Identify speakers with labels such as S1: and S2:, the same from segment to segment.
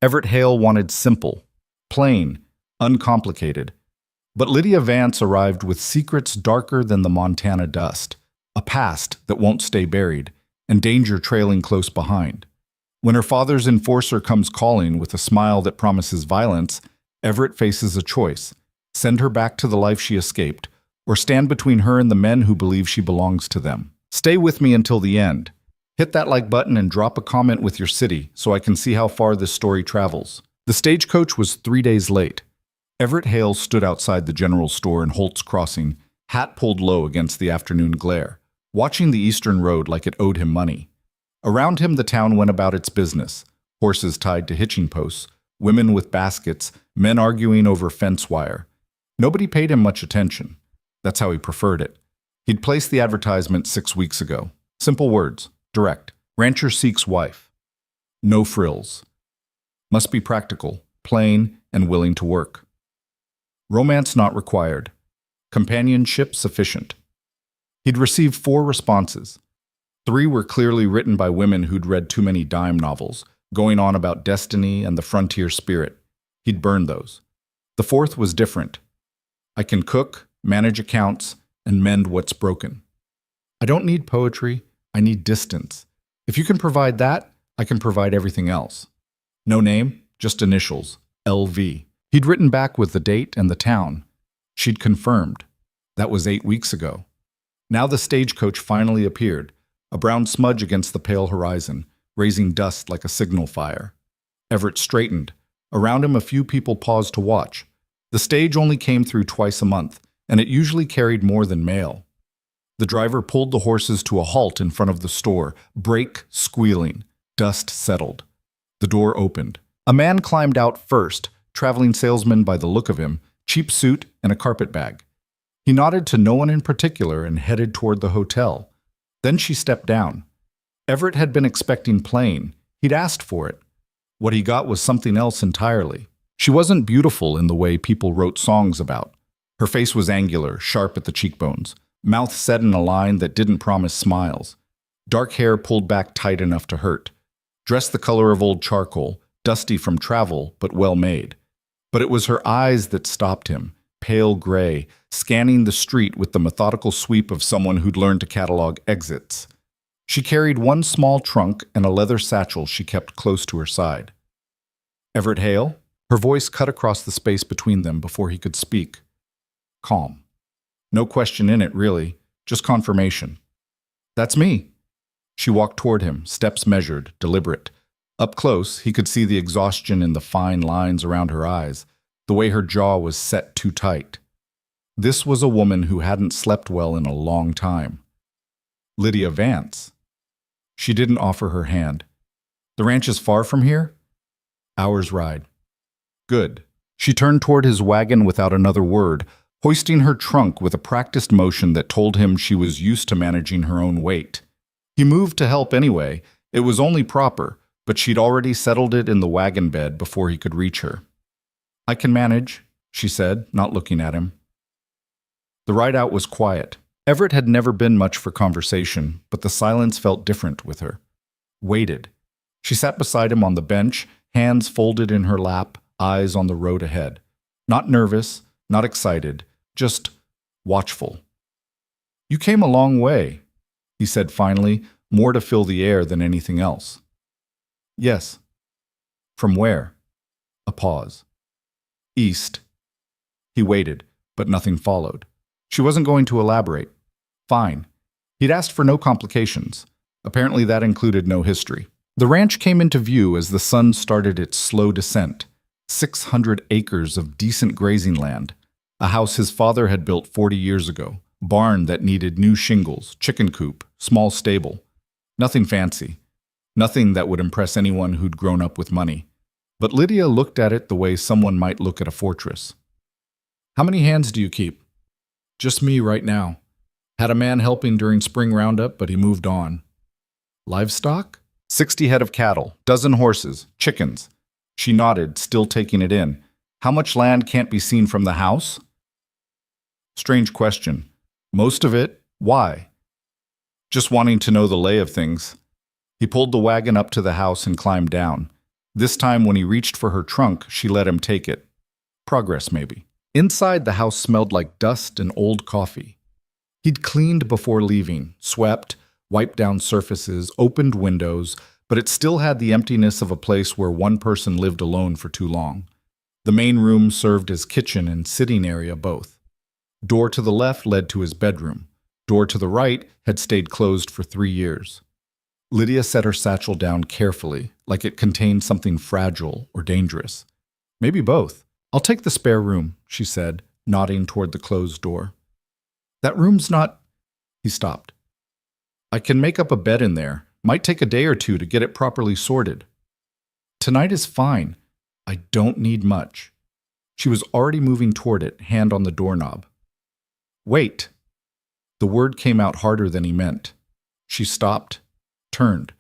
S1: Everett Hale wanted simple, plain, uncomplicated. But Lydia Vance arrived with secrets darker than the Montana dust, a past that won't stay buried, and danger trailing close behind. When her father's enforcer comes calling with a smile that promises violence, Everett faces a choice: send her back to the life she escaped, or stand between her and the men who believe she belongs to them. Stay with me until the end. Hit that like button and drop a comment with your city so I can see how far this story travels. The stagecoach was 3 days late. Everett Hale stood outside the general store in Holt's Crossing, hat pulled low against the afternoon glare, watching the eastern road like it owed him money. Around him the town went about its business, horses tied to hitching posts, women with baskets, men arguing over fence wire. Nobody paid him much attention. That's how he preferred it. He'd placed the advertisement 6 weeks ago. Simple words, direct. Rancher seeks wife. No frills. Must be practical, plain, and willing to work. Romance not required. Companionship sufficient. He'd received 4 responses. 3 were clearly written by women who'd read too many dime novels, going on about destiny and the frontier spirit. He'd burned those. The 4th was different. I can cook, manage accounts, and mend what's broken. I don't need poetry, I need distance. If you can provide that, I can provide everything else. No name, just initials, LV. He'd written back with the date and the town. She'd confirmed. That was 8 weeks ago. Now the stagecoach finally appeared, a brown smudge against the pale horizon, raising dust like a signal fire. Everett straightened. Around him a few people paused to watch. The stage only came through twice a month, and it usually carried more than mail. The driver pulled the horses to a halt in front of the store, brake squealing. Dust settled. The door opened. A man climbed out first, traveling salesman by the look of him, cheap suit and a carpet bag. He nodded to no one in particular and headed toward the hotel. Then she stepped down. Everett had been expecting plain. He'd asked for it. What he got was something else entirely. She wasn't beautiful in the way people wrote songs about. Her face was angular, sharp at the cheekbones, mouth set in a line that didn't promise smiles. Dark hair pulled back tight enough to hurt. Dressed the color of old charcoal, dusty from travel, but well made. But it was her eyes that stopped him, pale gray, scanning the street with the methodical sweep of someone who'd learned to catalog exits. She carried one small trunk and a leather satchel she kept close to her side. Everett Hale? Her voice cut across the space between them before he could speak. Calm. No question in it, really, just confirmation. That's me. She walked toward him, steps measured, deliberate. Up close, he could see the exhaustion in the fine lines around her eyes, the way her jaw was set too tight. This was a woman who hadn't slept well in a long time. Lydia Vance. She didn't offer her hand. The ranch is far from here? Hour's ride. Good. She turned toward his wagon without another word, hoisting her trunk with a practiced motion that told him she was used to managing her own weight. He moved to help anyway. It was only proper, but she'd already settled it in the wagon bed before he could reach her. I can manage, she said, not looking at him. The ride out was quiet. Everett had never been much for conversation, but the silence felt different with her. Waited. She sat beside him on the bench, hands folded in her lap, eyes on the road ahead. Not nervous, not excited, just watchful. You came a long way, he said finally, more to fill the air than anything else. Yes. From where? A pause. East. He waited, but nothing followed. She wasn't going to elaborate. Fine. He'd asked for no complications. Apparently that included no history. The ranch came into view as the sun started its slow descent. 600 acres of decent grazing land. A house his father had built 40 years ago. Barn that needed new shingles, chicken coop, small stable. Nothing fancy. Nothing that would impress anyone who'd grown up with money. But Lydia looked at it the way someone might look at a fortress. How many hands do you keep? Just me right now. Had a man helping during spring roundup, but he moved on. Livestock? 60 head of cattle, dozen horses, chickens. She nodded, still taking it in. How much land can't be seen from the house? Strange question. Most of it, why? Just wanting to know the lay of things. He pulled the wagon up to the house and climbed down. This time, when he reached for her trunk, she let him take it. Progress, maybe. Inside, the house smelled like dust and old coffee. He'd cleaned before leaving, swept, wiped down surfaces, opened windows, but it still had the emptiness of a place where one person lived alone for too long. The main room served as kitchen and sitting area both. Door to the left led to his bedroom. Door to the right had stayed closed for 3 years. Lydia set her satchel down carefully, like it contained something fragile or dangerous. Maybe both. "I'll take the spare room," she said, nodding toward the closed door. "That room's not—" He stopped. "I can make up a bed in there. Might take a day or two to get it properly sorted." "Tonight is fine. I don't need much." She was already moving toward it, hand on the doorknob. "Wait." The word came out harder than he meant. She stopped, turned.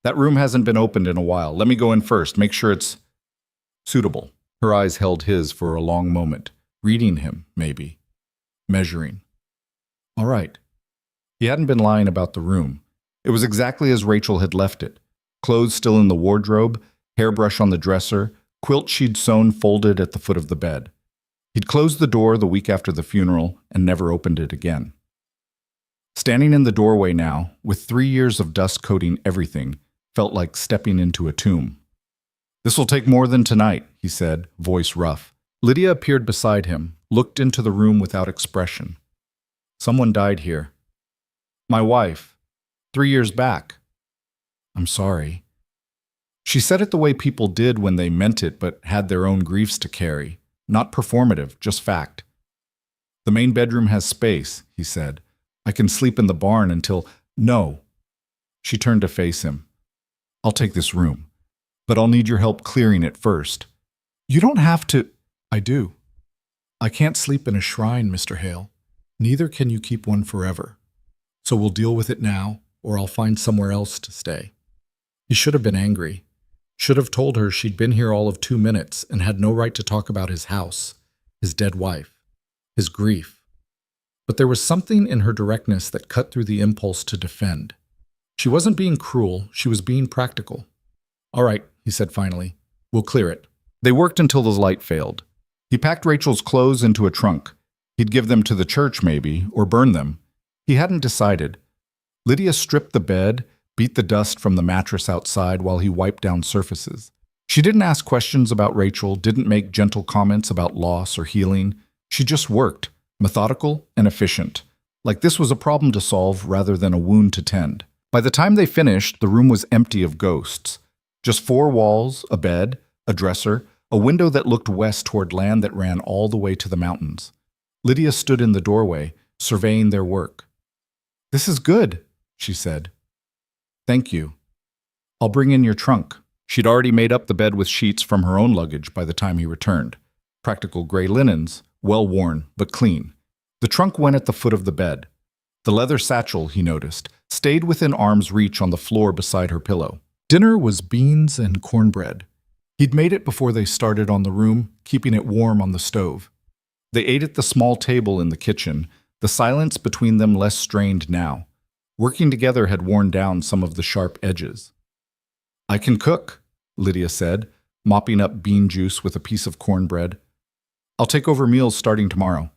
S1: "That room hasn't been opened in a while. Let me go in first, make sure it's suitable." Her eyes held his for a long moment, reading him, maybe, measuring. All right. He hadn't been lying about the room. It was exactly as Rachel had left it. Clothes still in the wardrobe, hairbrush on the dresser, quilt she'd sewn folded at the foot of the bed. He'd closed the door the week after the funeral and never opened it again. Standing in the doorway now, with 3 years of dust coating everything, felt like stepping into a tomb. "This will take more than tonight," he said, voice rough. Lydia appeared beside him, looked into the room without expression. "Someone died here." "My wife. 3 years back." "I'm sorry." She said it the way people did when they meant it but had their own griefs to carry. Not performative, just fact. "The main bedroom has space," he said. "I can sleep in the barn until—" "No." She turned to face him. "I'll take this room, but I'll need your help clearing it first." "You don't have to—" "I do. I can't sleep in a shrine, Mr. Hale. Neither can you keep one forever. So we'll deal with it now, or I'll find somewhere else to stay." He should have been angry. Should have told her she'd been here all of 2 minutes and had no right to talk about his house, his dead wife, his grief. But there was something in her directness that cut through the impulse to defend. She wasn't being cruel, she was being practical. "All right," he said finally. "We'll clear it." They worked until the light failed. He packed Rachel's clothes into a trunk. He'd give them to the church maybe, or burn them. He hadn't decided. Lydia stripped the bed, beat the dust from the mattress outside while he wiped down surfaces. She didn't ask questions about Rachel, didn't make gentle comments about loss or healing. She just worked, methodical and efficient, like this was a problem to solve rather than a wound to tend. By the time they finished, the room was empty of ghosts. Just 4 walls, a bed, a dresser, a window that looked west toward land that ran all the way to the mountains. Lydia stood in the doorway, surveying their work. "This is good," she said. "Thank you. I'll bring in your trunk." She'd already made up the bed with sheets from her own luggage by the time he returned. Practical gray linens, well worn, but clean. The trunk went at the foot of the bed. The leather satchel, he noticed, stayed within arm's reach on the floor beside her pillow. Dinner was beans and cornbread. He'd made it before they started on the room, keeping it warm on the stove. They ate at the small table in the kitchen, the silence between them less strained now. Working together had worn down some of the sharp edges. "I can cook," Lydia said, mopping up bean juice with a piece of cornbread. "I'll take over meals starting tomorrow."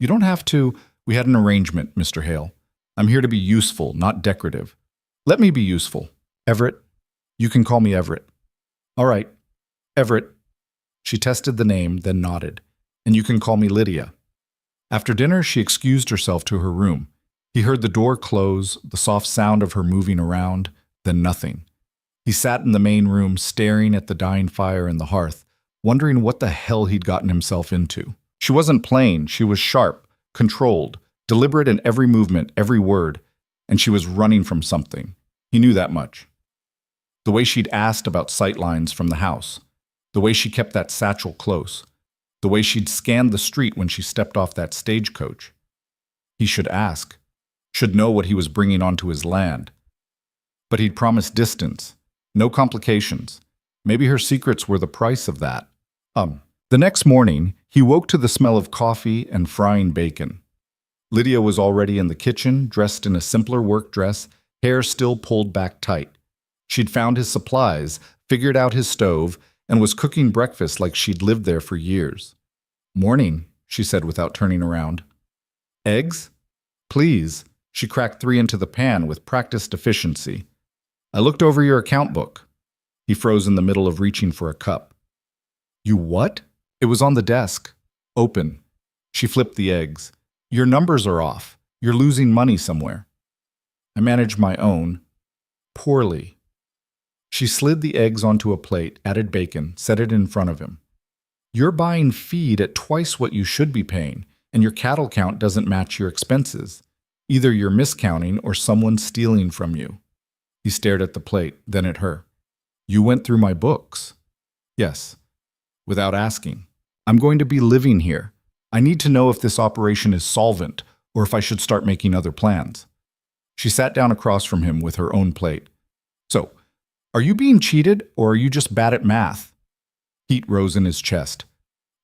S1: "You don't have to. We had an arrangement, Mr. Hale. I'm here to be useful, not decorative. Let me be useful. Everett. You can call me Everett." "All right. Everett." She tested the name, then nodded. "And you can call me Lydia." After dinner, she excused herself to her room. He heard the door close, the soft sound of her moving around, then nothing. He sat in the main room, staring at the dying fire in the hearth, wondering what the hell he'd gotten himself into. She wasn't plain, she was sharp, controlled, deliberate in every movement, every word, and she was running from something. He knew that much. The way she'd asked about sightlines from the house, the way she kept that satchel close, the way she'd scanned the street when she stepped off that stagecoach. He should ask, should know what he was bringing onto his land. But he'd promised distance, no complications. Maybe her secrets were the price of that. The next morning, he woke to the smell of coffee and frying bacon. Lydia was already in the kitchen, dressed in a simpler work dress, hair still pulled back tight. She'd found his supplies, figured out his stove, and was cooking breakfast like she'd lived there for years. "Morning," she said without turning around. "Eggs?" "Please." She cracked 3 into the pan with practiced efficiency. "I looked over your account book." He froze in the middle of reaching for a cup. "You what?" "It was on the desk. Open." She flipped the eggs. "Your numbers are off. You're losing money somewhere." "I manage my own." "Poorly." She slid the eggs onto a plate, added bacon, set it in front of him. "You're buying feed at twice what you should be paying, and your cattle count doesn't match your expenses. Either you're miscounting or someone's stealing from you." He stared at the plate, then at her. "You went through my books." "Yes." "Without asking. I'm going to be living here. I need to know if this operation is solvent or if I should start making other plans." She sat down across from him with her own plate. "So, are you being cheated or are you just bad at math?" Heat rose in his chest.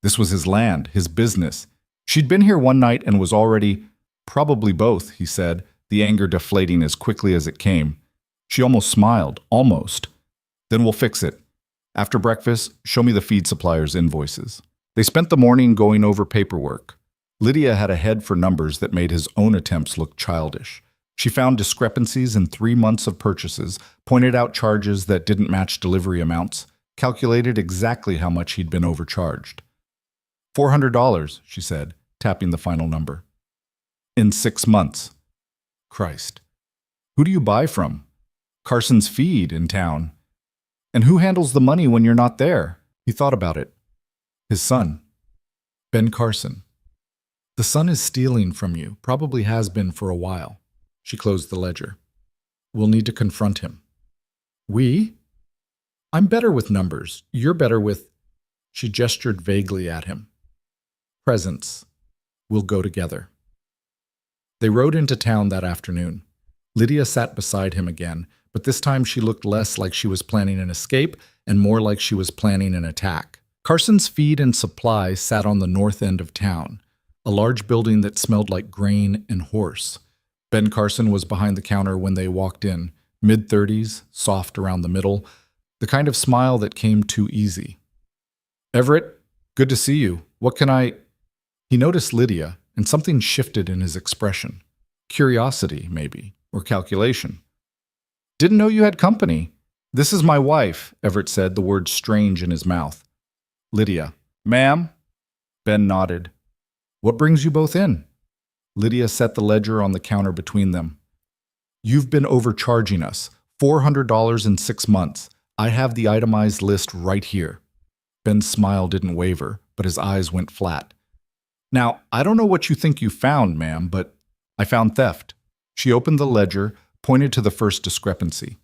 S1: This was his land, his business. She'd been here one night and was already, "Probably both," he said, the anger deflating as quickly as it came. She almost smiled, almost. "Then we'll fix it. After breakfast, show me the feed supplier's invoices." They spent the morning going over paperwork. Lydia had a head for numbers that made his own attempts look childish. She found discrepancies in 3 months of purchases, pointed out charges that didn't match delivery amounts, calculated exactly how much he'd been overcharged. $400, she said, tapping the final number. "In 6 months. Christ. Who do you buy from?" "Carson's feed in town." "And who handles the money when you're not there?" He thought about it. "His son. Ben Carson." "The son is stealing from you, probably has been for a while." She closed the ledger. "We'll need to confront him." "We?" "I'm better with numbers. You're better with—" She gestured vaguely at him. "Presents. We'll go together." They rode into town that afternoon. Lydia sat beside him again, but this time she looked less like she was planning an escape and more like she was planning an attack. Carson's Feed and Supply sat on the north end of town, a large building that smelled like grain and horse. Ben Carson was behind the counter when they walked in, mid-30s, soft around the middle, the kind of smile that came too easy. "Everett, good to see you. What can I—" He noticed Lydia, and something shifted in his expression. Curiosity, maybe, or calculation. "Didn't know you had company." "This is my wife," Everett said, the word strange in his mouth. "Lydia." "Ma'am?" Ben nodded. "What brings you both in?" Lydia set the ledger on the counter between them. "You've been overcharging us. $400 in 6 months. I have the itemized list right here." Ben's smile didn't waver, but his eyes went flat. "Now, I don't know what you think you found, ma'am, but I found theft." She opened the ledger, pointed to the first discrepancy.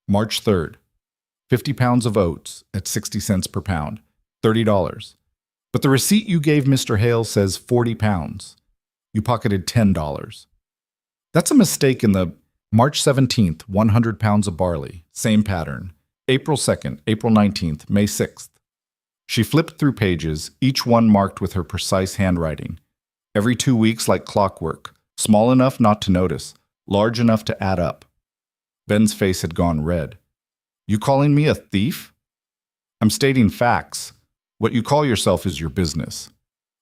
S1: March 3rd. 50 pounds of oats at 60 cents per pound. $30. But the receipt you gave Mr. Hale says 40 pounds. You pocketed $10. That's a mistake in the March 17th, 100 pounds of barley. Same pattern. April 2nd, April 19th, May 6th. She flipped through pages, each one marked with her precise handwriting. Every 2 weeks like clockwork, small enough not to notice, large enough to add up. Ben's face had gone red. "You calling me a thief?" "I'm stating facts. What you call yourself is your business."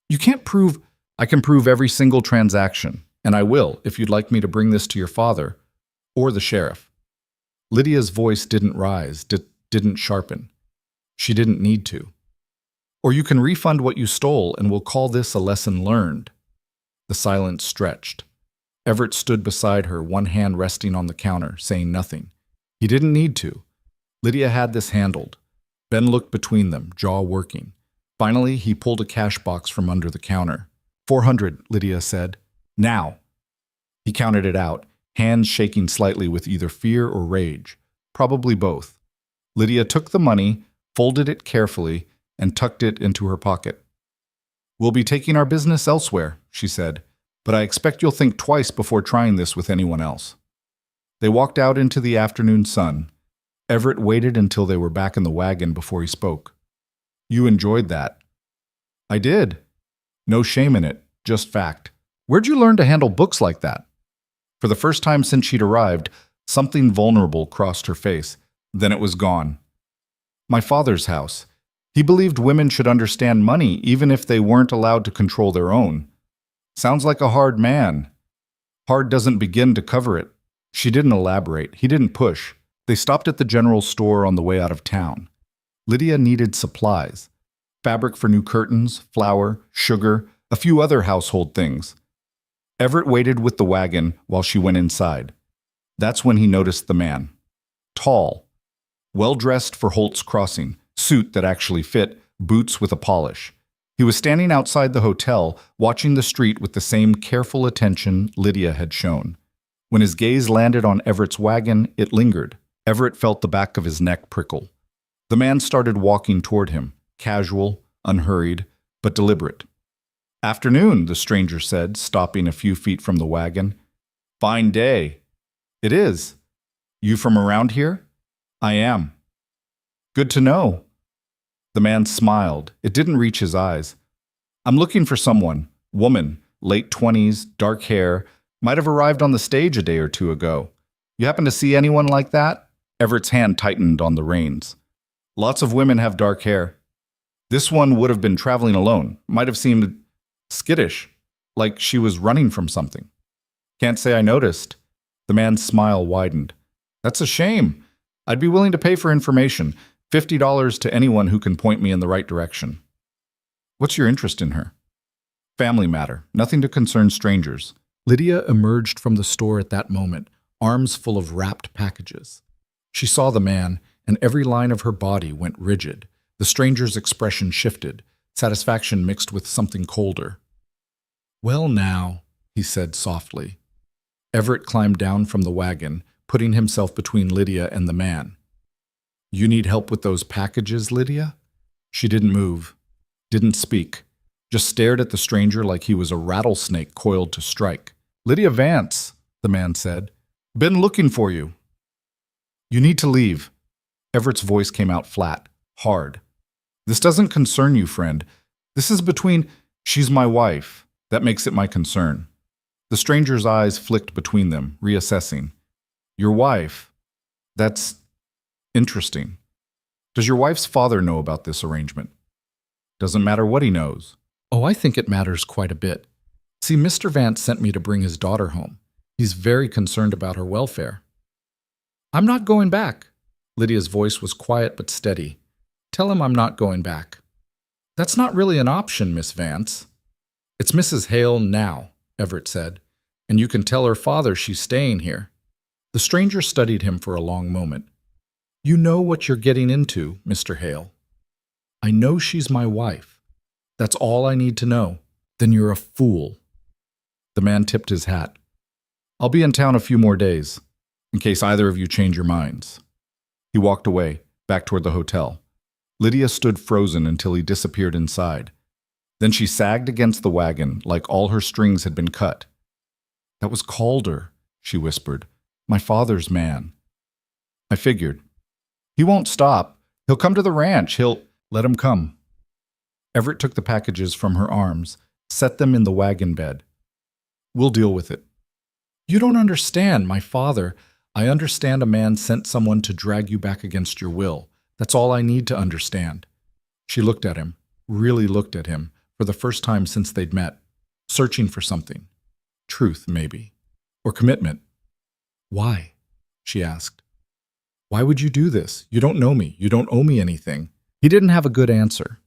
S1: "You can't prove—" "I can prove every single transaction, and I will if you'd like me to bring this to your father or the sheriff." Lydia's voice didn't rise, didn't sharpen. She didn't need to. "Or you can refund what you stole, and we'll call this a lesson learned." The silence stretched. Everett stood beside her, one hand resting on the counter, saying nothing. He didn't need to. Lydia had this handled. Ben looked between them, jaw working. Finally, he pulled a cash box from under the counter. 400, Lydia said. "Now." He counted it out, hands shaking slightly with either fear or rage. Probably both. Lydia took the money, folded it carefully, and tucked it into her pocket. "We'll be taking our business elsewhere," she said, "but I expect you'll think twice before trying this with anyone else." They walked out into the afternoon sun. Everett waited until they were back in the wagon before he spoke. "You enjoyed that." "I did." No shame in it, just fact. "Where'd you learn to handle books like that?" For the first time since she'd arrived, something vulnerable crossed her face. Then it was gone. My father's house. He believed women should understand money even if they weren't allowed to control their own. Sounds like a hard man. Hard doesn't begin to cover it. She didn't elaborate. He didn't push. They stopped at the general store on the way out of town. Lydia needed supplies. Fabric for new curtains, flour, sugar, a few other household things. Everett waited with the wagon while she went inside. That's when he noticed the man. Tall, well-dressed for Holt's Crossing, suit that actually fit, boots with a polish. He was standing outside the hotel, watching the street with the same careful attention Lydia had shown. When his gaze landed on Everett's wagon, it lingered. Everett felt the back of his neck prickle. The man started walking toward him, casual, unhurried, but deliberate. "Afternoon," the stranger said, stopping a few feet from the wagon. "Fine day." "It is. You from around here?" "I am." "Good to know." The man smiled. It didn't reach his eyes. "I'm looking for someone. Woman, late 20s, dark hair, might have arrived on the stage a day or two ago. You happen to see anyone like that?" Everett's hand tightened on the reins. "Lots of women have dark hair. This one would have been traveling alone. Might have seemed skittish, like she was running from something." "Can't say I noticed." The man's smile widened. "That's a shame. I'd be willing to pay for information, $50 to anyone who can point me in the right direction." "What's your interest in her?" "Family matter, nothing to concern strangers." Lydia emerged from the store at that moment, arms full of wrapped packages. She saw the man, and every line of her body went rigid. The stranger's expression shifted, satisfaction mixed with something colder. "Well now," he said softly. Everett climbed down from the wagon, putting himself between Lydia and the man. "You need help with those packages, Lydia?" She didn't move, didn't speak, just stared at the stranger like he was a rattlesnake coiled to strike. "Lydia Vance," the man said. "Been looking for you." "You need to leave." Everett's voice came out flat, hard. "This doesn't concern you, friend. This is between— She's my wife. That makes it my concern." The stranger's eyes flicked between them, reassessing. "Your wife? That's interesting. Does your wife's father know about this arrangement?" "Doesn't matter what he knows." "Oh, I think it matters quite a bit. See, Mr. Vance sent me to bring his daughter home. He's very concerned about her welfare." "I'm not going back." Lydia's voice was quiet but steady. "Tell him I'm not going back." "That's not really an option, Miss Vance." "It's Mrs. Hale now," Everett said, "and you can tell her father she's staying here." The stranger studied him for a long moment. "You know what you're getting into, Mr. Hale." "I know she's my wife. That's all I need to know." "Then you're a fool." The man tipped his hat. "I'll be in town a few more days, in case either of you change your minds." He walked away, back toward the hotel. Lydia stood frozen until he disappeared inside. Then she sagged against the wagon like all her strings had been cut. "That was Calder," she whispered. "My father's man." "I figured. He won't stop. He'll come to the ranch. He'll— Let him come." Everett took the packages from her arms, set them in the wagon bed. "We'll deal with it." "You don't understand, my father. I understand a man sent someone to drag you back against your will. That's all I need to understand." She looked at him, really looked at him, for the first time since they'd met, searching for something. Truth, maybe. Or commitment. "Why?" she asked. "Why would you do this? You don't know me. You don't owe me anything." He didn't have a good answer.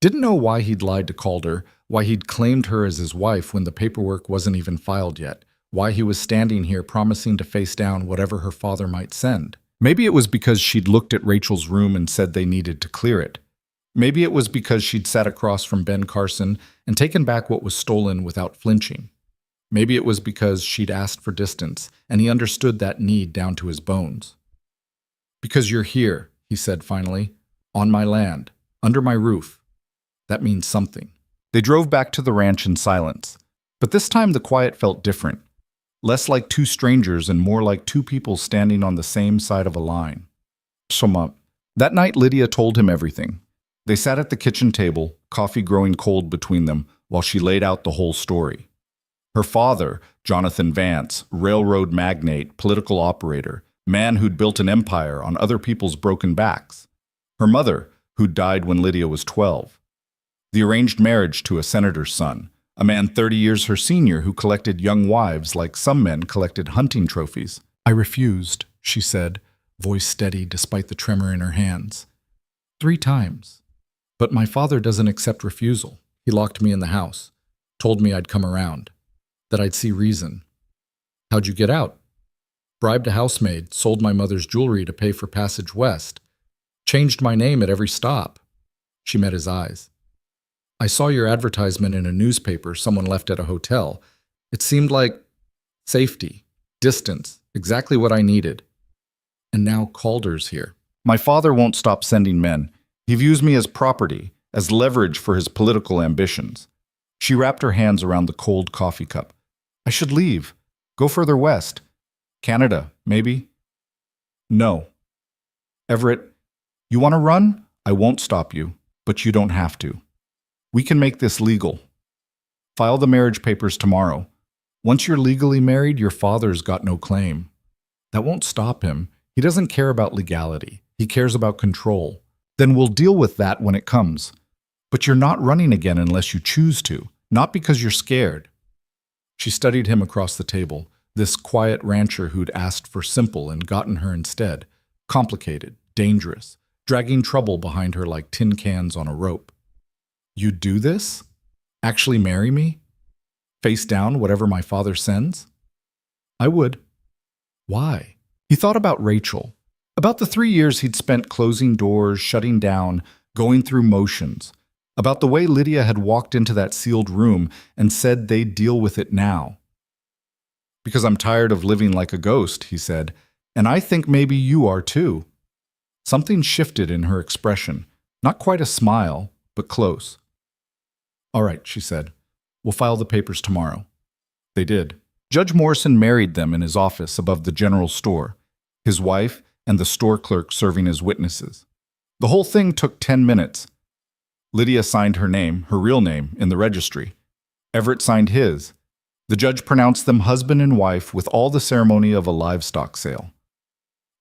S1: Didn't know why he'd lied to Calder, why he'd claimed her as his wife when the paperwork wasn't even filed yet, why he was standing here promising to face down whatever her father might send. Maybe it was because she'd looked at Rachel's room and said they needed to clear it. Maybe it was because she'd sat across from Ben Carson and taken back what was stolen without flinching. Maybe it was because she'd asked for distance, and he understood that need down to his bones. "Because you're here," he said finally, "on my land, under my roof. That means something." They drove back to the ranch in silence, but this time the quiet felt different. Less like two strangers and more like two people standing on the same side of a line. That night Lydia told him everything. They sat at the kitchen table, coffee growing cold between them, while she laid out the whole story. Her father, Jonathan Vance, railroad magnate, political operator, man who'd built an empire on other people's broken backs. Her mother, who died when Lydia was 12. The arranged marriage to a senator's son, a man 30 years her senior who collected young wives like some men collected hunting trophies. I refused, she said, voice steady despite the tremor in her hands. 3 times. But my father doesn't accept refusal. He locked me in the house, told me I'd come around, that I'd see reason. How'd you get out? Bribed a housemaid, sold my mother's jewelry to pay for passage west, changed my name at every stop. She met his eyes. I saw your advertisement in a newspaper someone left at a hotel. It seemed like safety, distance, exactly what I needed. And now Calder's here. My father won't stop sending men. He views me as property, as leverage for his political ambitions. She wrapped her hands around the cold coffee cup. I should leave. Go further west. Canada, maybe? No. Everett, you want to run? I won't stop you, but you don't have to. We can make this legal. File the marriage papers tomorrow. Once you're legally married, your father's got no claim. That won't stop him. He doesn't care about legality. He cares about control. Then we'll deal with that when it comes. But you're not running again unless you choose to, not because you're scared. She studied him across the table, this quiet rancher who'd asked for simple and gotten her instead, complicated, dangerous, dragging trouble behind her like tin cans on a rope. You'd do this? Actually marry me? Face down whatever my father sends? I would. Why? He thought about Rachel, about the 3 years he'd spent closing doors, shutting down, going through motions, about the way Lydia had walked into that sealed room and said they'd deal with it now. Because I'm tired of living like a ghost, he said, and I think maybe you are too. Something shifted in her expression, not quite a smile, but close. All right, she said. We'll file the papers tomorrow. They did. Judge Morrison married them in his office above the general store, his wife and the store clerk serving as witnesses. The whole thing took 10 minutes. Lydia signed her name, her real name, in the registry. Everett signed his. The judge pronounced them husband and wife with all the ceremony of a livestock sale.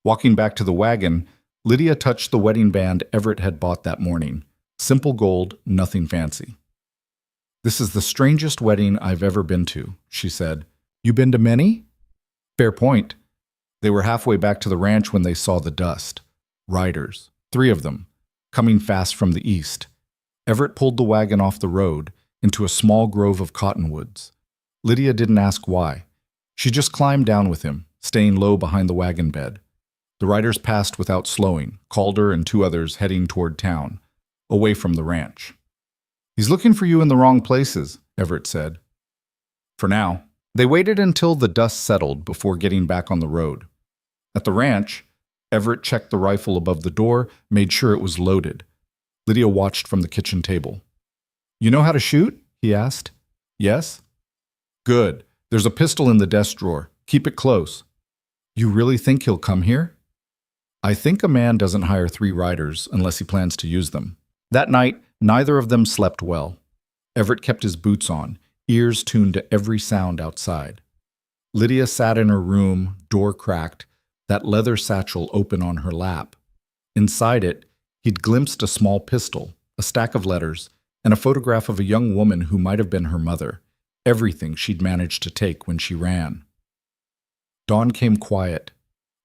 S1: Walking back to the wagon, Lydia touched the wedding band Everett had bought that morning. Simple gold, nothing fancy. This is the strangest wedding I've ever been to, she said. You been to many? Fair point. They were halfway back to the ranch when they saw the dust. Riders, 3 of them, coming fast from the east. Everett pulled the wagon off the road into a small grove of cottonwoods. Lydia didn't ask why. She just climbed down with him, staying low behind the wagon bed. The riders passed without slowing, Calder and 2 others heading toward town, away from the ranch. He's looking for you in the wrong places, Everett said. For now. They waited until the dust settled before getting back on the road. At the ranch, Everett checked the rifle above the door, made sure it was loaded. Lydia watched from the kitchen table. You know how to shoot? He asked. Yes? Good. There's a pistol in the desk drawer. Keep it close. You really think he'll come here? I think a man doesn't hire 3 riders unless he plans to use them. That night, neither of them slept well. Everett kept his boots on, ears tuned to every sound outside. Lydia sat in her room, door cracked, that leather satchel open on her lap. Inside it, he'd glimpsed a small pistol, a stack of letters, and a photograph of a young woman who might have been her mother, everything she'd managed to take when she ran. Dawn came quiet.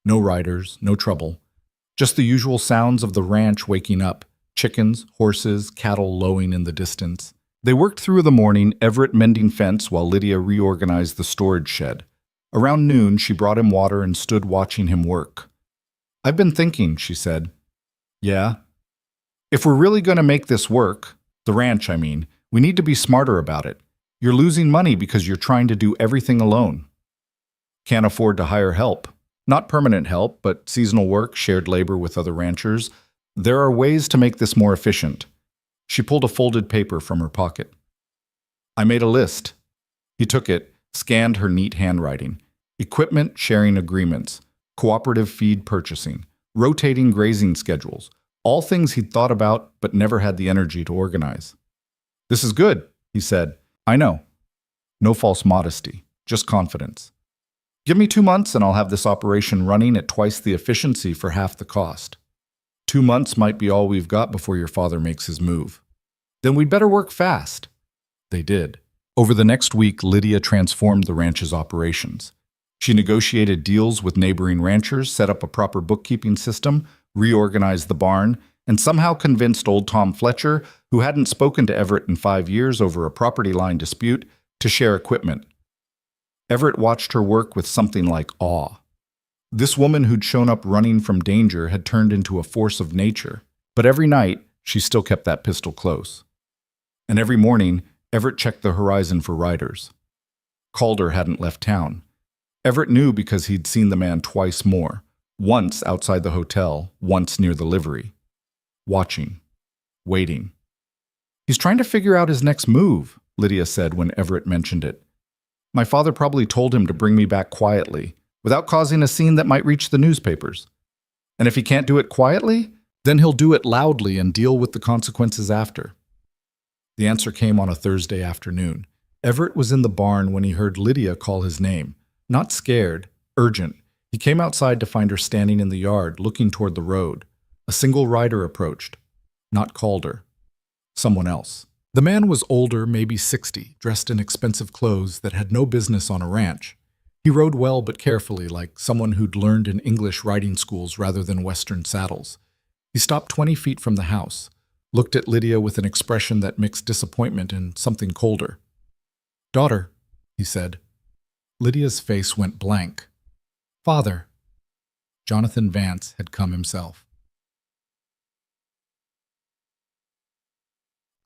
S1: No riders, no trouble. Just the usual sounds of the ranch waking up, chickens, horses, cattle lowing in the distance. They worked through the morning, Everett mending fence while Lydia reorganized the storage shed. Around noon, she brought him water and stood watching him work. I've been thinking, she said. Yeah? If we're really going to make this work, the ranch, I mean, we need to be smarter about it. You're losing money because you're trying to do everything alone. Can't afford to hire help. Not permanent help, but seasonal work, shared labor with other ranchers. There are ways to make this more efficient. She pulled a folded paper from her pocket. I made a list. He took it, scanned her neat handwriting. Equipment sharing agreements, cooperative feed purchasing, rotating grazing schedules, all things he'd thought about but never had the energy to organize. This is good, he said. I know. No false modesty, just confidence. Give me 2 months and I'll have this operation running at twice the efficiency for half the cost. 2 months might be all we've got before your father makes his move. Then we'd better work fast. They did. Over the next week, Lydia transformed the ranch's operations. She negotiated deals with neighboring ranchers, set up a proper bookkeeping system, reorganized the barn, and somehow convinced old Tom Fletcher, who hadn't spoken to Everett in 5 years over a property line dispute, to share equipment. Everett watched her work with something like awe. This woman who'd shown up running from danger had turned into a force of nature, but every night she still kept that pistol close. And every morning, Everett checked the horizon for riders. Calder hadn't left town. Everett knew because he'd seen the man twice more, once outside the hotel, once near the livery. Watching. Waiting. He's trying to figure out his next move, Lydia said when Everett mentioned it. My father probably told him to bring me back quietly, without causing a scene that might reach the newspapers. And if he can't do it quietly, then he'll do it loudly and deal with the consequences after. The answer came on a Thursday afternoon. Everett was in the barn when he heard Lydia call his name. Not scared, urgent. He came outside to find her standing in the yard, looking toward the road. A single rider approached. Not Calder. Someone else. The man was older, maybe 60, dressed in expensive clothes that had no business on a ranch. He rode well but carefully, like someone who'd learned in English riding schools rather than Western saddles. He stopped 20 feet from the house, looked at Lydia with an expression that mixed disappointment and something colder. "Daughter," he said. Lydia's face went blank. "Father." Jonathan Vance had come himself.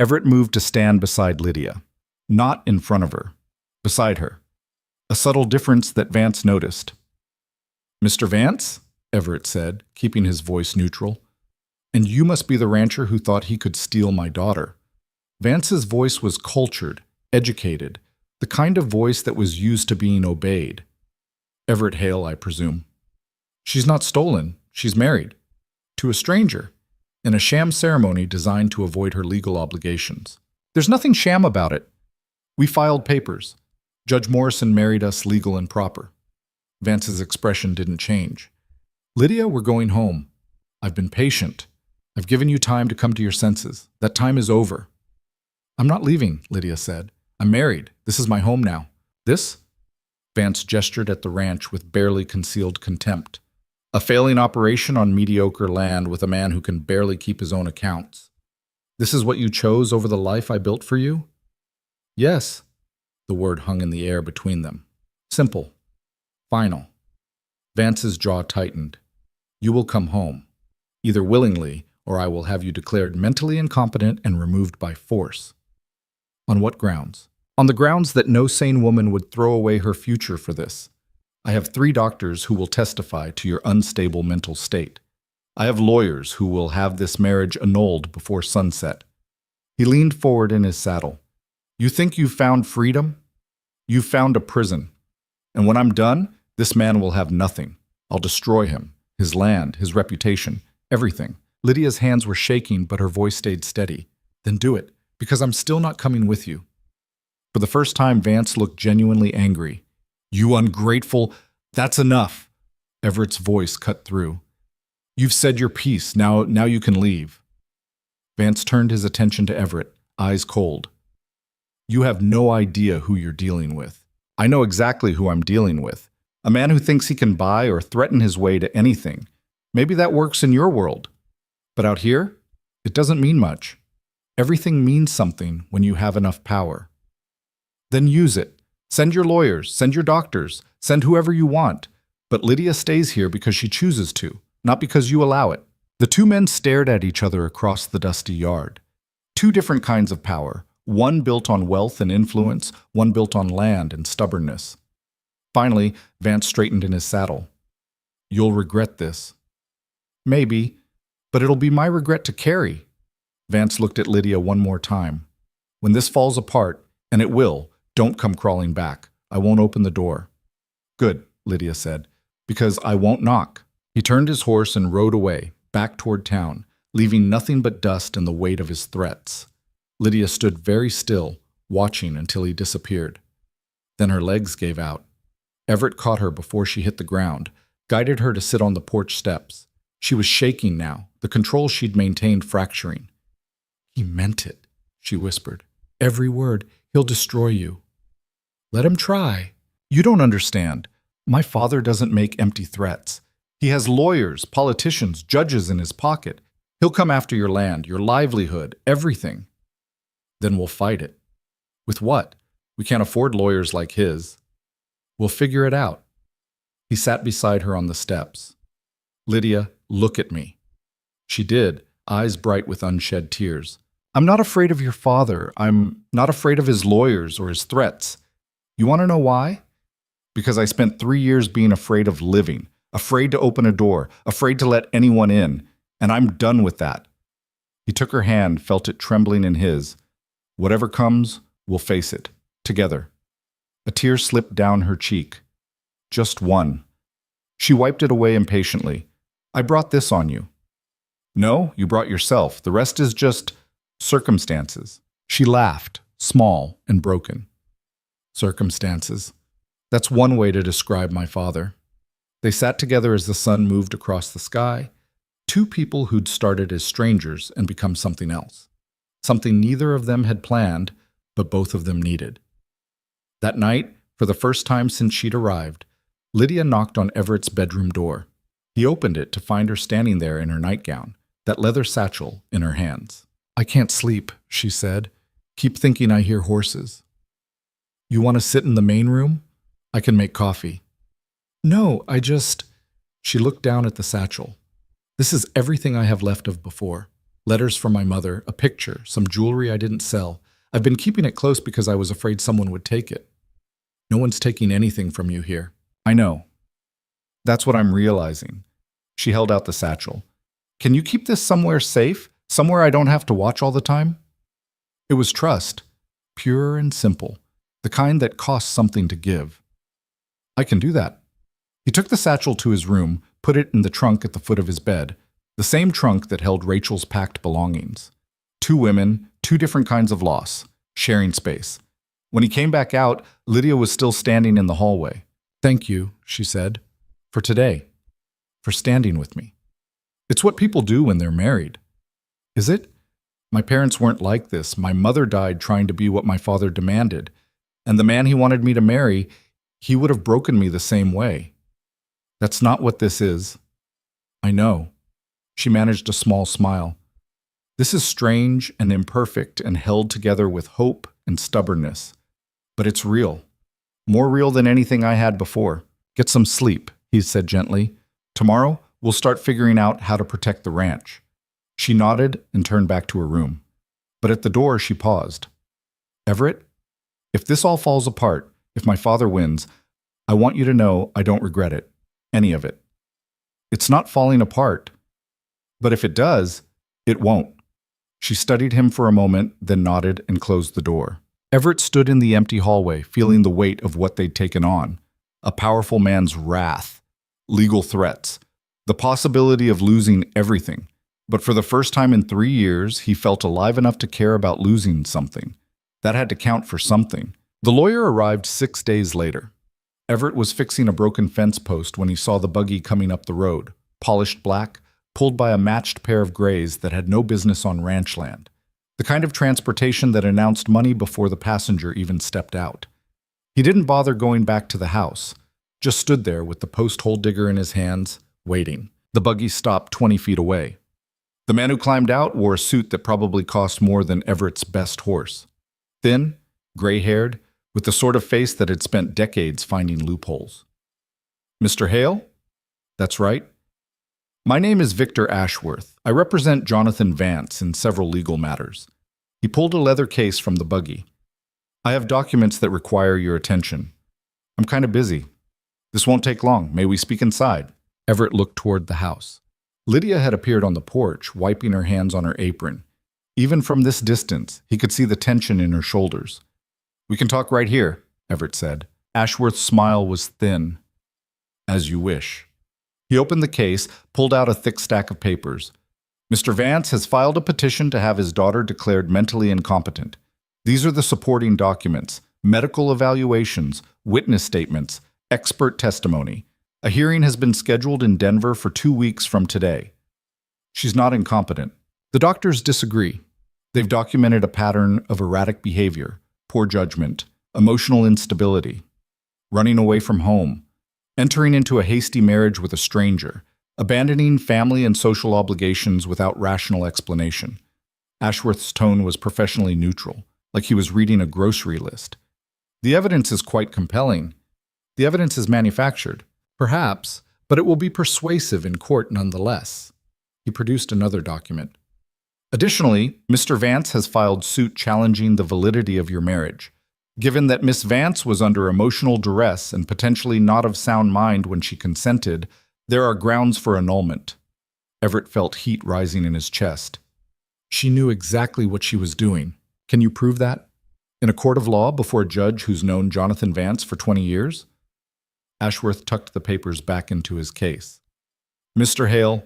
S1: Everett moved to stand beside Lydia, not in front of her, beside her. A subtle difference that Vance noticed. "Mr. Vance?" Everett said, keeping his voice neutral. "And you must be the rancher who thought he could steal my daughter." Vance's voice was cultured, educated, the kind of voice that was used to being obeyed. "Everett Hale, I presume." "She's not stolen. She's married. To a stranger. In a sham ceremony designed to avoid her legal obligations. There's nothing sham about it. We filed papers. Judge Morrison married us legal and proper." Vance's expression didn't change. "Lydia, we're going home. I've been patient. I've given you time to come to your senses. That time is over." "I'm not leaving," Lydia said. "I'm married. This is my home now." "This?" Vance gestured at the ranch with barely concealed contempt. "A failing operation on mediocre land with a man who can barely keep his own accounts. This is what you chose over the life I built for you?" "Yes." The word hung in the air between them. Simple. Final. Vance's jaw tightened. "You will come home. Either willingly, or I will have you declared mentally incompetent and removed by force." "On what grounds?" "On the grounds that no sane woman would throw away her future for this. I have 3 doctors who will testify to your unstable mental state. I have lawyers who will have this marriage annulled before sunset." He leaned forward in his saddle. "You think you've found freedom? You've found a prison. And when I'm done, this man will have nothing. I'll destroy him, his land, his reputation, everything." Lydia's hands were shaking, but her voice stayed steady. "Then do it, because I'm still not coming with you." For the first time, Vance looked genuinely angry. "You ungrateful, that's enough." Everett's voice cut through. "You've said your piece, now you can leave." Vance turned his attention to Everett, eyes cold. "You have no idea who you're dealing with. I know exactly who I'm dealing with. A man who thinks he can buy or threaten his way to anything. Maybe that works in your world. But out here, it doesn't mean much. Everything means something when you have enough power. Then use it. Send your lawyers, send your doctors, send whoever you want. But Lydia stays here because she chooses to, not because you allow it." The 2 men stared at each other across the dusty yard. 2 different kinds of power, one built on wealth and influence, one built on land and stubbornness. Finally, Vance straightened in his saddle. "You'll regret this." "Maybe, but it'll be my regret to carry." Vance looked at Lydia one more time. "When this falls apart, and it will, don't come crawling back. I won't open the door." "Good," Lydia said, "because I won't knock." He turned his horse and rode away, back toward town, leaving nothing but dust and the weight of his threats. Lydia stood very still, watching until he disappeared. Then her legs gave out. Everett caught her before she hit the ground, guided her to sit on the porch steps. She was shaking now, the control she'd maintained fracturing. "He meant it," she whispered. "Every word. He'll destroy you." "Let him try." "You don't understand. My father doesn't make empty threats. He has lawyers, politicians, judges in his pocket. He'll come after your land, your livelihood, everything." "Then we'll fight it." "With what? We can't afford lawyers like his." "We'll figure it out." He sat beside her on the steps. "Lydia, look at me." She did, eyes bright with unshed tears. "I'm not afraid of your father. I'm not afraid of his lawyers or his threats. You want to know why? Because I spent 3 years being afraid of living, afraid to open a door, afraid to let anyone in, and I'm done with that." He took her hand, felt it trembling in his. "Whatever comes, we'll face it, together." A tear slipped down her cheek. Just one. She wiped it away impatiently. "I brought this on you." "No, you brought yourself. The rest is just circumstances." She laughed, small and broken. "Circumstances. That's one way to describe my father." They sat together as the sun moved across the sky, two people who'd started as strangers and become something else. Something neither of them had planned, but both of them needed. That night, for the first time since she'd arrived, Lydia knocked on Everett's bedroom door. He opened it to find her standing there in her nightgown, that leather satchel in her hands. "I can't sleep," she said. "Keep thinking I hear horses." "You want to sit in the main room? I can make coffee." "No, I just—" She looked down at the satchel. "This is everything I have left of before. Letters from my mother, a picture, some jewelry I didn't sell. I've been keeping it close because I was afraid someone would take it. No one's taking anything from you here." "I know. That's what I'm realizing." She held out the satchel. "Can you keep this somewhere safe? Somewhere I don't have to watch all the time?" It was trust, pure and simple, the kind that costs something to give. "I can do that." He took the satchel to his room, put it in the trunk at the foot of his bed, the same trunk that held Rachel's packed belongings. 2 women, 2 different kinds of loss, sharing space. When he came back out, Lydia was still standing in the hallway. "Thank you," she said, "for today, for standing with me. It's what people do when they're married." "Is it? My parents weren't like this. My mother died trying to be what my father demanded. And the man he wanted me to marry, he would have broken me the same way. That's not what this is." "I know." She managed a small smile. "This is strange and imperfect and held together with hope and stubbornness. But it's real. More real than anything I had before. Get some sleep," he said gently. "Tomorrow, we'll start figuring out how to protect the ranch." She nodded and turned back to her room. But at the door, she paused. "Everett, if this all falls apart, if my father wins, I want you to know I don't regret it. Any of it. It's not falling apart. But if it does, it won't." She studied him for a moment, then nodded and closed the door. Everett stood in the empty hallway, feeling the weight of what they'd taken on. A powerful man's wrath, legal threats, the possibility of losing everything. But for the first time in 3 years, he felt alive enough to care about losing something. That had to count for something. The lawyer arrived 6 days later. Everett was fixing a broken fence post when he saw the buggy coming up the road, polished black, pulled by a matched pair of grays that had no business on ranch land. The kind of transportation that announced money before the passenger even stepped out. He didn't bother going back to the house, just stood there with the post hole digger in his hands, waiting. The buggy stopped 20 feet away. The man who climbed out wore a suit that probably cost more than Everett's best horse. Thin, gray-haired, with the sort of face that had spent decades finding loopholes. "Mr. Hale?" "That's right." "My name is Victor Ashworth. I represent Jonathan Vance in several legal matters." He pulled a leather case from the buggy. "I have documents that require your attention. I'm kind of busy. This won't take long. May we speak inside?" Everett looked toward the house. Lydia had appeared on the porch, wiping her hands on her apron. Even from this distance, he could see the tension in her shoulders. "We can talk right here," Everett said. Ashworth's smile was thin. "As you wish." He opened the case, pulled out a thick stack of papers. "Mr. Vance has filed a petition to have his daughter declared mentally incompetent. These are the supporting documents: medical evaluations, witness statements, expert testimony. A hearing has been scheduled in Denver for 2 weeks from today. She's not incompetent. The doctors disagree. They've documented a pattern of erratic behavior, poor judgment, emotional instability, running away from home, entering into a hasty marriage with a stranger, abandoning family and social obligations without rational explanation. Ashworth's tone was professionally neutral, like he was reading a grocery list. The evidence is quite compelling. The evidence is manufactured, perhaps, but it will be persuasive in court nonetheless. He produced another document. Additionally, Mr. Vance has filed suit challenging the validity of your marriage. Given that Miss Vance was under emotional duress and potentially not of sound mind when she consented, there are grounds for annulment. Everett felt heat rising in his chest. She knew exactly what she was doing. Can you prove that? In a court of law before a judge who's known Jonathan Vance for 20 years? Ashworth tucked the papers back into his case. Mr. Hale,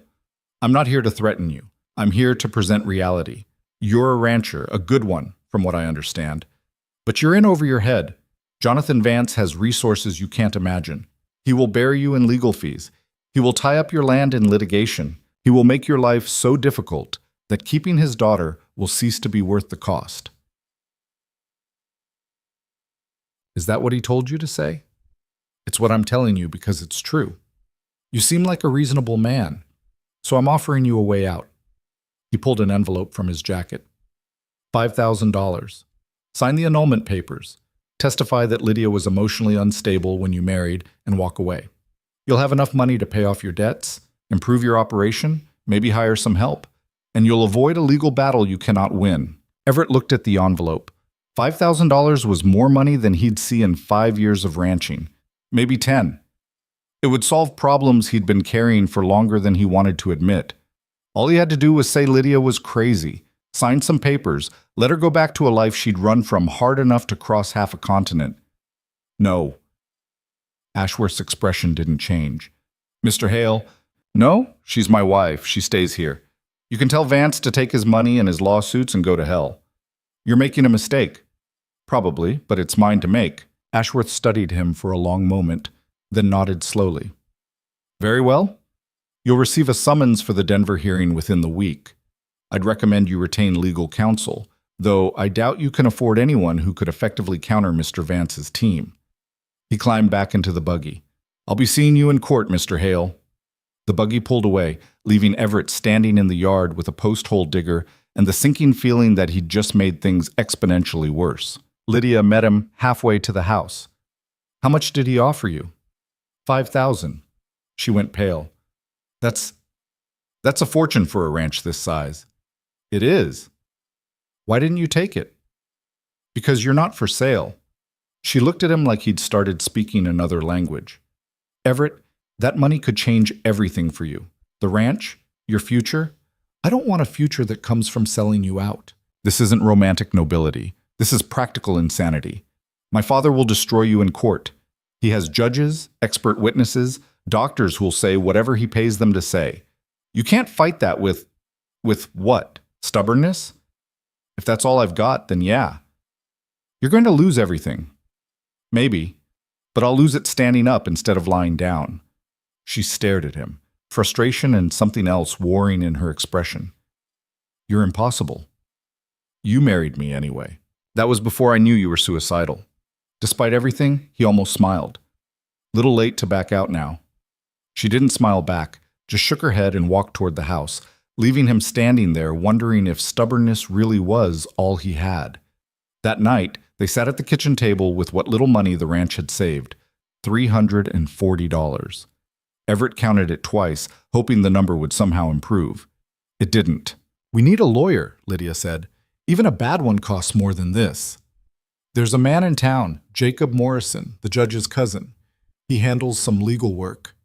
S1: I'm not here to threaten you. I'm here to present reality. You're a rancher, a good one, from what I understand. But you're in over your head. Jonathan Vance has resources you can't imagine. He will bury you in legal fees. He will tie up your land in litigation. He will make your life so difficult that keeping his daughter will cease to be worth the cost. Is that what he told you to say? It's what I'm telling you because it's true. You seem like a reasonable man, so I'm offering you a way out. He pulled an envelope from his jacket. $5,000. Sign the annulment papers. Testify that Lydia was emotionally unstable when you married and walk away. You'll have enough money to pay off your debts, improve your operation, maybe hire some help, and you'll avoid a legal battle you cannot win. Everett looked at the envelope. $5,000 was more money than he'd see in 5 years of ranching, maybe 10. It would solve problems he'd been carrying for longer than he wanted to admit. All he had to do was say Lydia was crazy, sign some papers, let her go back to a life she'd run from hard enough to cross half a continent. No. Ashworth's expression didn't change. Mr. Hale, no, she's my wife. She stays here. You can tell Vance to take his money and his lawsuits and go to hell. You're making a mistake. Probably, but it's mine to make. Ashworth studied him for a long moment, then nodded slowly. Very well. You'll receive a summons for the Denver hearing within the week. I'd recommend you retain legal counsel, though I doubt you can afford anyone who could effectively counter Mr. Vance's team. He climbed back into the buggy. I'll be seeing you in court, Mr. Hale. The buggy pulled away, leaving Everett standing in the yard with a post-hole digger and the sinking feeling that he'd just made things exponentially worse. Lydia met him halfway to the house. How much did he offer you? $5,000. She went pale. That's a fortune for a ranch this size. It is. Why didn't you take it? Because you're not for sale. She looked at him like he'd started speaking another language. Everett, that money could change everything for you. The ranch, your future. I don't want a future that comes from selling you out. This isn't romantic nobility. This is practical insanity. My father will destroy you in court. He has judges, expert witnesses, doctors who'll say whatever he pays them to say. You can't fight that with what? Stubbornness? If that's all I've got, then yeah. You're going to lose everything. Maybe, but I'll lose it standing up instead of lying down. She stared at him, frustration and something else warring in her expression. You're impossible. You married me anyway. That was before I knew you were suicidal. Despite everything, he almost smiled. Little late to back out now. She didn't smile back, just shook her head and walked toward the house, leaving him standing there wondering if stubbornness really was all he had. That night, they sat at the kitchen table with what little money the ranch had saved, $340. Everett counted it twice, hoping the number would somehow improve. It didn't. We need a lawyer, Lydia said. Even a bad one costs more than this. There's a man in town, Jacob Morrison, the judge's cousin. He handles some legal work.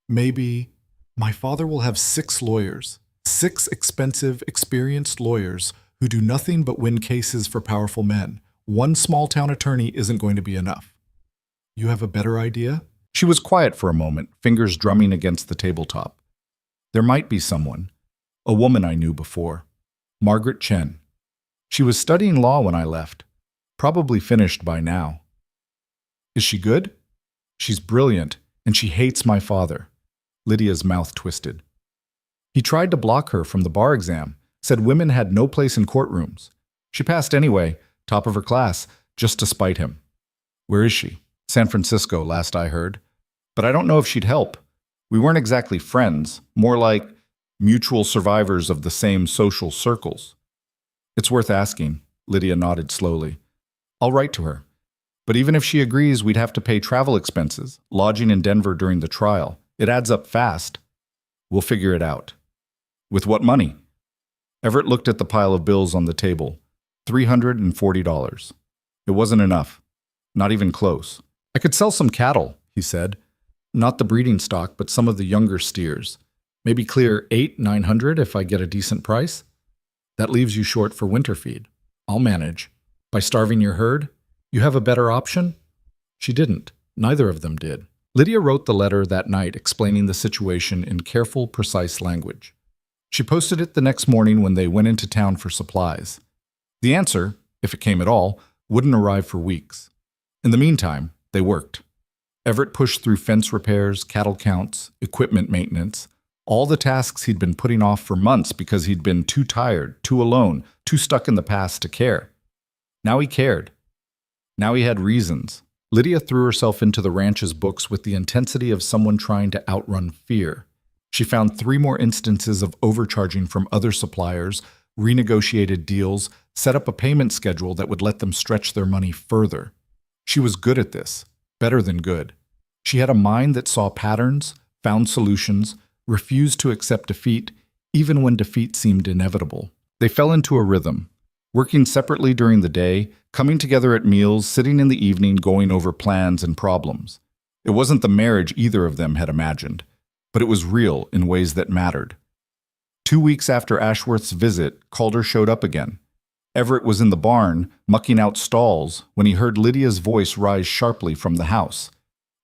S1: Maybe my father will have 6 lawyers, 6 expensive, experienced lawyers who do nothing but win cases for powerful men. One small-town attorney isn't going to be enough. You have a better idea? She was quiet for a moment, fingers drumming against the tabletop. There might be someone. A woman I knew before. Margaret Chen. She was studying law when I left. Probably finished by now. Is she good? She's brilliant, and she hates my father. Lydia's mouth twisted. He tried to block her from the bar exam, said women had no place in courtrooms. She passed anyway, top of her class, just to spite him. Where is she? San Francisco, last I heard. But I don't know if she'd help. We weren't exactly friends, more like mutual survivors of the same social circles. It's worth asking, Lydia nodded slowly. I'll write to her. But even if she agrees, we'd have to pay travel expenses, lodging in Denver during the trial. It adds up fast. We'll figure it out. With what money? Everett looked at the pile of bills on the table. $340. It wasn't enough. Not even close. I could sell some cattle, he said. Not the breeding stock, but some of the younger steers. Maybe clear $800-900 if I get a decent price. That leaves you short for winter feed. I'll manage. By starving your herd? You have a better option? She didn't. Neither of them did. Lydia wrote the letter that night explaining the situation in careful, precise language. She posted it the next morning when they went into town for supplies. The answer, if it came at all, wouldn't arrive for weeks. In the meantime, they worked. Everett pushed through fence repairs, cattle counts, equipment maintenance, all the tasks he'd been putting off for months because he'd been too tired, too alone, too stuck in the past to care. Now he cared. Now he had reasons. Lydia threw herself into the ranch's books with the intensity of someone trying to outrun fear. She found 3 more instances of overcharging from other suppliers, renegotiated deals, set up a payment schedule that would let them stretch their money further. She was good at this, better than good. She had a mind that saw patterns, found solutions, refused to accept defeat, even when defeat seemed inevitable. They fell into a rhythm, working separately during the day, coming together at meals, sitting in the evening, going over plans and problems. It wasn't the marriage either of them had imagined, but it was real in ways that mattered. 2 weeks after Ashworth's visit, Calder showed up again. Everett was in the barn, mucking out stalls, when he heard Lydia's voice rise sharply from the house.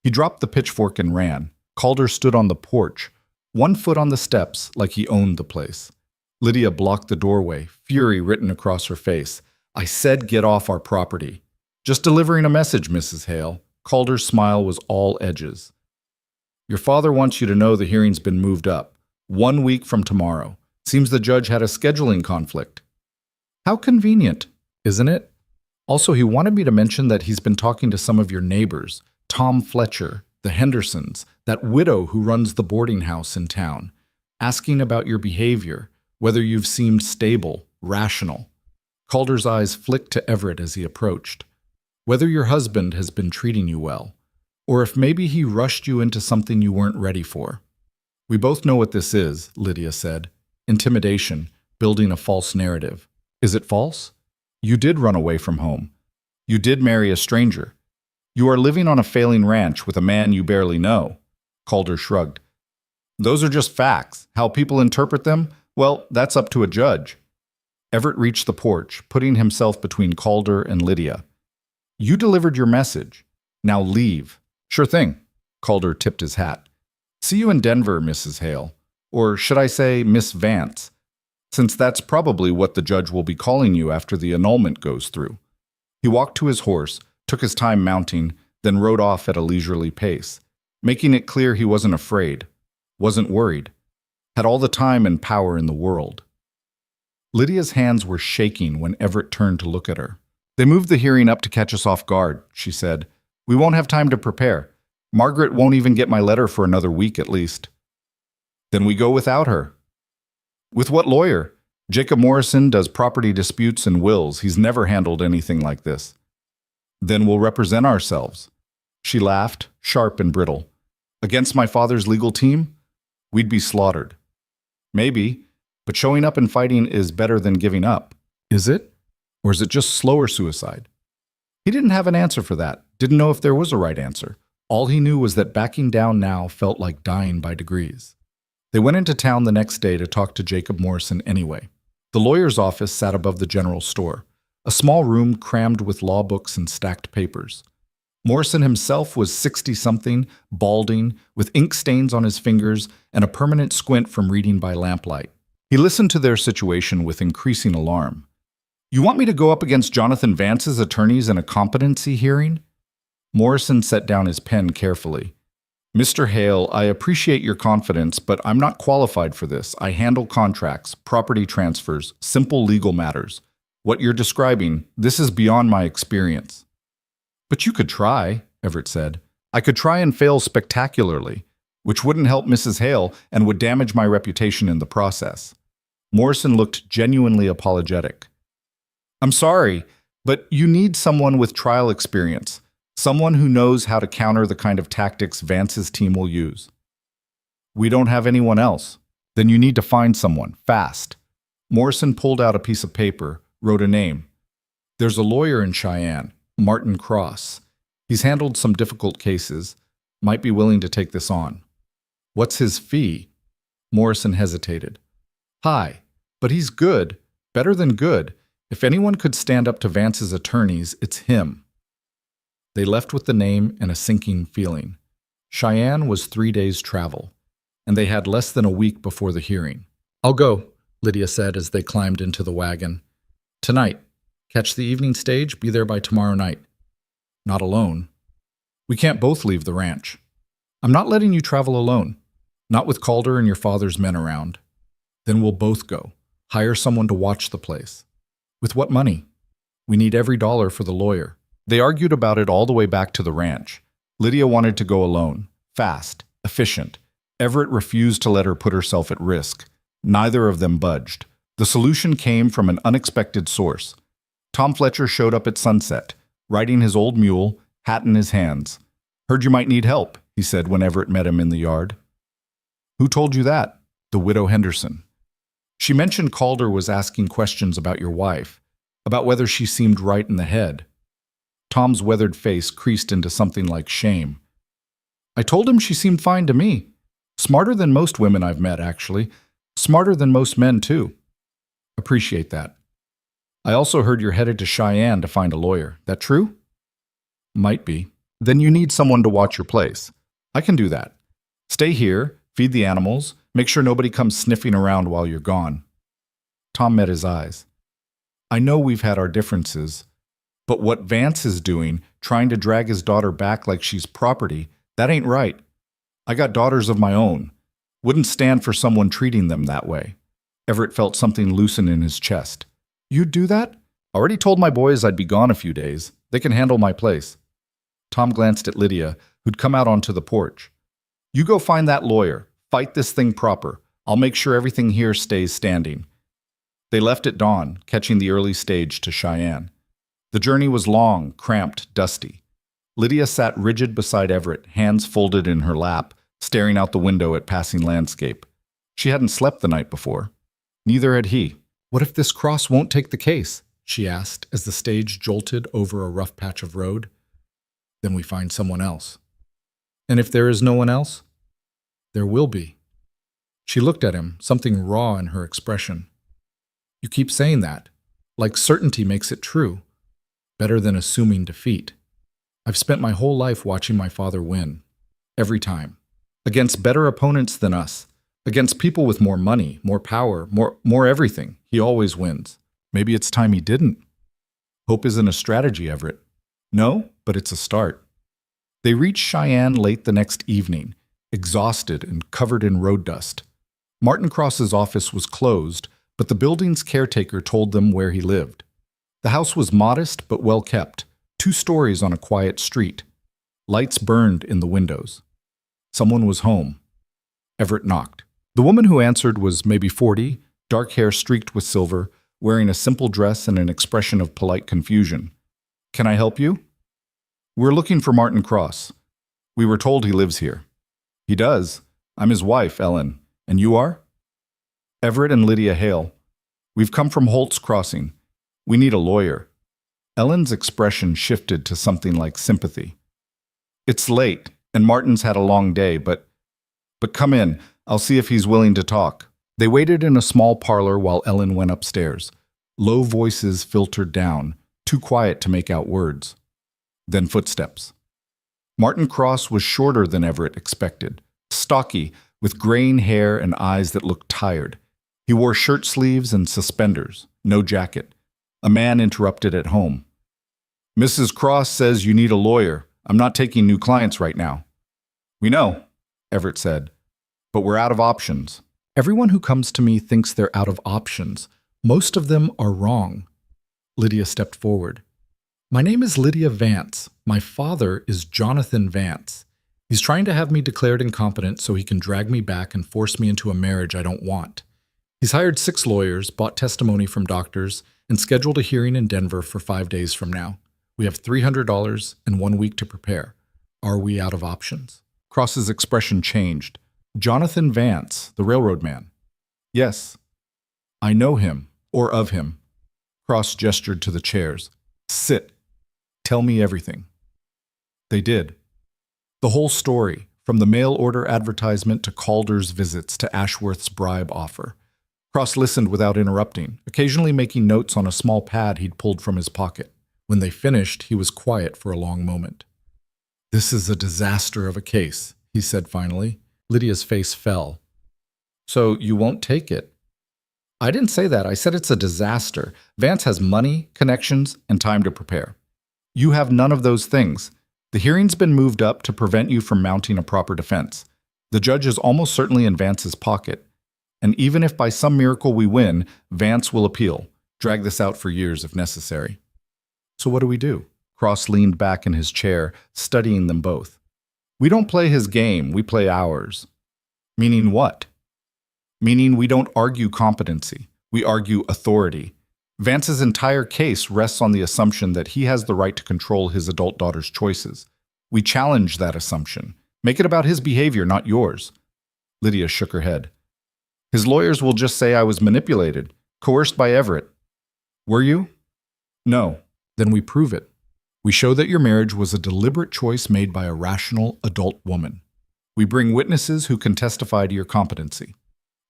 S1: He dropped the pitchfork and ran. Calder stood on the porch, 1 foot on the steps like he owned the place. Lydia blocked the doorway, fury written across her face. I said get off our property. Just delivering a message, Mrs. Hale. Calder's smile was all edges. Your father wants you to know the hearing's been moved up. 1 week from tomorrow. Seems the judge had a scheduling conflict. How convenient, isn't it? Also, he wanted me to mention that he's been talking to some of your neighbors, Tom Fletcher, the Hendersons, that widow who runs the boarding house in town, asking about your behavior, whether you've seemed stable, rational. Calder's eyes flicked to Everett as he approached. Whether your husband has been treating you well, or if maybe he rushed you into something you weren't ready for. We both know what this is, Lydia said. Intimidation, building a false narrative. Is it false? You did run away from home. You did marry a stranger. You are living on a failing ranch with a man you barely know. Calder shrugged. Those are just facts. How people interpret them? Well, that's up to a judge. Everett reached the porch, putting himself between Calder and Lydia. You delivered your message. Now leave. Sure thing. Calder tipped his hat. See you in Denver, Mrs. Hale. Or should I say Miss Vance? Since that's probably what the judge will be calling you after the annulment goes through. He walked to his horse, took his time mounting, then rode off at a leisurely pace, making it clear he wasn't afraid, wasn't worried, had all the time and power in the world. Lydia's hands were shaking when Everett turned to look at her. They moved the hearing up to catch us off guard, she said. We won't have time to prepare. Margaret won't even get my letter for another week at least. Then we go without her. With what lawyer? Jacob Morrison does property disputes and wills. He's never handled anything like this. Then we'll represent ourselves. She laughed, sharp and brittle. Against my father's legal team? We'd be slaughtered. Maybe, but showing up and fighting is better than giving up. Is it? Or is it just slower suicide? He didn't have an answer for that, didn't know if there was a right answer. All he knew was that backing down now felt like dying by degrees. They went into town the next day to talk to Jacob Morrison anyway. The lawyer's office sat above the general store, a small room crammed with law books and stacked papers. Morrison himself was 60-something, balding, with ink stains on his fingers and a permanent squint from reading by lamplight. He listened to their situation with increasing alarm. You want me to go up against Jonathan Vance's attorneys in a competency hearing? Morrison set down his pen carefully. Mr. Hale, I appreciate your confidence, but I'm not qualified for this. I handle contracts, property transfers, simple legal matters. What you're describing, this is beyond my experience. But you could try, Everett said. I could try and fail spectacularly, which wouldn't help Mrs. Hale and would damage my reputation in the process. Morrison looked genuinely apologetic. I'm sorry, but you need someone with trial experience. Someone who knows how to counter the kind of tactics Vance's team will use. We don't have anyone else. Then you need to find someone, fast. Morrison pulled out a piece of paper, wrote a name. There's a lawyer in Cheyenne, Martin Cross. He's handled some difficult cases, might be willing to take this on. What's his fee? Morrison hesitated. High, but he's good, better than good. If anyone could stand up to Vance's attorneys, it's him. They left with the name and a sinking feeling. Cheyenne was 3 days' travel, and they had less than a week before the hearing. I'll go, Lydia said as they climbed into the wagon. Tonight. Catch the evening stage, be there by tomorrow night. Not alone. We can't both leave the ranch. I'm not letting you travel alone. Not with Calder and your father's men around. Then we'll both go. Hire someone to watch the place. With what money? We need every dollar for the lawyer. They argued about it all the way back to the ranch. Lydia wanted to go alone, fast, efficient. Everett refused to let her put herself at risk. Neither of them budged. The solution came from an unexpected source. Tom Fletcher showed up at sunset, riding his old mule, hat in his hands. Heard you might need help, he said when Everett met him in the yard. Who told you that? The widow Henderson. She mentioned Calder was asking questions about your wife, about whether she seemed right in the head. Tom's weathered face creased into something like shame. I told him she seemed fine to me. Smarter than most women I've met, actually. Smarter than most men, too. Appreciate that. I also heard you're headed to Cheyenne to find a lawyer. That true? Might be. Then you need someone to watch your place. I can do that. Stay here, feed the animals, make sure nobody comes sniffing around while you're gone. Tom met his eyes. I know we've had our differences, but what Vance is doing, trying to drag his daughter back like she's property, that ain't right. I got daughters of my own. Wouldn't stand for someone treating them that way. Everett felt something loosen in his chest. You'd do that? Already told my boys I'd be gone a few days. They can handle my place. Tom glanced at Lydia, who'd come out onto the porch. You go find that lawyer. Fight this thing proper. I'll make sure everything here stays standing. They left at dawn, catching the early stage to Cheyenne. The journey was long, cramped, dusty. Lydia sat rigid beside Everett, hands folded in her lap, staring out the window at passing landscape. She hadn't slept the night before. Neither had he. What if this Cross won't take the case? She asked as the stage jolted over a rough patch of road. Then we find someone else. And if there is no one else? There will be. She looked at him, something raw in her expression. You keep saying that, like certainty makes it true. Better than assuming defeat. I've spent my whole life watching my father win. Every time. Against better opponents than us. Against people with more money, more power, more everything. He always wins. Maybe it's time he didn't. Hope isn't a strategy, Everett. No, but it's a start. They reached Cheyenne late the next evening, exhausted and covered in road dust. Martin Cross's office was closed, but the building's caretaker told them where he lived. The house was modest but well kept, 2 stories on a quiet street. Lights burned in the windows. Someone was home. Everett knocked. The woman who answered was maybe 40, dark hair streaked with silver, wearing a simple dress and an expression of polite confusion. Can I help you? We're looking for Martin Cross. We were told he lives here. He does. I'm his wife, Ellen. And you are? Everett and Lydia Hale. We've come from Holt's Crossing. We need a lawyer. Ellen's expression shifted to something like sympathy. It's late, and Martin's had a long day, but come in. I'll see if he's willing to talk. They waited in a small parlor while Ellen went upstairs. Low voices filtered down, too quiet to make out words. Then footsteps. Martin Cross was shorter than Everett expected, stocky, with graying hair and eyes that looked tired. He wore shirt sleeves and suspenders, no jacket. A man interrupted at home. Mrs. Cross says you need a lawyer. I'm not taking new clients right now. We know. Everett said. But we're out of options. Everyone who comes to me thinks they're out of options. Most of them are wrong. Lydia stepped forward. My name is Lydia Vance. My father is Jonathan Vance. He's trying to have me declared incompetent so he can drag me back and force me into a marriage I don't want. He's hired 6 lawyers, bought testimony from doctors, and scheduled a hearing in Denver for 5 days from now. We have $300 and 1 week to prepare. Are we out of options? Cross's expression changed. Jonathan Vance, the railroad man. Yes. I know him, or of him. Cross gestured to the chairs. Sit. Tell me everything. They did. The whole story, from the mail order advertisement to Calder's visits to Ashworth's bribe offer. Cross listened without interrupting, occasionally making notes on a small pad he'd pulled from his pocket. When they finished, he was quiet for a long moment. This is a disaster of a case, he said finally. Lydia's face fell. So you won't take it? I didn't say that. I said it's a disaster. Vance has money, connections, and time to prepare. You have none of those things. The hearing's been moved up to prevent you from mounting a proper defense. The judge is almost certainly in Vance's pocket. And even if by some miracle we win, Vance will appeal, drag this out for years if necessary. So what do we do? Cross leaned back in his chair, studying them both. We don't play his game, we play ours. Meaning what? Meaning we don't argue competency, we argue authority. Vance's entire case rests on the assumption that he has the right to control his adult daughter's choices. We challenge that assumption. Make it about his behavior, not yours. Lydia shook her head. His lawyers will just say I was manipulated, coerced by Everett. Were you? No. Then we prove it. We show that your marriage was a deliberate choice made by a rational adult woman. We bring witnesses who can testify to your competency.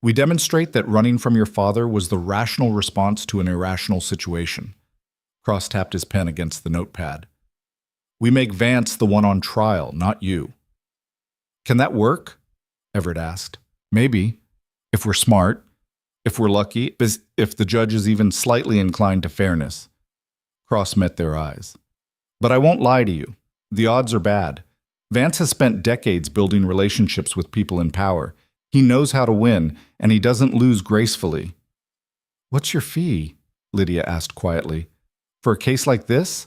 S1: We demonstrate that running from your father was the rational response to an irrational situation. Cross tapped his pen against the notepad. We make Vance the one on trial, not you. Can that work? Everett asked. Maybe, if we're smart, if we're lucky, if the judge is even slightly inclined to fairness. Cross met their eyes. But I won't lie to you. The odds are bad. Vance has spent decades building relationships with people in power. He knows how to win, and he doesn't lose gracefully. What's your fee? Lydia asked quietly. For a case like this?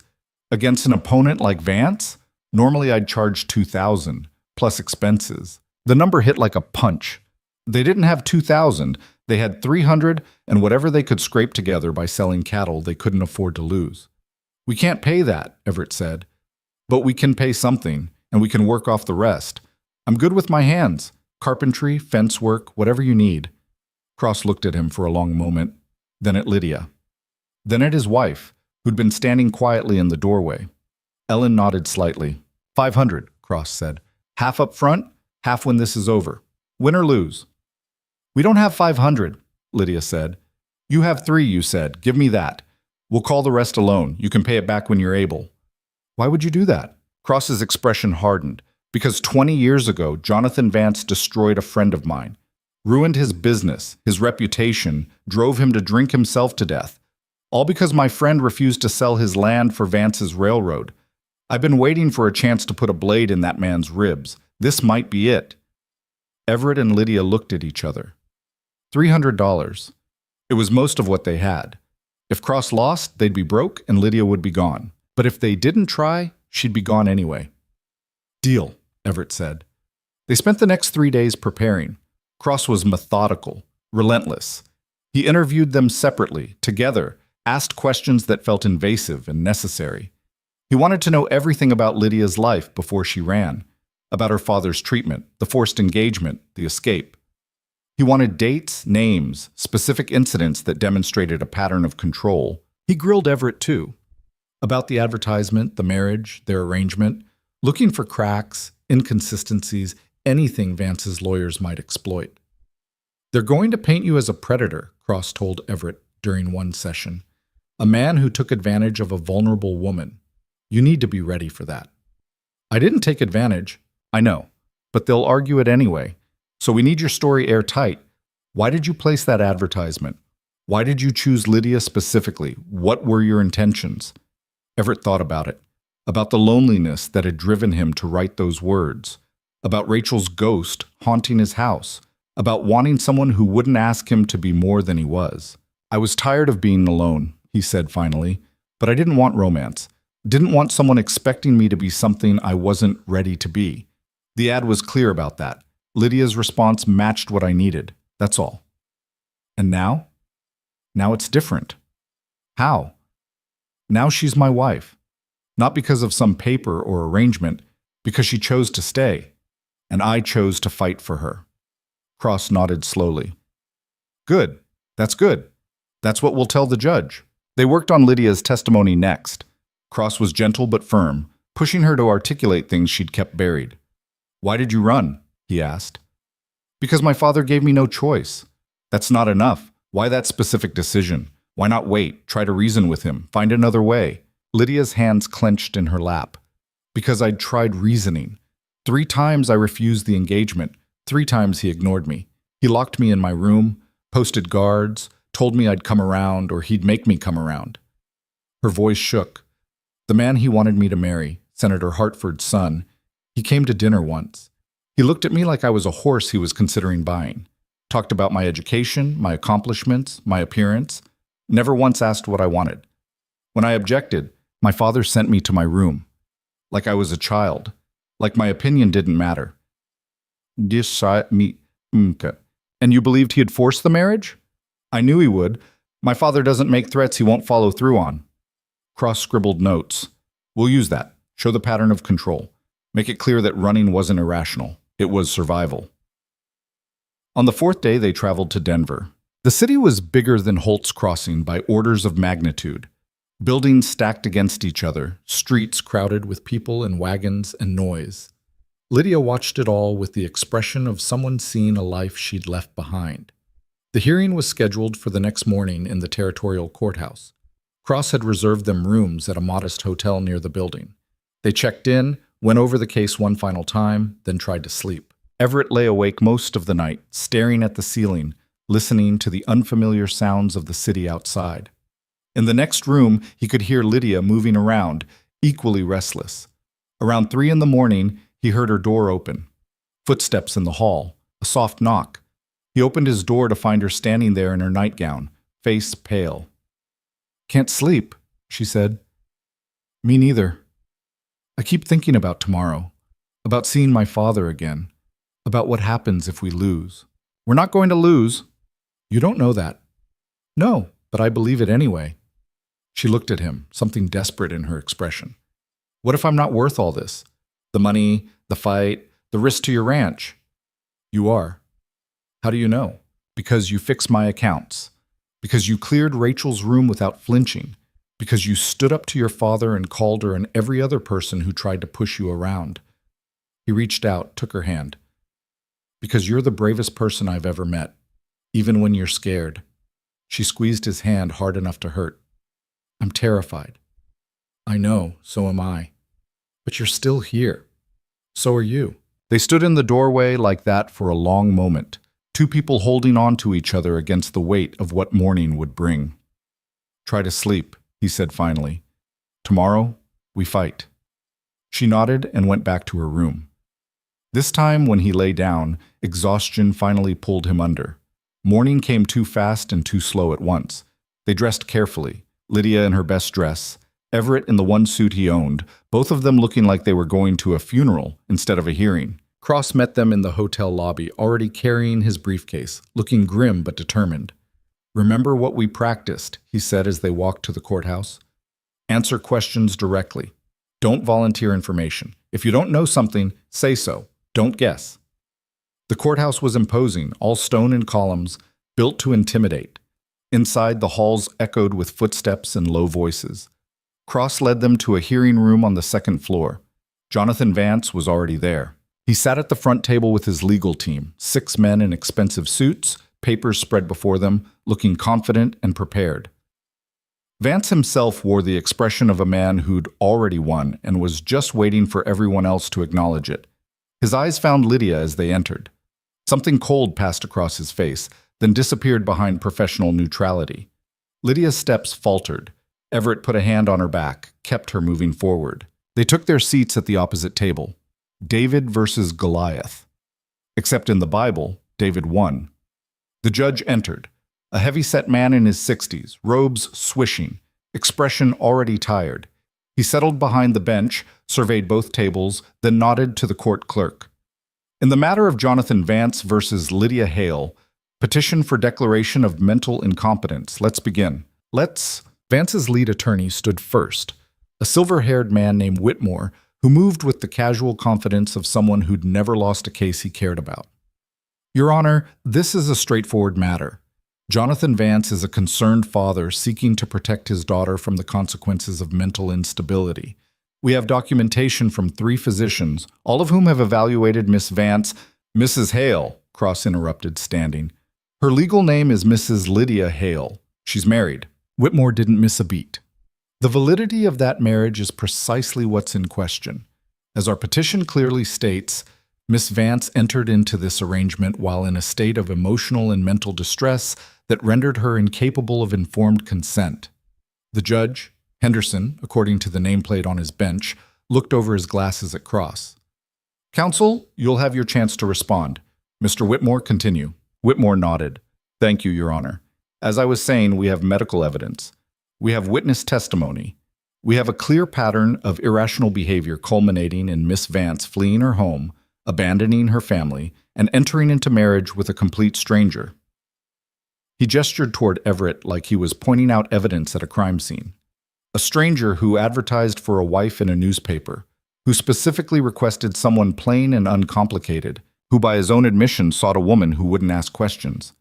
S1: Against an opponent like Vance? Normally I'd charge $2,000, plus expenses. The number hit like a punch. They didn't have $2,000. They had $300 and whatever they could scrape together by selling cattle they couldn't afford to lose. We can't pay that, Everett said. But we can pay something, and we can work off the rest. I'm good with my hands. Carpentry, fence work, whatever you need. Cross looked at him for a long moment, then at Lydia. Then at his wife, who'd been standing quietly in the doorway. Ellen nodded slightly. 500, Cross said. Half up front, half when this is over. Win or lose. We don't have 500, Lydia said. You have 3, you said. Give me that. We'll call the rest a loan. You can pay it back when you're able. Why would you do that? Cross's expression hardened. Because 20 years ago, Jonathan Vance destroyed a friend of mine, ruined his business, his reputation, drove him to drink himself to death. All because my friend refused to sell his land for Vance's railroad. I've been waiting for a chance to put a blade in that man's ribs. This might be it. Everett and Lydia looked at each other. $300. It was most of what they had. If Cross lost, they'd be broke and Lydia would be gone. But if they didn't try, she'd be gone anyway. Deal, Everett said. They spent the next 3 days preparing. Cross was methodical, relentless. He interviewed them separately, together, asked questions that felt invasive and necessary. He wanted to know everything about Lydia's life before she ran, about her father's treatment, the forced engagement, the escape. He wanted dates, names, specific incidents that demonstrated a pattern of control. He grilled Everett, too, about the advertisement, the marriage, their arrangement, looking for cracks, inconsistencies, anything Vance's lawyers might exploit. They're going to paint you as a predator, Cross told Everett during one session. A man who took advantage of a vulnerable woman. You need to be ready for that. I didn't take advantage. I know. But they'll argue it anyway. So we need your story airtight. Why did you place that advertisement? Why did you choose Lydia specifically? What were your intentions? Everett thought about it. About the loneliness that had driven him to write those words. about Rachel's ghost haunting his house, about wanting someone who wouldn't ask him to be more than he was. I was tired of being alone, he said finally, but I didn't want romance. Didn't want someone expecting me to be something I wasn't ready to be. The ad was clear about that. Lydia's response matched what I needed. That's all. And now? Now it's different. How? Now she's my wife. Not because of some paper or arrangement, because she chose to stay, and I chose to fight for her. Cross nodded slowly. Good. That's good. That's what we'll tell the judge. They worked on Lydia's testimony next. Cross was gentle but firm, pushing her to articulate things she'd kept buried. Why did you run? He asked. Because my father gave me no choice. That's not enough. Why that specific decision? Why not wait, try to reason with him, find another way? Lydia's hands clenched in her lap. Because I'd tried reasoning. 3 times I refused the engagement. 3 times he ignored me. He locked me in my room, posted guards, told me I'd come around or he'd make me come around. Her voice shook. The man he wanted me to marry, Senator Hartford's son, he came to dinner once. He looked at me like I was a horse he was considering buying. Talked about my education, my accomplishments, my appearance. Never once asked what I wanted. When I objected, my father sent me to my room. Like I was a child. Like my opinion didn't matter. And you believed he'd force the marriage? I knew he would. My father doesn't make threats he won't follow through on. Cross scribbled notes. We'll use that. Show the pattern of control. Make it clear that running wasn't irrational. It was survival. On the 4th day, they traveled to Denver. The city was bigger than Holt's Crossing by orders of magnitude. Buildings stacked against each other, streets crowded with people and wagons and noise. Lydia watched it all with the expression of someone seeing a life she'd left behind. The hearing was scheduled for the next morning in the territorial courthouse. Cross had reserved them rooms at a modest hotel near the building. They checked in, went over the case one final time, then tried to sleep. Everett lay awake most of the night, staring at the ceiling, listening to the unfamiliar sounds of the city outside. In the next room, he could hear Lydia moving around, equally restless. Around 3 a.m, he heard her door open. Footsteps in the hall, a soft knock. He opened his door to find her standing there in her nightgown, face pale. Can't sleep, she said. Me neither. I keep thinking about tomorrow, about seeing my father again, about what happens if we lose. We're not going to lose. You don't know that. No, but I believe it anyway. She looked at him, something desperate in her expression. What if I'm not worth all this? The money, the fight, the risk to your ranch. You are. How do you know? Because you fixed my accounts. Because you cleared Rachel's room without flinching. Because you stood up to your father and Calder and every other person who tried to push you around. He reached out, took her hand. Because you're the bravest person I've ever met, even when you're scared. She squeezed his hand hard enough to hurt. I'm terrified. I know, so am I. But you're still here. So are you. They stood in the doorway like that for a long moment, 2 people holding on to each other against the weight of what morning would bring. Try to sleep, he said finally. Tomorrow, we fight. She nodded and went back to her room. This time, when he lay down, exhaustion finally pulled him under. Morning came too fast and too slow at once. They dressed carefully, Lydia in her best dress, Everett in the one suit he owned, both of them looking like they were going to a funeral instead of a hearing. Cross met them in the hotel lobby, already carrying his briefcase, looking grim but determined. Remember what we practiced, he said as they walked to the courthouse. Answer questions directly. Don't volunteer information. If you don't know something, say so. Don't guess. The courthouse was imposing, all stone and columns, built to intimidate. Inside, the halls echoed with footsteps and low voices. Cross led them to a hearing room on the 2nd floor. Jonathan Vance was already there. He sat at the front table with his legal team, 6 men in expensive suits, papers spread before them, looking confident and prepared. Vance himself wore the expression of a man who'd already won and was just waiting for everyone else to acknowledge it. His eyes found Lydia as they entered. Something cold passed across his face, then disappeared behind professional neutrality. Lydia's steps faltered. Everett put a hand on her back, kept her moving forward. They took their seats at the opposite table. David versus Goliath. Except in the Bible, David won. The judge entered, a heavy-set man in his 60s, robes swishing, expression already tired. He settled behind the bench, surveyed both tables, then nodded to the court clerk. In the matter of Jonathan Vance versus Lydia Hale, petition for declaration of mental incompetence, let's begin. Vance's lead attorney stood first, a silver-haired man named Whitmore, who moved with the casual confidence of someone who'd never lost a case he cared about. Your Honor, this is a straightforward matter. Jonathan Vance is a concerned father seeking to protect his daughter from the consequences of mental instability. We have documentation from 3 physicians, all of whom have evaluated Miss Vance. Mrs. Hale, Cross interrupted, standing. Her legal name is Mrs. Lydia Hale. She's married. Whitmore didn't miss a beat. The validity of that marriage is precisely what's in question. As our petition clearly states, Miss Vance entered into this arrangement while in a state of emotional and mental distress that rendered her incapable of informed consent. The judge, Henderson, according to the nameplate on his bench, looked over his glasses at Cross. Counsel, you'll have your chance to respond. Mr. Whitmore, continue. Whitmore nodded. Thank you, Your Honor. As I was saying, we have medical evidence. We have witness testimony. We have a clear pattern of irrational behavior culminating in Miss Vance fleeing her home, abandoning her family, and entering into marriage with a complete stranger. He gestured toward Everett like he was pointing out evidence at a crime scene. A stranger who advertised for a wife in a newspaper, who specifically requested someone plain and uncomplicated, who by his own admission sought a woman who wouldn't ask questions.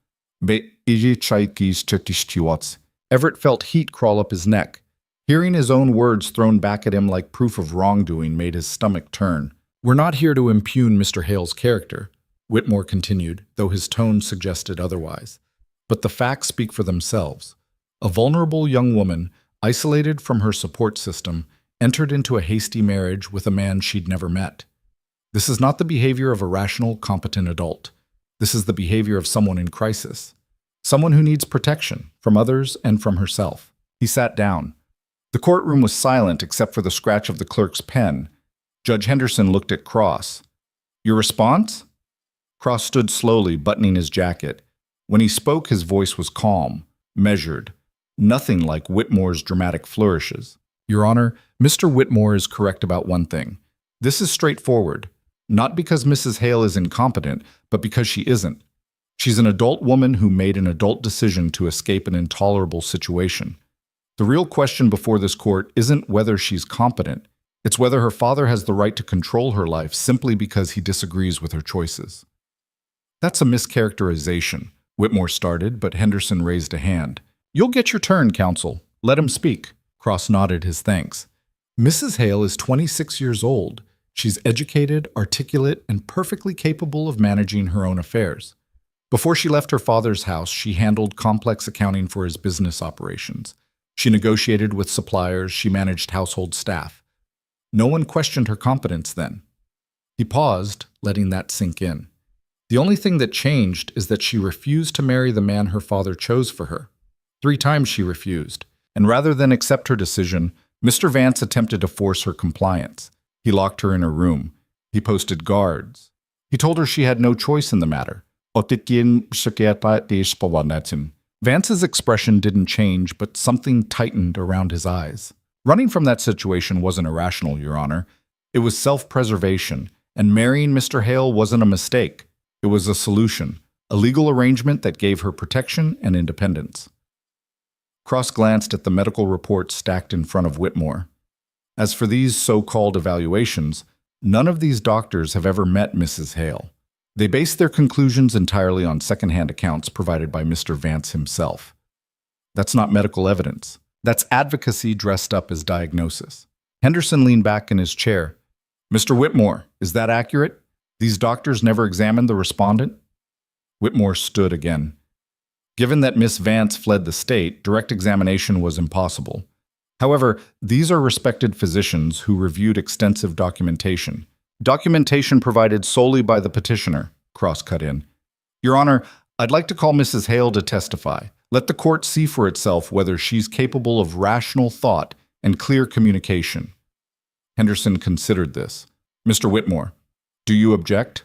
S1: Everett felt heat crawl up his neck. Hearing his own words thrown back at him like proof of wrongdoing made his stomach turn. We're not here to impugn Mr. Hale's character, Whitmore continued, though his tone suggested otherwise. But the facts speak for themselves. A vulnerable young woman, isolated from her support system, entered into a hasty marriage with a man she'd never met. This is not the behavior of a rational, competent adult. This is the behavior of someone in crisis. Someone who needs protection from others and from herself. He sat down. The courtroom was silent except for the scratch of the clerk's pen. Judge Henderson looked at Cross. Your response? Cross stood slowly, buttoning his jacket. When he spoke, his voice was calm, measured, nothing like Whitmore's dramatic flourishes. Your Honor, Mr. Whitmore is correct about one thing. This is straightforward, not because Mrs. Hale is incompetent, but because she isn't. She's an adult woman who made an adult decision to escape an intolerable situation. The real question before this court isn't whether she's competent. It's whether her father has the right to control her life simply because he disagrees with her choices. That's a mischaracterization, Whitmore started, but Henderson raised a hand. You'll get your turn, counsel. Let him speak. Cross nodded his thanks. Mrs. Hale is 26 years old. She's educated, articulate, and perfectly capable of managing her own affairs. Before she left her father's house, she handled complex accounting for his business operations. She negotiated with suppliers, she managed household staff. No one questioned her competence then. He paused, letting that sink in. The only thing that changed is that she refused to marry the man her father chose for her. 3 times she refused, and rather than accept her decision, Mr. Vance attempted to force her compliance. He locked her in her room. He posted guards. He told her she had no choice in the matter. Vance's expression didn't change, but something tightened around his eyes. Running from that situation wasn't irrational, Your Honor. It was self-preservation, and marrying Mr. Hale wasn't a mistake. It was a solution, a legal arrangement that gave her protection and independence. Cross glanced at the medical reports stacked in front of Whitmore. As for these so-called evaluations, none of these doctors have ever met Mrs. Hale. They based their conclusions entirely on secondhand accounts provided by Mr. Vance himself. That's not medical evidence. That's advocacy dressed up as diagnosis. Henderson leaned back in his chair. Mr. Whitmore, is that accurate? These doctors never examined the respondent? Whitmore stood again. Given that Miss Vance fled the state, direct examination was impossible. However, these are respected physicians who reviewed extensive documentation. Documentation provided solely by the petitioner, Cross cut in. Your Honor, I'd like to call Mrs. Hale to testify. Let the court see for itself whether she's capable of rational thought and clear communication. Henderson considered this. Mr. Whitmore, Do you object?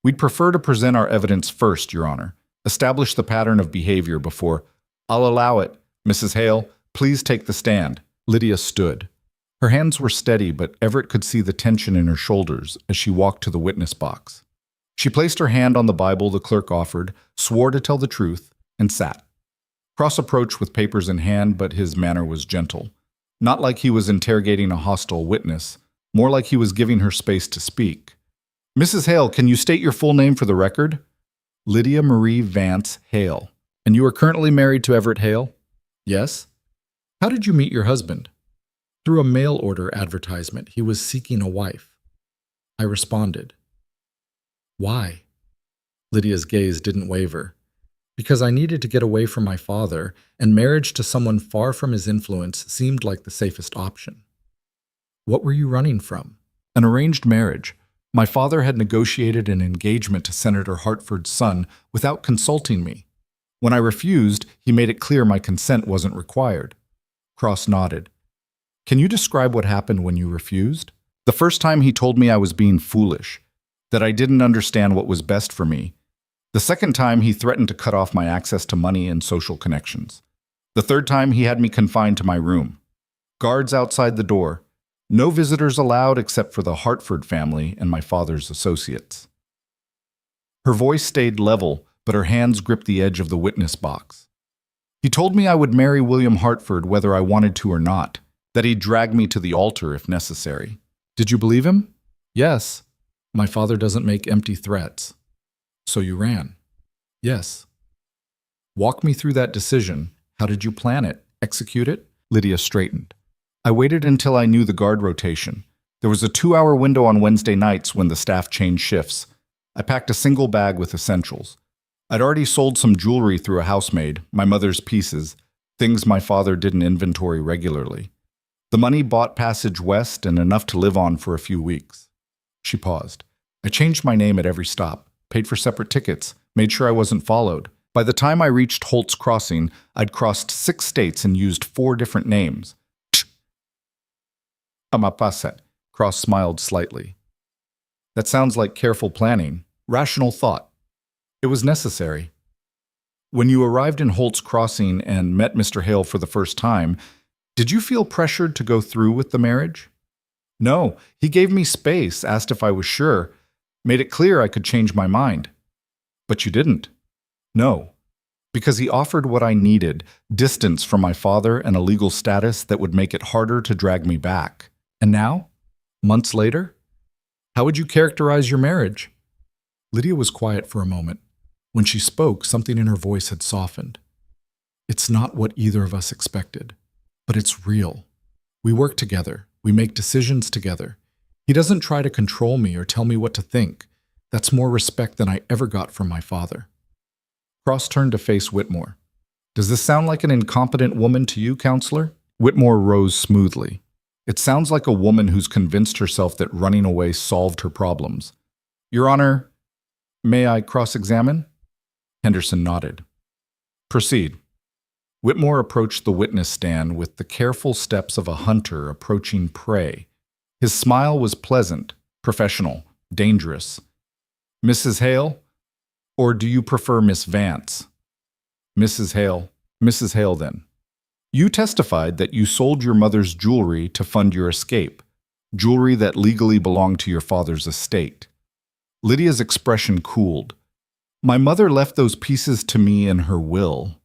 S1: We'd prefer to present our evidence first, Your Honor. Establish the pattern of behavior before. I'll allow it. Mrs. Hale, please take the stand. Lydia stood. Her hands were steady, but Everett could see the tension in her shoulders as she walked to the witness box. She placed her hand on the Bible the clerk offered, swore to tell the truth, and sat. Cross approached with papers in hand, but his manner was gentle. Not like he was interrogating a hostile witness, more like he was giving her space to speak. Mrs. Hale, can you state your full name for the record? Lydia Marie Vance Hale. And you are currently married to Everett Hale? Yes. How did you meet your husband? Through a mail order advertisement. He was seeking a wife. I responded. Why? Lydia's gaze didn't waver. Because I needed to get away from my father, and marriage to someone far from his influence seemed like the safest option. What were you running from? An arranged marriage. My father had negotiated an engagement to Senator Hartford's son without consulting me. When I refused, he made it clear my consent wasn't required. Cross nodded. Can you describe what happened when you refused? The first time he told me I was being foolish, that I didn't understand what was best for me. The second time he threatened to cut off my access to money and social connections. The third time he had me confined to my room. Guards outside the door. No visitors allowed except for the Hartford family and my father's associates. Her voice stayed level, but her hands gripped the edge of the witness box. He told me I would marry William Hartford whether I wanted to or not, that he'd drag me to the altar if necessary. Did you believe him? Yes. My father doesn't make empty threats. So you ran? Yes. Walk me through that decision. How did you plan it? Execute it? Lydia straightened. I waited until I knew the guard rotation. There was a 2-hour window on Wednesday nights when the staff changed shifts. I packed a single bag with essentials. I'd already sold some jewelry through a housemaid, my mother's pieces, things my father didn't inventory regularly. The money bought passage west and enough to live on for a few weeks. She paused. I changed my name at every stop, paid for separate tickets, made sure I wasn't followed. By the time I reached Holt's Crossing, I'd crossed 6 states and used 4 different names. Amapaset. Cross smiled slightly. That sounds like careful planning, rational thought. It was necessary. When you arrived in Holt's Crossing and met Mr. Hale for the first time, did you feel pressured to go through with the marriage? No, he gave me space, asked if I was sure, made it clear I could change my mind. But you didn't. No, because he offered what I needed, distance from my father and a legal status that would make it harder to drag me back. And now? Months later? How would you characterize your marriage? Lydia was quiet for a moment. When she spoke, something in her voice had softened. It's not what either of us expected, but it's real. We work together. We make decisions together. He doesn't try to control me or tell me what to think. That's more respect than I ever got from my father. Cross turned to face Whitmore. Does this sound like an incompetent woman to you, counselor? Whitmore rose smoothly. It sounds like a woman who's convinced herself that running away solved her problems. Your Honor, may I cross-examine? Henderson nodded. Proceed. Whitmore approached the witness stand with the careful steps of a hunter approaching prey. His smile was pleasant, professional, dangerous. Mrs. Hale? Or do you prefer Miss Vance? Mrs. Hale. Mrs. Hale, then. You testified that you sold your mother's jewelry to fund your escape, jewelry that legally belonged to your father's estate. Lydia's expression cooled. My mother left those pieces to me in her will.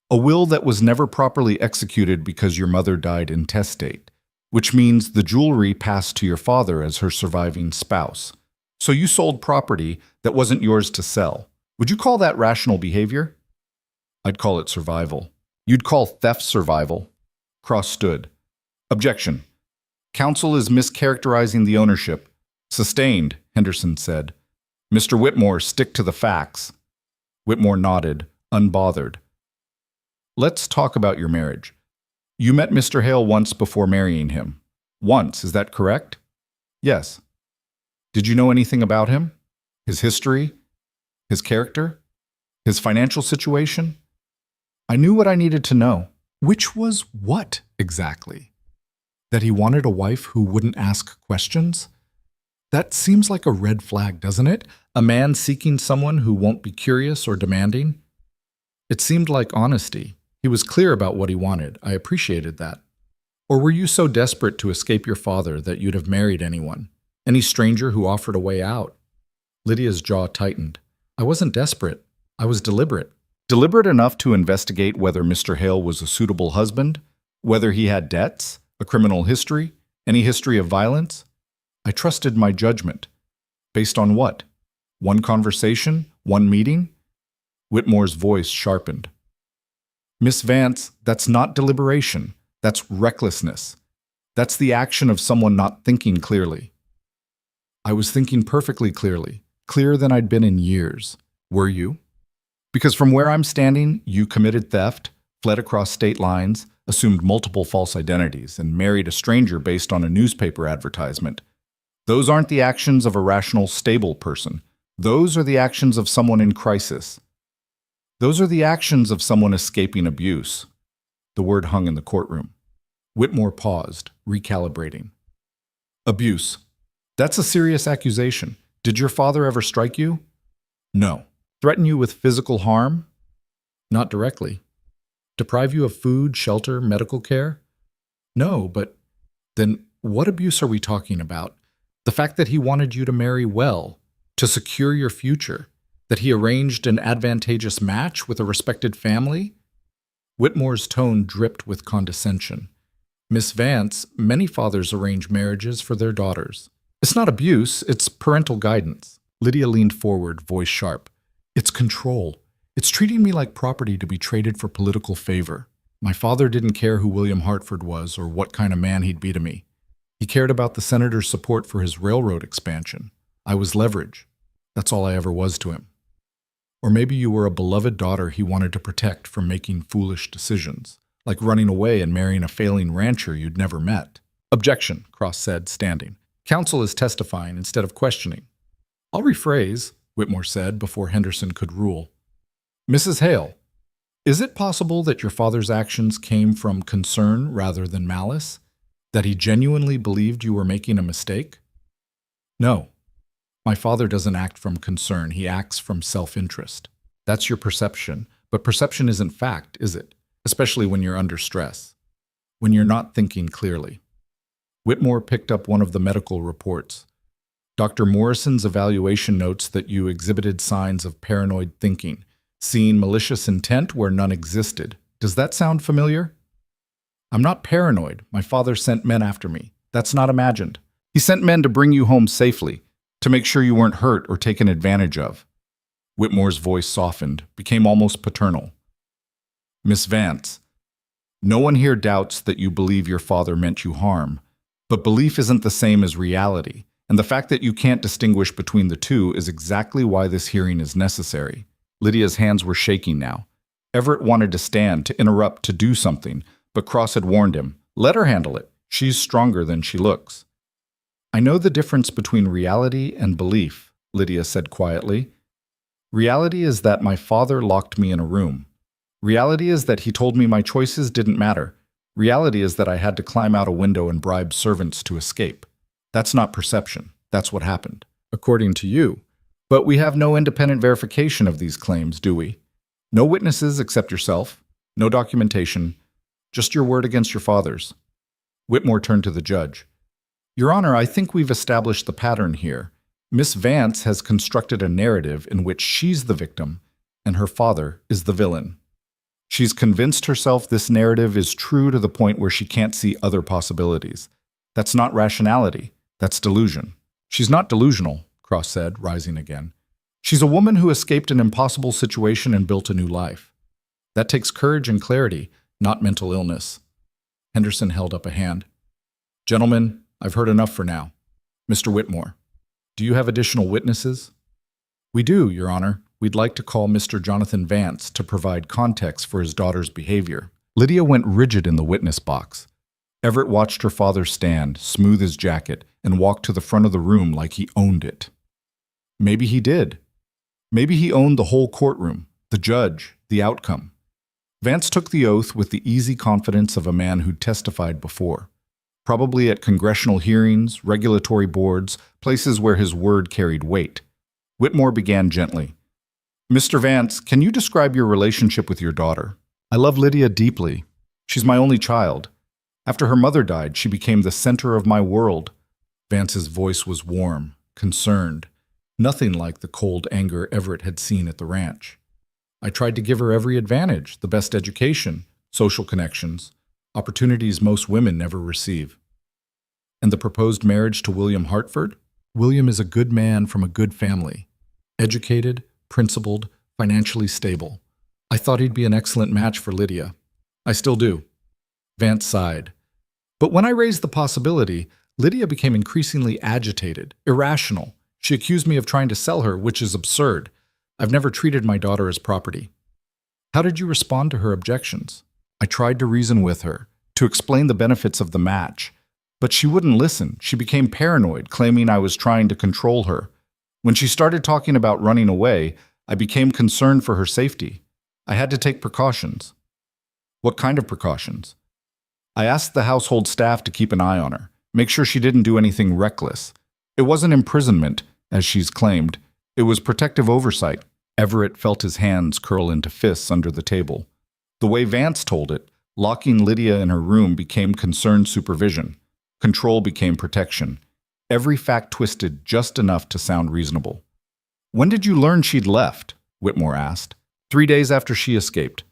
S1: A will that was never properly executed because your mother died intestate, which means the jewelry passed to your father as her surviving spouse. So you sold property that wasn't yours to sell. Would you call that rational behavior? I'd call it survival. You'd call theft survival. Cross stood. Objection. Counsel is mischaracterizing the ownership. Sustained, Henderson said. Mr. Whitmore, stick to the facts. Whitmore nodded, unbothered. Let's talk about your marriage. You met Mr. Hale once before marrying him. Once, is that correct? Yes. Did you know anything about him? His history? His character? His financial situation? I knew what I needed to know. Which was what, exactly? That he wanted a wife who wouldn't ask questions? That seems like a red flag, doesn't it? A man seeking someone who won't be curious or demanding? It seemed like honesty. He was clear about what he wanted. I appreciated that. Or were you so desperate to escape your father that you'd have married anyone? Any stranger who offered a way out? Lydia's jaw tightened. I wasn't desperate. I was deliberate. Deliberate enough to investigate whether Mr. Hale was a suitable husband, whether he had debts, a criminal history, any history of violence. I trusted my judgment. Based on what? One conversation? One meeting? Whitmore's voice sharpened. Miss Vance, that's not deliberation. That's recklessness. That's the action of someone not thinking clearly. I was thinking perfectly clearly, clearer than I'd been in years. Were you? Because from where I'm standing, you committed theft, fled across state lines, assumed multiple false identities, and married a stranger based on a newspaper advertisement. Those aren't the actions of a rational, stable person. Those are the actions of someone in crisis. Those are the actions of someone escaping abuse. The word hung in the courtroom. Whitmore paused, recalibrating. Abuse. That's a serious accusation. Did your father ever strike you? No. Threaten you with physical harm? Not directly. Deprive you of food, shelter, medical care? No, but then what abuse are we talking about? The fact that he wanted you to marry well, to secure your future, that he arranged an advantageous match with a respected family? Whitmore's tone dripped with condescension. Miss Vance, many fathers arrange marriages for their daughters. It's not abuse, it's parental guidance. Lydia leaned forward, voice sharp. It's control. It's treating me like property to be traded for political favor. My father didn't care who William Hartford was or what kind of man he'd be to me. He cared about the senator's support for his railroad expansion. I was leverage. That's all I ever was to him. Or maybe you were a beloved daughter he wanted to protect from making foolish decisions, like running away and marrying a failing rancher you'd never met. Objection, Cross said, standing. Counsel is testifying instead of questioning. I'll rephrase, Whitmore said before Henderson could rule. Mrs. Hale, is it possible that your father's actions came from concern rather than malice? That he genuinely believed you were making a mistake? No. My father doesn't act from concern, he acts from self-interest. That's your perception, but perception isn't fact, is it? Especially when you're under stress, when you're not thinking clearly. Whitmore picked up one of the medical reports. Dr. Morrison's evaluation notes that you exhibited signs of paranoid thinking, seeing malicious intent where none existed. Does that sound familiar? I'm not paranoid. My father sent men after me. That's not imagined. He sent men to bring you home safely, to make sure you weren't hurt or taken advantage of. Whitmore's voice softened, became almost paternal. Miss Vance, no one here doubts that you believe your father meant you harm, but belief isn't the same as reality, and the fact that you can't distinguish between the two is exactly why this hearing is necessary. Lydia's hands were shaking now. Everett wanted to stand, to interrupt, to do something, but Cross had warned him, let her handle it. She's stronger than she looks. I know the difference between reality and belief, Lydia said quietly. Reality is that my father locked me in a room. Reality is that he told me my choices didn't matter. Reality is that I had to climb out a window and bribe servants to escape. That's not perception. That's what happened, according to you. But we have no independent verification of these claims, do we? No witnesses except yourself, no documentation, just your word against your father's. Whitmore turned to the judge. Your Honor, I think we've established the pattern here. Miss Vance has constructed a narrative in which she's the victim and her father is the villain. She's convinced herself this narrative is true to the point where she can't see other possibilities. That's not rationality. That's delusion. She's not delusional, Cross said, rising again. She's a woman who escaped an impossible situation and built a new life. That takes courage and clarity, not mental illness. Henderson held up a hand. Gentlemen, I've heard enough for now. Mr. Whitmore, do you have additional witnesses? We do, Your Honor. We'd like to call Mr. Jonathan Vance to provide context for his daughter's behavior. Lydia went rigid in the witness box. Everett watched her father stand, smooth his jacket, and walk to the front of the room like he owned it. Maybe he did. Maybe he owned the whole courtroom, the judge, the outcome. Vance took the oath with the easy confidence of a man who'd testified before. Probably at congressional hearings, regulatory boards, places where his word carried weight. Whitmore began gently. Mr. Vance, can you describe your relationship with your daughter? I love Lydia deeply. She's my only child. After her mother died, she became the center of my world. Vance's voice was warm, concerned, nothing like the cold anger Everett had seen at the ranch. I tried to give her every advantage, the best education, social connections, opportunities most women never receive. And the proposed marriage to William Hartford? William is a good man from a good family, educated, principled, financially stable. I thought he'd be an excellent match for Lydia. I still do. Vance sighed. But when I raised the possibility, Lydia became increasingly agitated, irrational. She accused me of trying to sell her, which is absurd. I've never treated my daughter as property. How did you respond to her objections? I tried to reason with her, to explain the benefits of the match. But she wouldn't listen. She became paranoid, claiming I was trying to control her. When she started talking about running away, I became concerned for her safety. I had to take precautions. What kind of precautions? I asked the household staff to keep an eye on her, make sure she didn't do anything reckless. It wasn't imprisonment, as she's claimed. It was protective oversight. Everett felt his hands curl into fists under the table. The way Vance told it, locking Lydia in her room became concerned supervision. Control became protection. Every fact twisted just enough to sound reasonable. When did you learn she'd left? Whitmore asked. 3 days after she escaped.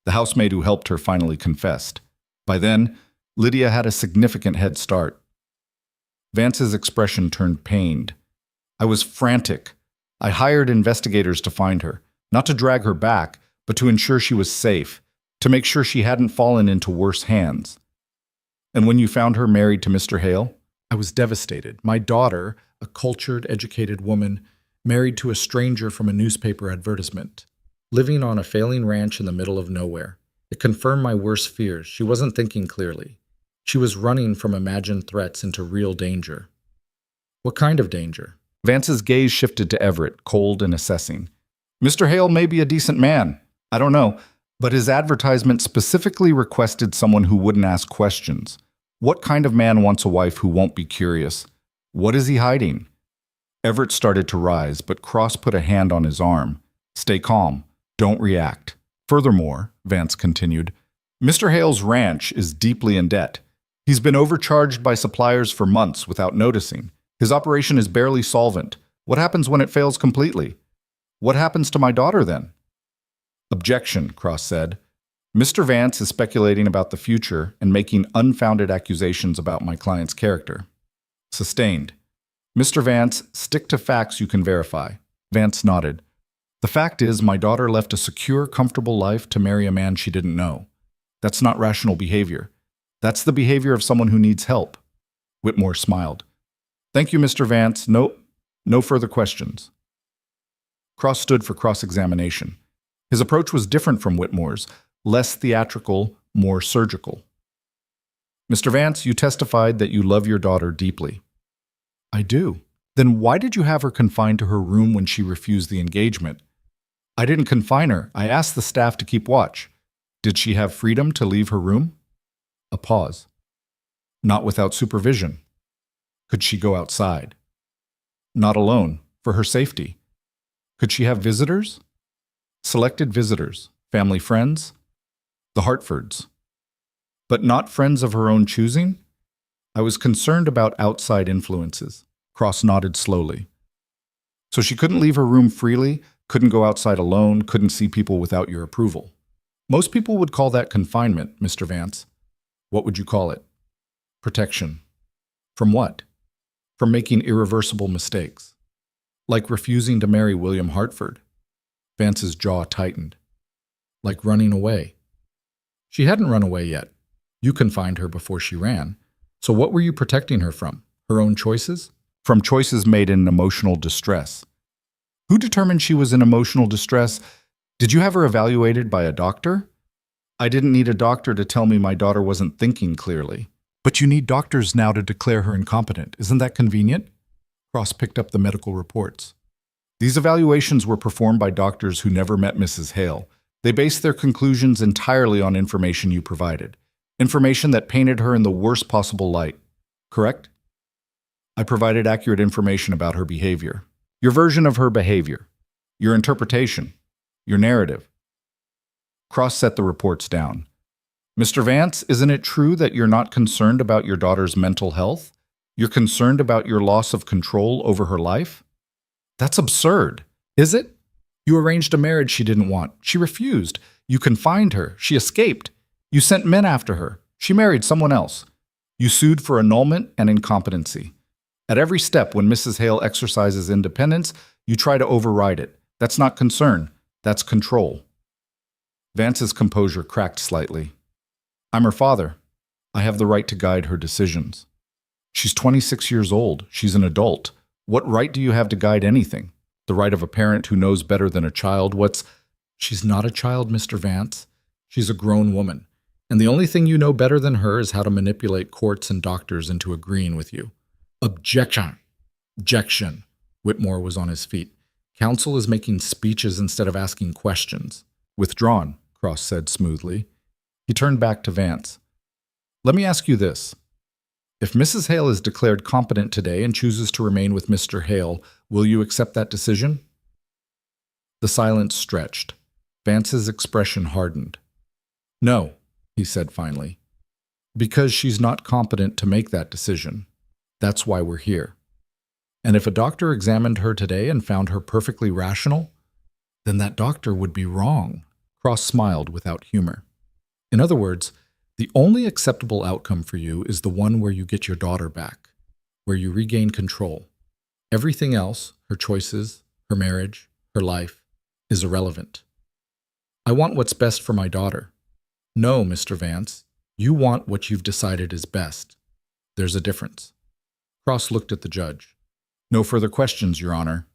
S1: The housemaid who helped her finally confessed. By then, Lydia had a significant head start. Vance's expression turned pained. I was frantic. I hired investigators to find her, not to drag her back, but to ensure she was safe, to make sure she hadn't fallen into worse hands. And when you found her married to Mr. Hale? I was devastated. My daughter, a cultured, educated woman, married to a stranger from a newspaper advertisement, living on a failing ranch in the middle of nowhere. It confirmed my worst fears. She wasn't thinking clearly. She was running from imagined threats into real danger. What kind of danger? Vance's gaze shifted to Everett, cold and assessing. Mr. Hale may be a decent man. I don't know. But his advertisement specifically requested someone who wouldn't ask questions. What kind of man wants a wife who won't be curious? What is he hiding? Everett started to rise, but Cross put a hand on his arm. Stay calm. Don't react. Furthermore, Vance continued, Mr. Hale's ranch is deeply in debt. He's been overcharged by suppliers for months without noticing. His operation is barely solvent. What happens when it fails completely? What happens to my daughter then? Objection, Cross said. Mr. Vance is speculating about the future and making unfounded accusations about my client's character. Sustained. Mr. Vance, stick to facts you can verify. Vance nodded. The fact is, my daughter left a secure, comfortable life to marry a man she didn't know. That's not rational behavior. That's the behavior of someone who needs help. Whitmore smiled. Thank you, Mr. Vance. No further questions. Cross stood for cross-examination. His approach was different from Whitmore's, less theatrical, more surgical. Mr. Vance, you testified that you love your daughter deeply. I do. Then why did you have her confined to her room when she refused the engagement? I didn't confine her. I asked the staff to keep watch. Did she have freedom to leave her room? A pause. Not without supervision. Could she go outside? Not alone, for her safety. Could she have visitors? Selected visitors, family friends, the Hartfords. But not friends of her own choosing? I was concerned about outside influences. Cross nodded slowly. So she couldn't leave her room freely, couldn't go outside alone, couldn't see people without your approval. Most people would call that confinement, Mr. Vance. What would you call it? Protection. From what? From making irreversible mistakes. Like refusing to marry William Hartford. Vance's jaw tightened. Like running away. She hadn't run away yet. You confined her before she ran. So what were you protecting her from? Her own choices? From choices made in emotional distress. Who determined she was in emotional distress? Did you have her evaluated by a doctor? I didn't need a doctor to tell me my daughter wasn't thinking clearly. But you need doctors now to declare her incompetent. Isn't that convenient? Cross picked up the medical reports. These evaluations were performed by doctors who never met Mrs. Hale. They based their conclusions entirely on information you provided. Information that painted her in the worst possible light. correct? I provided accurate information about her behavior. Your version of her behavior. Your interpretation. Your narrative. Cross set the reports down. Mr. Vance, isn't it true that you're not concerned about your daughter's mental health? You're concerned about your loss of control over her life? That's absurd. Is it? You arranged a marriage she didn't want. She refused. You confined her. She escaped. You sent men after her. She married someone else. You sued for annulment and incompetency. At every step, when Mrs. Hale exercises independence, you try to override it. That's not concern. That's control. Vance's composure cracked slightly. I'm her father. I have the right to guide her decisions. She's 26 years old. She's an adult. What right do you have to guide anything? The right of a parent who knows better than a child what's... She's not a child, Mr. Vance. She's a grown woman. And the only thing you know better than her is how to manipulate courts and doctors into agreeing with you. Objection. Objection. Whitmore was on his feet. Counsel is making speeches instead of asking questions. Withdrawn, Cross said smoothly. He turned back to Vance. Let me ask you this. If Mrs. Hale is declared competent today and chooses to remain with Mr. Hale, will you accept that decision? The silence stretched. Vance's expression hardened. No, he said finally. Because she's not competent to make that decision. That's why we're here. And if a doctor examined her today and found her perfectly rational, then that doctor would be wrong. Cross smiled without humor. In other words, the only acceptable outcome for you is the one where you get your daughter back, where you regain control. Everything else, her choices, her marriage, her life, is irrelevant. I want what's best for my daughter. No, Mr. Vance, you want what you've decided is best. There's a difference. Cross looked at the judge. No further questions, Your Honor.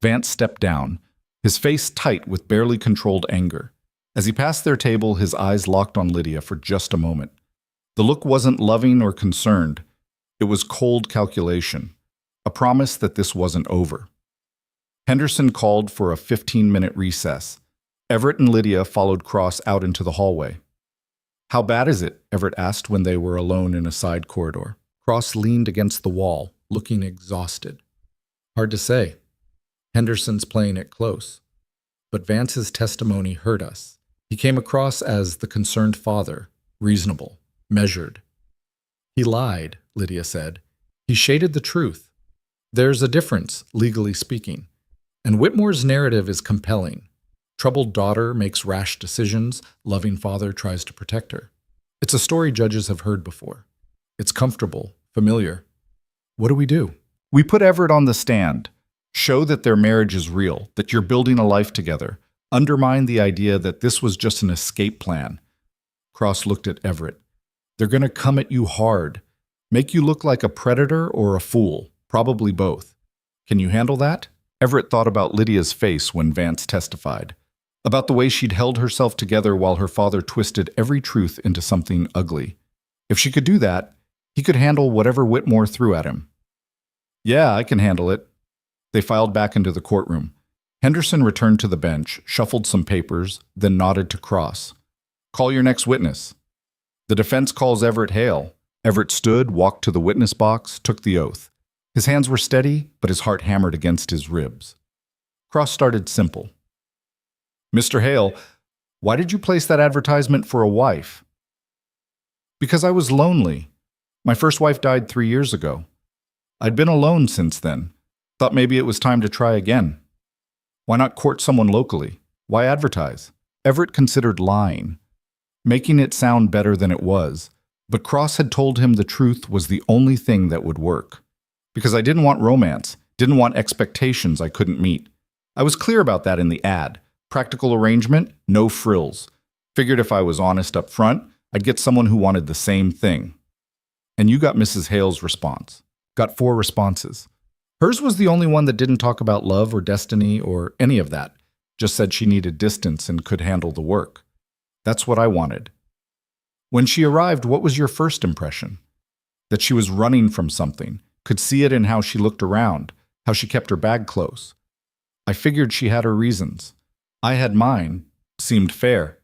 S1: Vance stepped down, his face tight with barely controlled anger. As he passed their table, his eyes locked on Lydia for just a moment. The look wasn't loving or concerned. It was cold calculation, a promise that this wasn't over. Henderson called for a 15-minute recess. Everett and Lydia followed Cross out into the hallway. How bad is it? Everett asked when they were alone in a side corridor. Cross leaned against the wall, looking exhausted. Hard to say. Henderson's playing it close. But Vance's testimony hurt us. He came across as the concerned father, reasonable, measured. He lied, Lydia said. He shaded the truth. There's a difference, legally speaking. And Whitmore's narrative is compelling. Troubled daughter makes rash decisions, loving father tries to protect her. It's a story judges have heard before. It's comfortable, familiar. What do we do? We put Everett on the stand. Show that their marriage is real, that you're building a life together. Undermine the idea that this was just an escape plan. Cross looked at Everett. They're going to come at you hard. Make you look like a predator or a fool. Probably both. Can you handle that? Everett thought about Lydia's face when Vance testified. About the way she'd held herself together while her father twisted every truth into something ugly. If she could do that, he could handle whatever Whitmore threw at him. Yeah, I can handle it. They filed back into the courtroom. Henderson returned to the bench, shuffled some papers, then nodded to Cross. Call your next witness. The defense calls Everett Hale. Everett stood, walked to the witness box, took the oath. His hands were steady, but his heart hammered against his ribs. Cross started simple. Mr. Hale, why did you place that advertisement for a wife? Because I was lonely. My first wife died 3 years ago. I'd been alone since then. Thought maybe it was time to try again. Why not court someone locally? Why advertise? Everett considered lying, making it sound better than it was, but Cross had told him the truth was the only thing that would work. Because I didn't want romance, didn't want expectations I couldn't meet. I was clear about that in the ad. Practical arrangement, no frills. Figured if I was honest up front, I'd get someone who wanted the same thing. And you got Mrs. Hale's response. Got 4 responses. Hers was the only one that didn't talk about love or destiny or any of that. Just said she needed distance and could handle the work. That's what I wanted. When she arrived, what was your first impression? That she was running from something. Could see it in how she looked around, how she kept her bag close. I figured she had her reasons. I had mine. Seemed fair.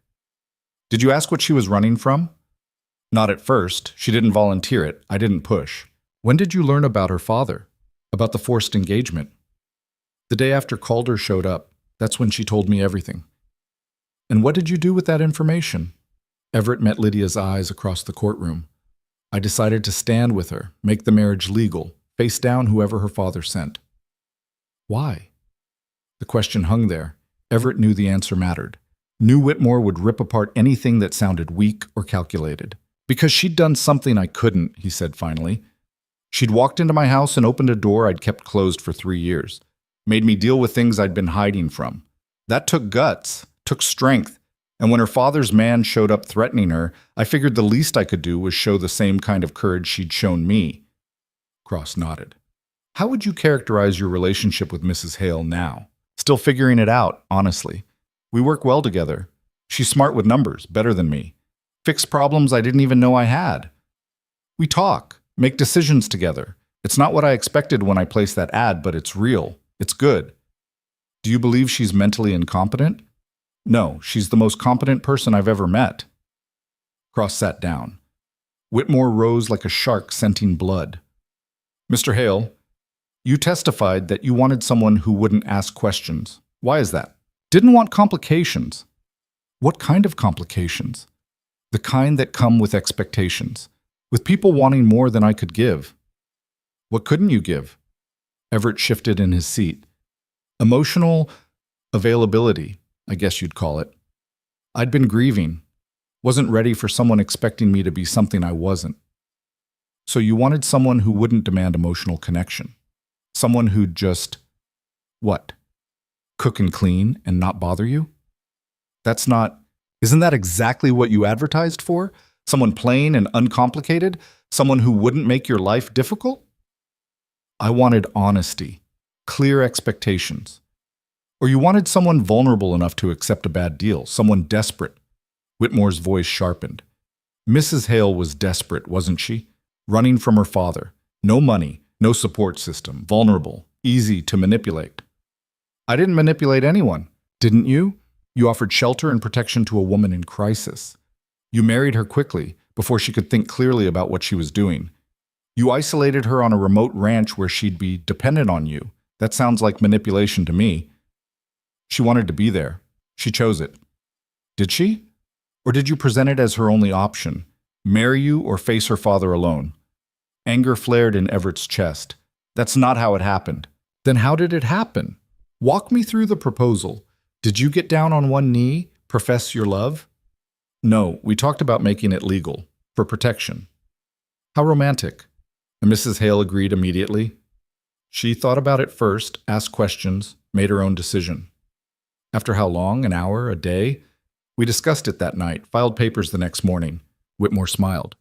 S1: Did you ask what she was running from? Not at first. She didn't volunteer it. I didn't push. When did you learn about her father? About the forced engagement? The day after Calder showed up. That's when she told me everything. And what did you do with that information? Everett met Lydia's eyes across the courtroom. I decided to stand with her, make the marriage legal, face down whoever her father sent. Why? The question hung there. Everett knew the answer mattered. Knew Whitmore would rip apart anything that sounded weak or calculated. Because she'd done something I couldn't, he said finally. She'd walked into my house and opened a door I'd kept closed for 3 years. Made me deal with things I'd been hiding from. That took guts, took strength. And when her father's man showed up threatening her, I figured the least I could do was show the same kind of courage she'd shown me. Cross nodded. How would you characterize your relationship with Mrs. Hale now? Still figuring it out, honestly. We work well together. She's smart with numbers, better than me. Fix problems I didn't even know I had. We talk, make decisions together. It's not what I expected when I placed that ad, but it's real. It's good. Do you believe she's mentally incompetent? No, she's the most competent person I've ever met. Cross sat down. Whitmore rose like a shark scenting blood. Mr. Hale, you testified that you wanted someone who wouldn't ask questions. Why is that? Didn't want complications. What kind of complications? The kind that come with expectations, with people wanting more than I could give. What couldn't you give? Everett shifted in his seat. Emotional availability, I guess you'd call it. I'd been grieving. Wasn't ready for someone expecting me to be something I wasn't. So you wanted someone who wouldn't demand emotional connection. Someone who'd just, what? Cook and clean and not bother you? Isn't that exactly what you advertised for? Someone plain and uncomplicated? Someone who wouldn't make your life difficult? I wanted honesty, clear expectations. Or you wanted someone vulnerable enough to accept a bad deal, someone desperate. Whitmore's voice sharpened. Mrs. Hale was desperate, wasn't she? Running from her father. No money, no support system, vulnerable, easy to manipulate. I didn't manipulate anyone, didn't you? You offered shelter and protection to a woman in crisis. You married her quickly, before she could think clearly about what she was doing. You isolated her on a remote ranch where she'd be dependent on you. That sounds like manipulation to me. She wanted to be there. She chose it. Did she? Or did you present it as her only option? Marry you or face her father alone? Anger flared in Everett's chest. That's not how it happened. Then how did it happen? Walk me through the proposal. Did you get down on one knee, profess your love? No, we talked about making it legal, for protection. How romantic. And Mrs. Hale agreed immediately. She thought about it first, asked questions, made her own decision. After how long? An hour? A day? We discussed it that night, filed papers the next morning. Whitmore smiled.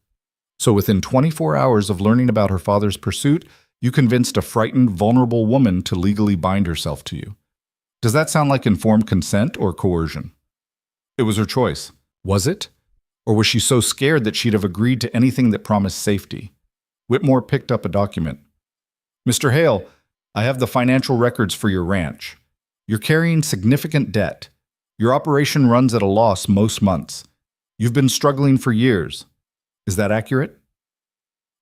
S1: So within 24 hours of learning about her father's pursuit, you convinced a frightened, vulnerable woman to legally bind herself to you. Does that sound like informed consent or coercion? It was her choice. Was it? Or was she so scared that she'd have agreed to anything that promised safety? Whitmore picked up a document. Mr. Hale, I have the financial records for your ranch. You're carrying significant debt. Your operation runs at a loss most months. You've been struggling for years. Is that accurate?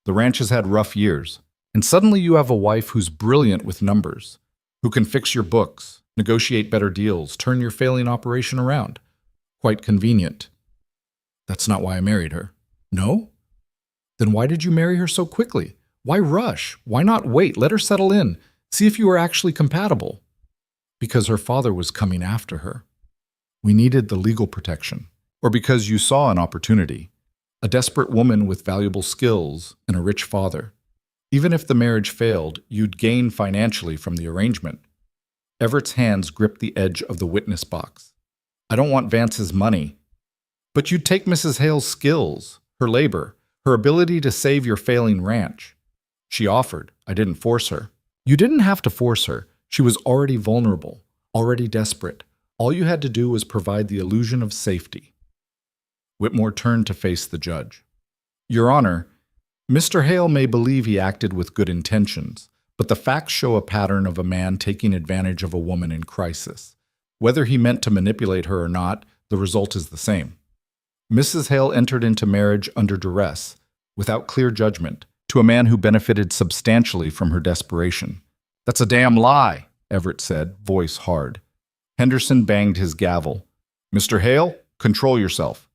S1: The ranch has had rough years. And suddenly you have a wife who's brilliant with numbers, who can fix your books, negotiate better deals, turn your failing operation around. Quite convenient. That's not why I married her. No? Then why did you marry her so quickly? Why rush? Why not wait? Let her settle in. See if you are actually compatible. Because her father was coming after her. We needed the legal protection. Or because you saw an opportunity. A desperate woman with valuable skills and a rich father. Even if the marriage failed, you'd gain financially from the arrangement. Everett's hands gripped the edge of the witness box. I don't want Vance's money. But you'd take Mrs. Hale's skills, her labor, her ability to save your failing ranch. She offered. I didn't force her. You didn't have to force her. She was already vulnerable, already desperate. All you had to do was provide the illusion of safety. Whitmore turned to face the judge. Your Honor, Mr. Hale may believe he acted with good intentions, but the facts show a pattern of a man taking advantage of a woman in crisis. Whether he meant to manipulate her or not, the result is the same. Mrs. Hale entered into marriage under duress, without clear judgment, to a man who benefited substantially from her desperation. "That's a damn lie," Everett said, voice hard. Henderson banged his gavel. "Mr. Hale, control yourself.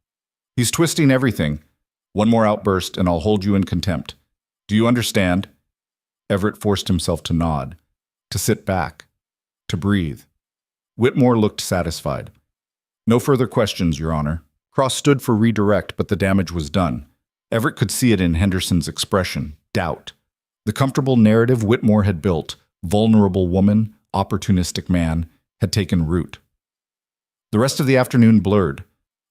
S1: He's twisting everything. One more outburst and I'll hold you in contempt. Do you understand?" Everett forced himself to nod, to sit back, to breathe. Whitmore looked satisfied. "No further questions, Your Honor." Cross stood for redirect, but the damage was done. Everett could see it in Henderson's expression, doubt. The comfortable narrative Whitmore had built, vulnerable woman, opportunistic man, had taken root. The rest of the afternoon blurred.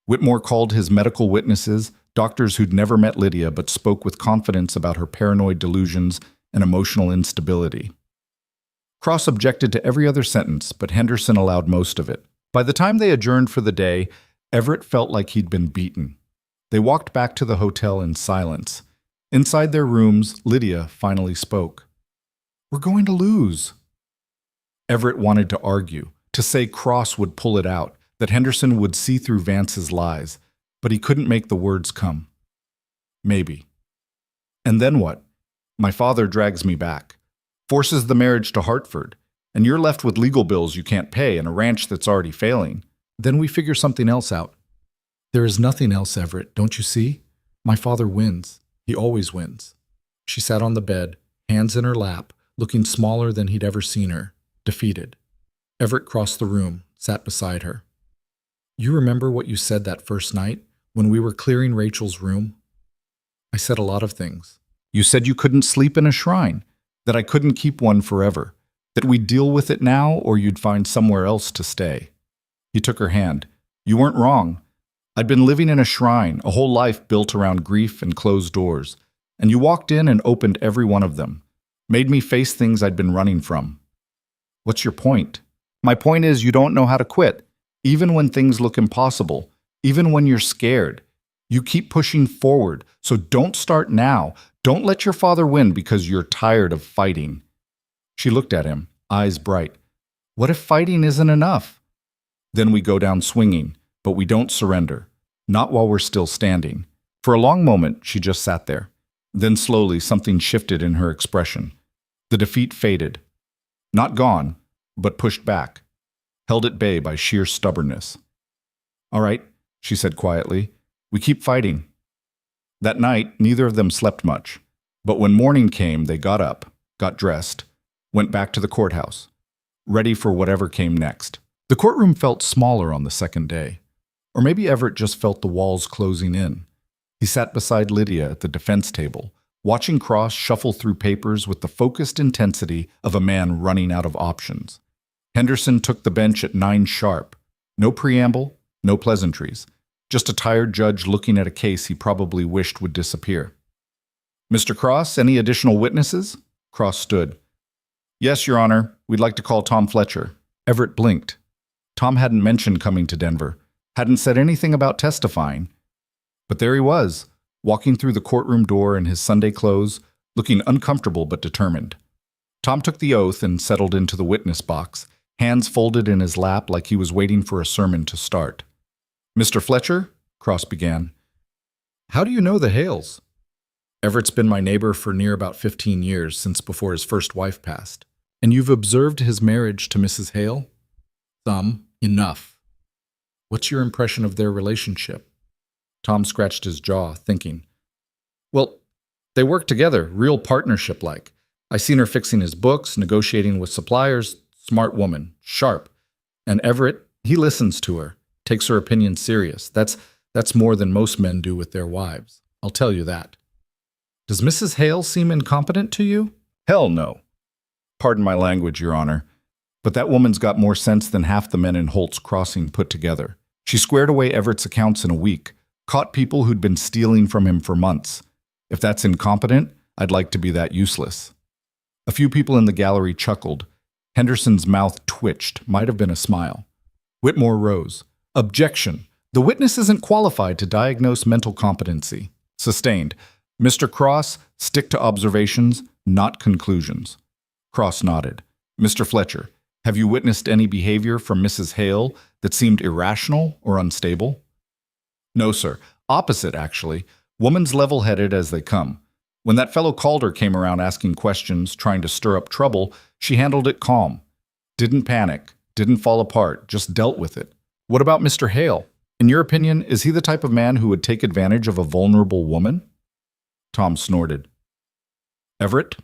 S1: Whitmore called his medical witnesses, doctors who'd never met Lydia but spoke with confidence about her paranoid delusions and emotional instability. Cross objected to every other sentence, but Henderson allowed most of it. By the time they adjourned for the day, Everett felt like he'd been beaten. They walked back to the hotel in silence. Inside their rooms, Lydia finally spoke. "We're going to lose." Everett wanted to argue, to say Cross would pull it out, that Henderson would see through Vance's lies, but he couldn't make the words come. Maybe. "And then what? My father drags me back, forces the marriage to Hartford, and you're left with legal bills you can't pay and a ranch that's already failing. Then we figure something else out." "There is nothing else, Everett, don't you see? My father wins. He always wins." She sat on the bed, hands in her lap, looking smaller than he'd ever seen her, defeated. Everett crossed the room, sat beside her. "You remember what you said that first night, when we were clearing Rachel's room?" "I said a lot of things." "You said you couldn't sleep in a shrine, that I couldn't keep one forever, that we'd deal with it now or you'd find somewhere else to stay." He took her hand. "You weren't wrong. I'd been living in a shrine, a whole life built around grief and closed doors, and you walked in and opened every one of them, made me face things I'd been running from." "What's your point?" "My point is you don't know how to quit, even when things look impossible, even when you're scared. You keep pushing forward, so don't start now. Don't let your father win because you're tired of fighting." She looked at him, eyes bright. "What if fighting isn't enough?" "Then we go down swinging, but we don't surrender. Not while we're still standing." For a long moment, she just sat there. Then slowly, something shifted in her expression. The defeat faded. Not gone, but pushed back, held at bay by sheer stubbornness. "All right," she said quietly. "We keep fighting." That night, neither of them slept much. But when morning came, they got up, got dressed, went back to the courthouse, ready for whatever came next. The courtroom felt smaller on the second day. Or maybe Everett just felt the walls closing in. He sat beside Lydia at the defense table, watching Cross shuffle through papers with the focused intensity of a man running out of options. Henderson took the bench at 9 sharp. No preamble, no pleasantries. Just a tired judge looking at a case he probably wished would disappear. "Mr. Cross, any additional witnesses?" Cross stood. "Yes, Your Honor. We'd like to call Tom Fletcher." Everett blinked. Tom hadn't mentioned coming to Denver, hadn't said anything about testifying. But there he was, walking through the courtroom door in his Sunday clothes, looking uncomfortable but determined. Tom took the oath and settled into the witness box, hands folded in his lap like he was waiting for a sermon to start. "Mr. Fletcher," Cross began, "how do you know the Hales?" "Everett's been my neighbor for near about 15 years, since before his first wife passed." "And you've observed his marriage to Mrs. Hale?" "Some. Enough." "What's your impression of their relationship?" Tom scratched his jaw, thinking. "Well, they work together, real partnership-like. I seen her fixing his books, negotiating with suppliers. Smart woman, sharp. And Everett, he listens to her, takes her opinion serious. That's more than most men do with their wives. I'll tell you that." "Does Mrs. Hale seem incompetent to you?" "Hell no. Pardon my language, Your Honor. But that woman's got more sense than half the men in Holt's Crossing put together. She squared away Everett's accounts in a week, caught people who'd been stealing from him for months. If that's incompetent, I'd like to be that useless." A few people in the gallery chuckled. Henderson's mouth twitched, might have been a smile. Whitmore rose. "Objection. The witness isn't qualified to diagnose mental competency." Sustained. "Mr. Cross, stick to observations, not conclusions." Cross nodded. "Mr. Fletcher, have you witnessed any behavior from Mrs. Hale that seemed irrational or unstable?" "No, sir. Opposite, actually. Woman's level-headed as they come. When that fellow Calder came around asking questions, trying to stir up trouble, she handled it calm. Didn't panic, didn't fall apart, just dealt with it. What about Mr. Hale? In your opinion, is he the type of man who would take advantage of a vulnerable woman? Tom snorted. Everett?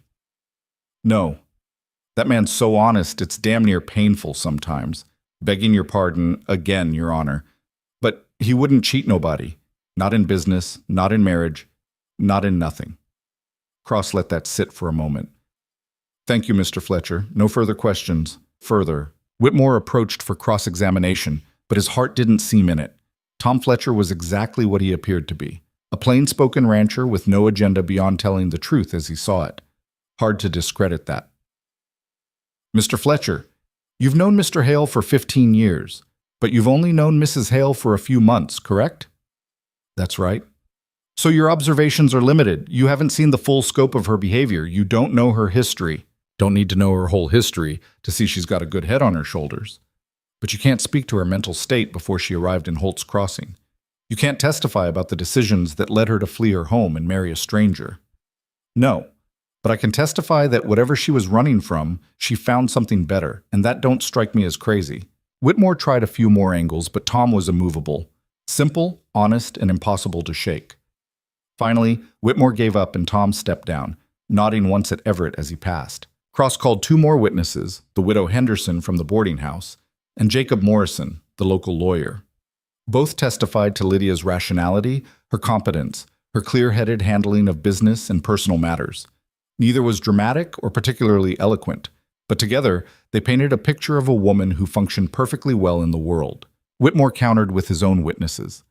S1: No. That man's so honest, it's damn near painful sometimes. Begging your pardon, again, Your Honor. But he wouldn't cheat nobody. Not in business, not in marriage, not in nothing. Cross let that sit for a moment. Thank you, Mr. Fletcher. No further questions. Further. Whitmore approached for cross-examination, but his heart didn't seem in it. Tom Fletcher was exactly what he appeared to be. A plain-spoken rancher with no agenda beyond telling the truth as he saw it. Hard to discredit that. Mr. Fletcher, you've known Mr. Hale for 15 years, but you've only known Mrs. Hale for a few months, correct? That's right. So your observations are limited. You haven't seen the full scope of her behavior. You don't know her history. Don't need to know her whole history to see she's got a good head on her shoulders. But you can't speak to her mental state before she arrived in Holt's Crossing. You can't testify about the decisions that led her to flee her home and marry a stranger. No, but I can testify that whatever she was running from, she found something better, and that don't strike me as crazy. Whitmore tried a few more angles, but Tom was immovable. Simple, honest, and impossible to shake. Finally, Whitmore gave up and Tom stepped down, nodding once at Everett as he passed. Cross called two more witnesses, the widow Henderson from the boarding house, and Jacob Morrison, the local lawyer. Both testified to Lydia's rationality, her competence, her clear-headed handling of business and personal matters. Neither was dramatic or particularly eloquent, but together they painted a picture of a woman who functioned perfectly well in the world. Whitmore countered with his own witnesses.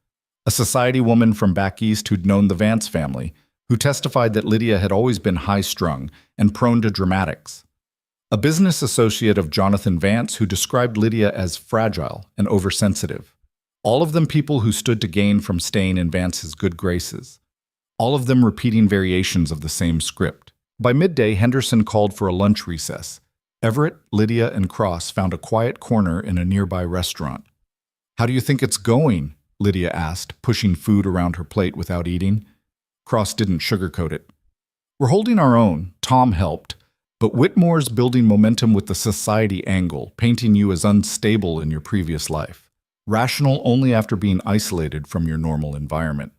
S1: A society woman from back east who'd known the Vance family, who testified that Lydia had always been high-strung and prone to dramatics. A business associate of Jonathan Vance who described Lydia as fragile and oversensitive. All of them people who stood to gain from staying in Vance's good graces. All of them repeating variations of the same script. By midday, Henderson called for a lunch recess. Everett, Lydia, and Cross found a quiet corner in a nearby restaurant. "How do you think it's going?" Lydia asked, pushing food around her plate without eating. Cross didn't sugarcoat it. "We're holding our own." Tom helped. But Whitmore's building momentum with the society angle, painting you as unstable in your previous life. Rational only after being isolated from your normal environment.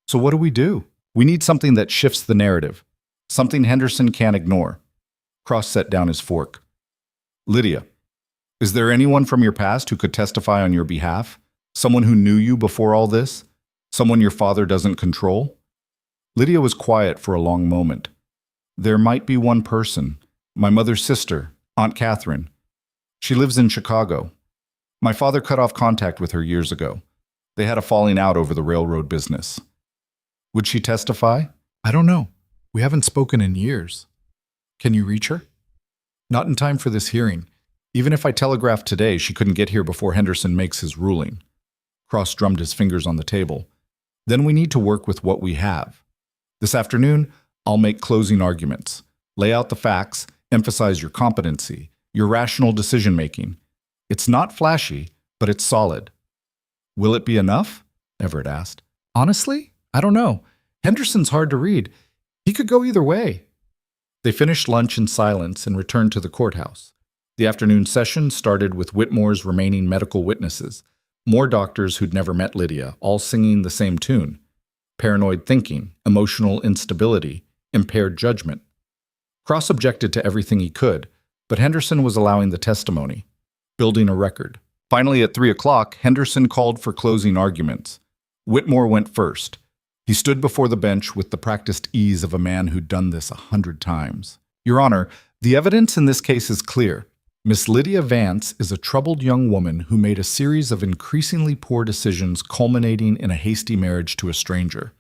S1: So what do? We need something that shifts the narrative. Something Henderson can't ignore. Cross set down his fork. "Lydia, is there anyone from your past who could testify on your behalf? Someone who knew you before all this? Someone your father doesn't control?" Lydia was quiet for a long moment. "There might be one person. My mother's sister, Aunt Catherine. She lives in Chicago. My father cut off contact with her years ago. They had a falling out over the railroad business." "Would she testify?" "I don't know. We haven't spoken in years." "Can you reach her?" "Not in time for this hearing. Even if I telegraphed today, she couldn't get here before Henderson makes his ruling." Cross drummed his fingers on the table. "Then we need to work with what we have. This afternoon, I'll make closing arguments, lay out the facts, emphasize your competency, your rational decision-making. It's not flashy, but it's solid." "Will it be enough?" Everett asked. "Honestly, I don't know. Henderson's hard to read. He could go either way." They finished lunch in silence and returned to the courthouse. The afternoon session started with Whitmore's remaining medical witnesses, more doctors who'd never met Lydia, all singing the same tune. Paranoid thinking, emotional instability, impaired judgment. Cross objected to everything he could, but Henderson was allowing the testimony, building a record. Finally, at 3 o'clock, Henderson called for closing arguments. Whitmore went first. He stood before the bench with the practiced ease of a man who'd done this 100 times. "Your Honor, the evidence in this case is clear. Miss Lydia Vance is a troubled young woman who made a series of increasingly poor decisions culminating in a hasty marriage to a stranger.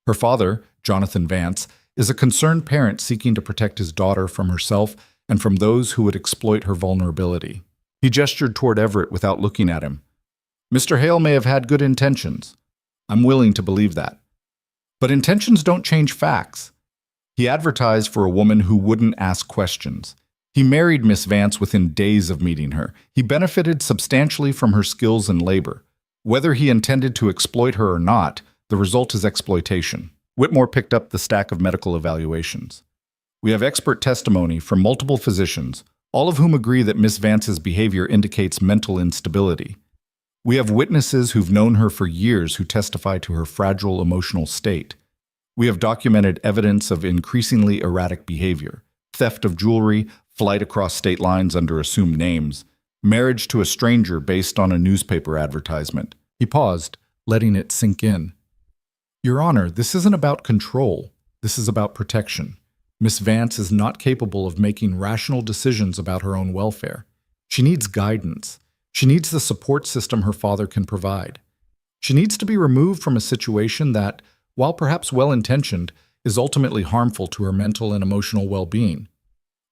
S1: Her father, Jonathan Vance, is a concerned parent seeking to protect his daughter from herself and from those who would exploit her vulnerability." He gestured toward Everett without looking at him. "Mr. Hale may have had good intentions. I'm willing to believe that. But intentions don't change facts. He advertised for a woman who wouldn't ask questions. He married Miss Vance within days of meeting her. He benefited substantially from her skills and labor. Whether he intended to exploit her or not, the result is exploitation. Whitmore picked up the stack of medical evaluations. We have expert testimony from multiple physicians, all of whom agree that Miss Vance's behavior indicates mental instability. We have witnesses who've known her for years who testify to her fragile emotional state. We have documented evidence of increasingly erratic behavior, theft of jewelry, flight across state lines under assumed names, marriage to a stranger based on a newspaper advertisement. He paused, letting it sink in. Your Honor, this isn't about control. This is about protection. Miss Vance is not capable of making rational decisions about her own welfare. She needs guidance. She needs the support system her father can provide. She needs to be removed from a situation that, while perhaps well-intentioned, is ultimately harmful to her mental and emotional well-being.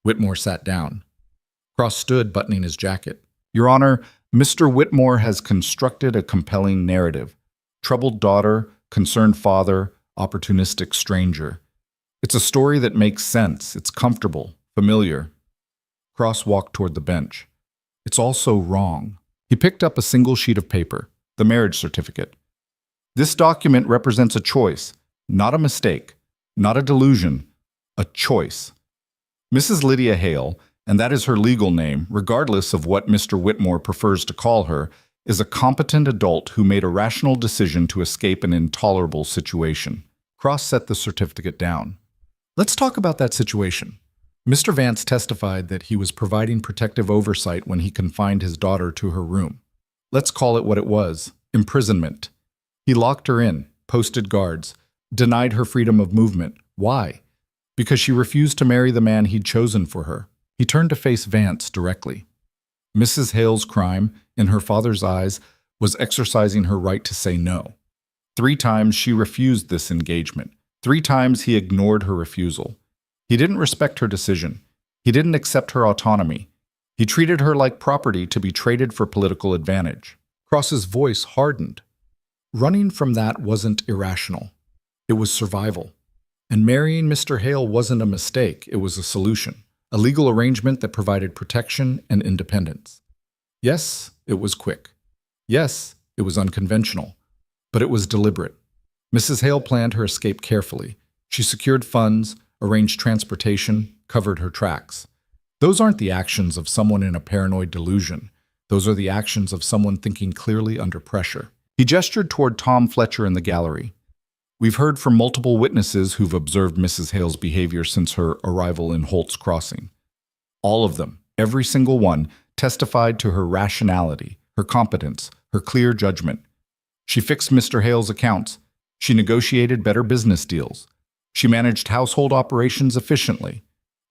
S1: Whitmore sat down. Cross stood, buttoning his jacket. Your Honor, Mr. Whitmore has constructed a compelling narrative. Troubled daughter, concerned father, opportunistic stranger. It's a story that makes sense. It's comfortable, familiar. Cross walked toward the bench. It's also wrong. He picked up a single sheet of paper, the marriage certificate. This document represents a choice, not a mistake, not a delusion, a choice. Mrs. Lydia Hale, and that is her legal name, regardless of what Mr. Whitmore prefers to call her, is a competent adult who made a rational decision to escape an intolerable situation. Cross set the certificate down. Let's talk about that situation. Mr. Vance testified that he was providing protective oversight when he confined his daughter to her room. Let's call it what it was, imprisonment. He locked her in, posted guards, denied her freedom of movement. Why? Because she refused to marry the man he'd chosen for her. He turned to face Vance directly. Mrs. Hale's crime, in her father's eyes, was exercising her right to say no. 3 times she refused this engagement. 3 times he ignored her refusal. He didn't respect her decision. He didn't accept her autonomy. He treated her like property to be traded for political advantage. Cross's voice hardened. Running from that wasn't irrational. It was survival. And marrying Mr. Hale wasn't a mistake. It was a solution, a legal arrangement that provided protection and independence. Yes, it was quick. Yes, it was unconventional. But it was deliberate. Mrs. Hale planned her escape carefully. She secured funds, arranged transportation, covered her tracks. Those aren't the actions of someone in a paranoid delusion. Those are the actions of someone thinking clearly under pressure. He gestured toward Tom Fletcher in the gallery. We've heard from multiple witnesses who've observed Mrs. Hale's behavior since her arrival in Holt's Crossing. All of them, every single one, testified to her rationality, her competence, her clear judgment. She fixed Mr. Hale's accounts. She negotiated better business deals. She managed household operations efficiently.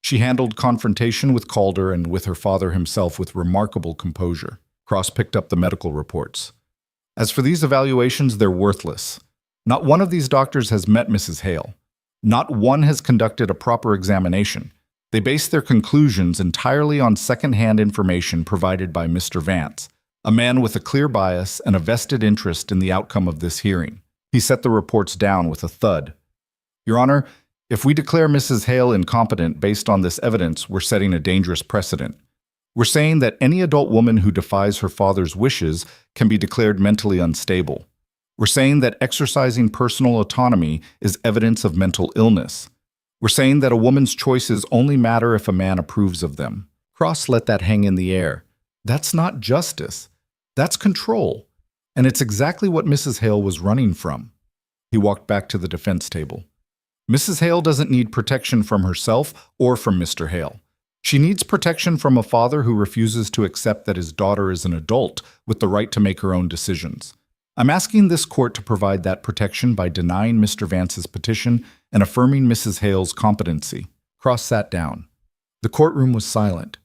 S1: She handled confrontation with Calder and with her father himself with remarkable composure. Cross picked up the medical reports. As for these evaluations, they're worthless. Not one of these doctors has met Mrs. Hale. Not one has conducted a proper examination. They base their conclusions entirely on second-hand information provided by Mr. Vance, a man with a clear bias and a vested interest in the outcome of this hearing. He set the reports down with a thud. Your Honor, if we declare Mrs. Hale incompetent based on this evidence, we're setting a dangerous precedent. We're saying that any adult woman who defies her father's wishes can be declared mentally unstable. We're saying that exercising personal autonomy is evidence of mental illness. We're saying that a woman's choices only matter if a man approves of them. Cross let that hang in the air. That's not justice. That's control. And it's exactly what Mrs. Hale was running from. He walked back to the defense table. Mrs. Hale doesn't need protection from herself or from Mr. Hale. She needs protection from a father who refuses to accept that his daughter is an adult with the right to make her own decisions. I'm asking this court to provide that protection by denying Mr. Vance's petition and affirming Mrs. Hale's competency. Cross sat down. The courtroom was silent.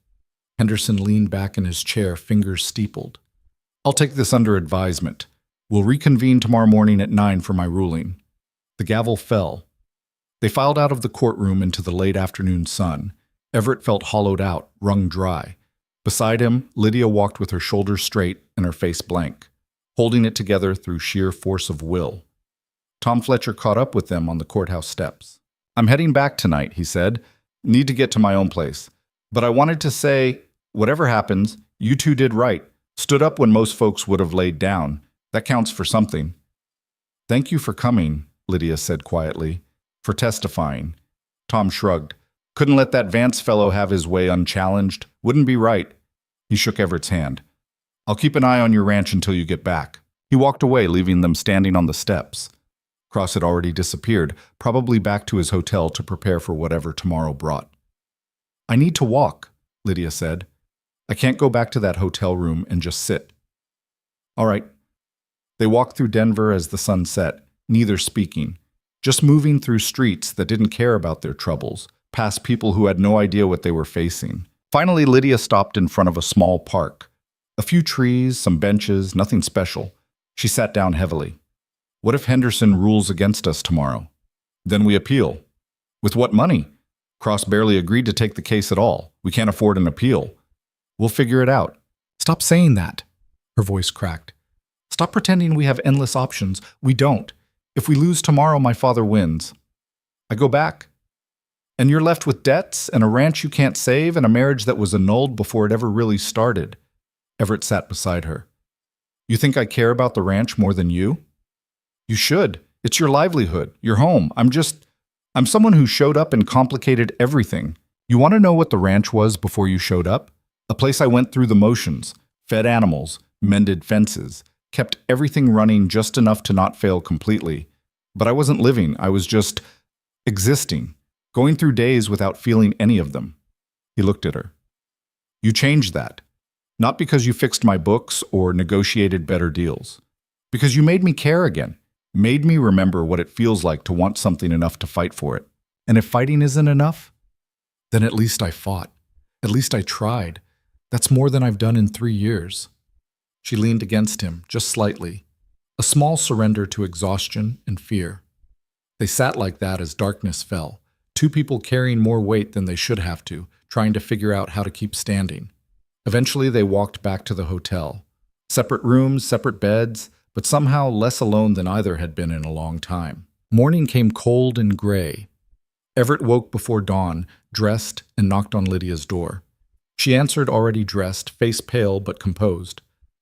S1: Henderson leaned back in his chair, fingers steepled. I'll take this under advisement. We'll reconvene tomorrow morning at 9 for my ruling. The gavel fell. They filed out of the courtroom into the late afternoon sun. Everett felt hollowed out, wrung dry. Beside him, Lydia walked with her shoulders straight and her face blank, holding it together through sheer force of will. Tom Fletcher caught up with them on the courthouse steps. I'm heading back tonight, he said. Need to get to my own place. But I wanted to say, whatever happens, you two did right. Stood up when most folks would have laid down. That counts for something. Thank you for coming, Lydia said quietly. For testifying. Tom shrugged. Couldn't let that Vance fellow have his way unchallenged. Wouldn't be right. He shook Everett's hand. I'll keep an eye on your ranch until you get back. He walked away, leaving them standing on the steps. Cross had already disappeared, probably back to his hotel to prepare for whatever tomorrow brought. I need to walk, Lydia said. I can't go back to that hotel room and just sit. All right. They walked through Denver as the sun set, neither speaking, just moving through streets that didn't care about their troubles, past people who had no idea what they were facing. Finally, Lydia stopped in front of a small park. A few trees, some benches, nothing special. She sat down heavily. What if Henderson rules against us tomorrow? Then we appeal. With what money? Cross barely agreed to take the case at all. We can't afford an appeal. We'll figure it out. Stop saying that. Her voice cracked. Stop pretending we have endless options. We don't. If we lose tomorrow, my father wins. I go back. And you're left with debts and a ranch you can't save and a marriage that was annulled before it ever really started. Everett sat beside her. You think I care about the ranch more than you? You should. It's your livelihood, your home. I'm someone who showed up and complicated everything. You want to know what the ranch was before you showed up? A place I went through the motions, fed animals, mended fences, kept everything running just enough to not fail completely. But I wasn't living, I was just existing, going through days without feeling any of them. He looked at her. You changed that. Not because you fixed my books or negotiated better deals. Because you made me care again. Made me remember what it feels like to want something enough to fight for it. And if fighting isn't enough, then at least I fought. At least I tried. That's more than I've done in 3 years. She leaned against him, just slightly. A small surrender to exhaustion and fear. They sat like that as darkness fell. Two people carrying more weight than they should have to, trying to figure out how to keep standing. Eventually they walked back to the hotel. Separate rooms, separate beds, but somehow less alone than either had been in a long time. Morning came cold and gray. Everett woke before dawn, dressed, and knocked on Lydia's door. She answered already dressed, face pale but composed.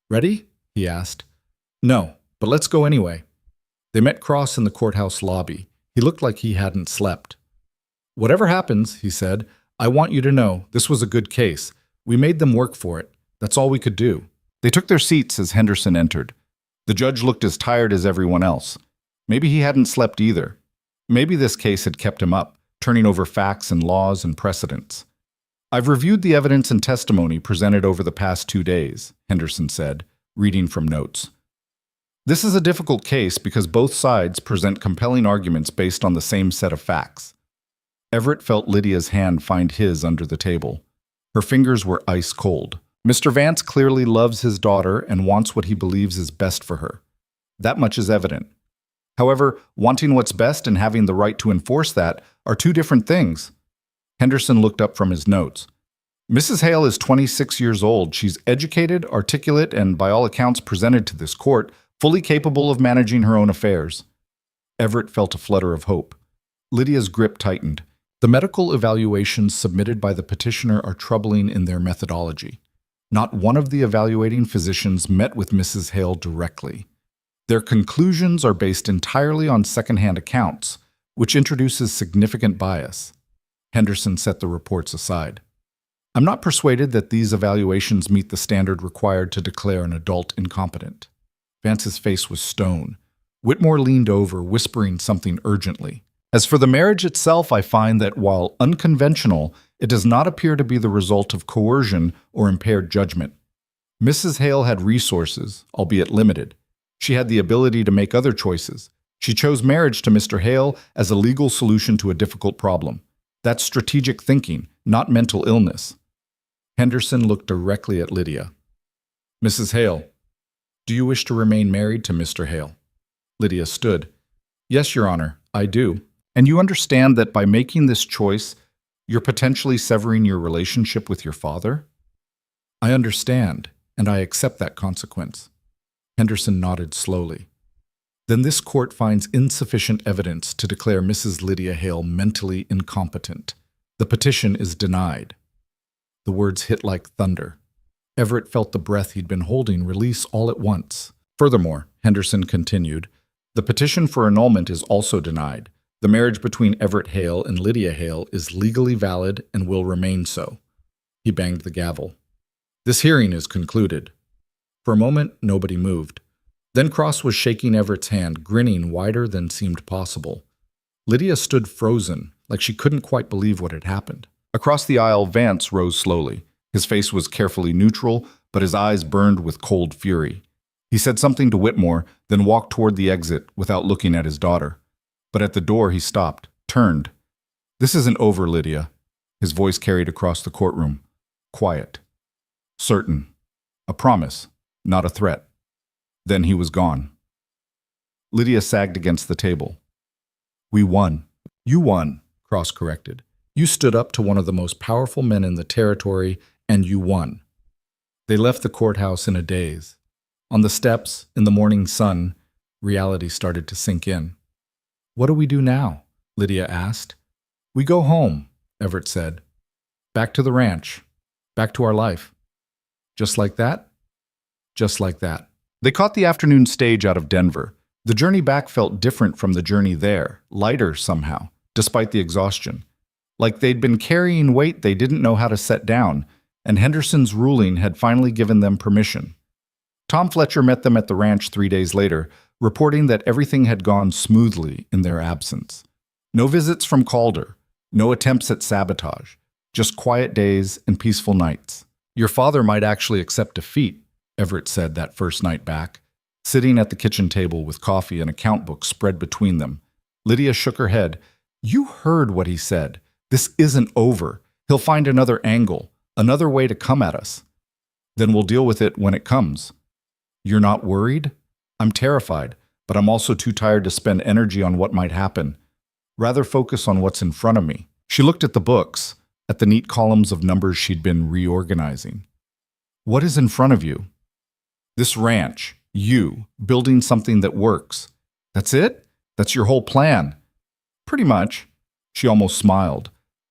S1: Ready? He asked. No, but let's go anyway. They met Cross in the courthouse lobby. He looked like he hadn't slept. Whatever happens, he said, I want you to know this was a good case. We made them work for it. That's all we could do. They took their seats as Henderson entered. The judge looked as tired as everyone else. Maybe he hadn't slept either. Maybe this case had kept him up, turning over facts and laws and precedents. I've reviewed the evidence and testimony presented over the past 2 days, Henderson said, reading from notes. This is a difficult case because both sides present compelling arguments based on the same set of facts. Everett felt Lydia's hand find his under the table. Her fingers were ice cold. Mr. Vance clearly loves his daughter and wants what he believes is best for her. That much is evident. However, wanting what's best and having the right to enforce that are two different things. Henderson looked up from his notes. Mrs. Hale is 26 years old. She's educated, articulate, and by all accounts presented to this court, fully capable of managing her own affairs. Everett felt a flutter of hope. Lydia's grip tightened. The medical evaluations submitted by the petitioner are troubling in their methodology. Not one of the evaluating physicians met with Mrs. Hale directly. Their conclusions are based entirely on secondhand accounts, which introduces significant bias. Henderson set the reports aside. I'm not persuaded that these evaluations meet the standard required to declare an adult incompetent. Vance's face was stone. Whitmore leaned over, whispering something urgently. As for the marriage itself, I find that while unconventional, it does not appear to be the result of coercion or impaired judgment. Mrs. Hale had resources, albeit limited. She had the ability to make other choices. She chose marriage to Mr. Hale as a legal solution to a difficult problem. That's strategic thinking, not mental illness. Henderson looked directly at Lydia. Mrs. Hale, do you wish to remain married to Mr. Hale? Lydia stood. Yes, Your Honor, I do. And you understand that by making this choice, you're potentially severing your relationship with your father? I understand, and I accept that consequence. Henderson nodded slowly. Then this court finds insufficient evidence to declare Mrs. Lydia Hale mentally incompetent. The petition is denied. The words hit like thunder. Everett felt the breath he'd been holding release all at once. Furthermore, Henderson continued, The petition for annulment is also denied. The marriage between Everett Hale and Lydia Hale is legally valid and will remain so. He banged the gavel. This hearing is concluded. For a moment, nobody moved. Then Cross was shaking Everett's hand, grinning wider than seemed possible. Lydia stood frozen, like she couldn't quite believe what had happened. Across the aisle, Vance rose slowly. His face was carefully neutral, but his eyes burned with cold fury. He said something to Whitmore, then walked toward the exit without looking at his daughter. But at the door he stopped, turned. "This isn't over, Lydia." His voice carried across the courtroom. Quiet. Certain. A promise, not a threat. Then he was gone. Lydia sagged against the table. "We won." "You won," Cross corrected. "You stood up to one of the most powerful men in the territory, and you won." They left the courthouse in a daze. On the steps, in the morning sun, reality started to sink in. "What do we do now?" Lydia asked. "We go home," Everett said. "Back to the ranch. Back to our life." "Just like that?" "Just like that." They caught the afternoon stage out of Denver. The journey back felt different from the journey there, lighter somehow, despite the exhaustion. Like they'd been carrying weight they didn't know how to set down, and Henderson's ruling had finally given them permission. Tom Fletcher met them at the ranch 3 days later, reporting that everything had gone smoothly in their absence. No visits from Calder, no attempts at sabotage, just quiet days and peaceful nights. "Your father might actually accept defeat," Everett said that first night back, sitting at the kitchen table with coffee and account books spread between them. Lydia shook her head. "You heard what he said. This isn't over. He'll find another angle, another way to come at us. Then we'll deal with it when it comes." "You're not worried?" "I'm terrified, but I'm also too tired to spend energy on what might happen. Rather focus on what's in front of me." She looked at the books, at the neat columns of numbers she'd been reorganizing. "What is in front of you?" "This ranch. You, building something that works." "That's it? That's your whole plan?" "Pretty much." She almost smiled.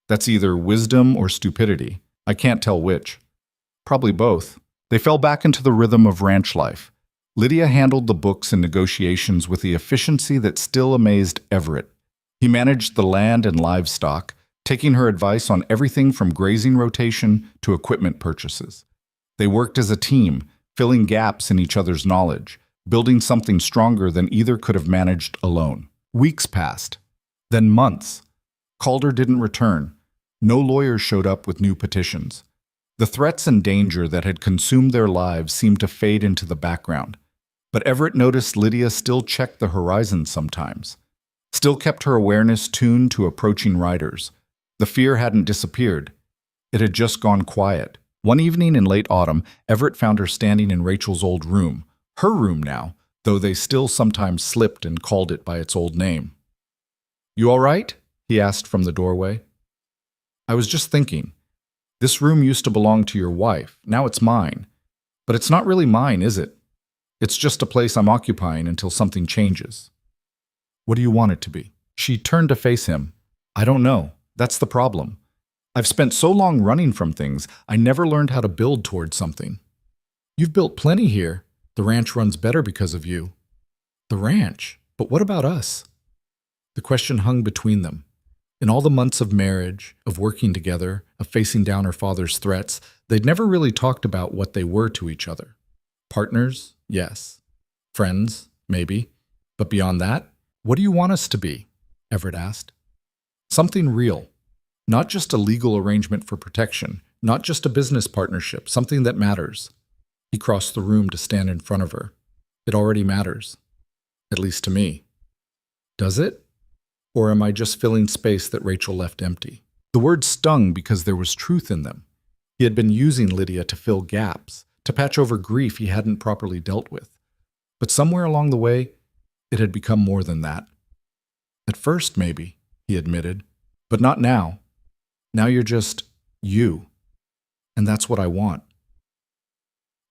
S1: "That's either wisdom or stupidity. I can't tell which." "Probably both." They fell back into the rhythm of ranch life. Lydia handled the books and negotiations with the efficiency that still amazed Everett. He managed the land and livestock, taking her advice on everything from grazing rotation to equipment purchases. They worked as a team, filling gaps in each other's knowledge, building something stronger than either could have managed alone. Weeks passed, then months. Calder didn't return. No lawyers showed up with new petitions. The threats and danger that had consumed their lives seemed to fade into the background. But Everett noticed Lydia still checked the horizon sometimes, still kept her awareness tuned to approaching riders. The fear hadn't disappeared. It had just gone quiet. One evening in late autumn, Everett found her standing in Rachel's old room, her room now, though they still sometimes slipped and called it by its old name. "You all right?" he asked from the doorway. "I was just thinking. This room used to belong to your wife. Now it's mine. But it's not really mine, is it? It's just a place I'm occupying until something changes." "What do you want it to be?" She turned to face him. "I don't know. That's the problem. I've spent so long running from things, I never learned how to build towards something." "You've built plenty here. The ranch runs better because of you." "The ranch? But what about us?" The question hung between them. In all the months of marriage, of working together, of facing down her father's threats, they'd never really talked about what they were to each other. Partners, yes. Friends, maybe. But beyond that, "What do you want us to be?" Everett asked. "Something real. Not just a legal arrangement for protection, not just a business partnership, something that matters." He crossed the room to stand in front of her. "It already matters. At least to me." "Does it? Or am I just filling space that Rachel left empty?" The words stung because there was truth in them. He had been using Lydia to fill gaps, to patch over grief he hadn't properly dealt with. But somewhere along the way, it had become more than that. "At first, maybe," he admitted, "but not now. Now you're just you. And that's what I want."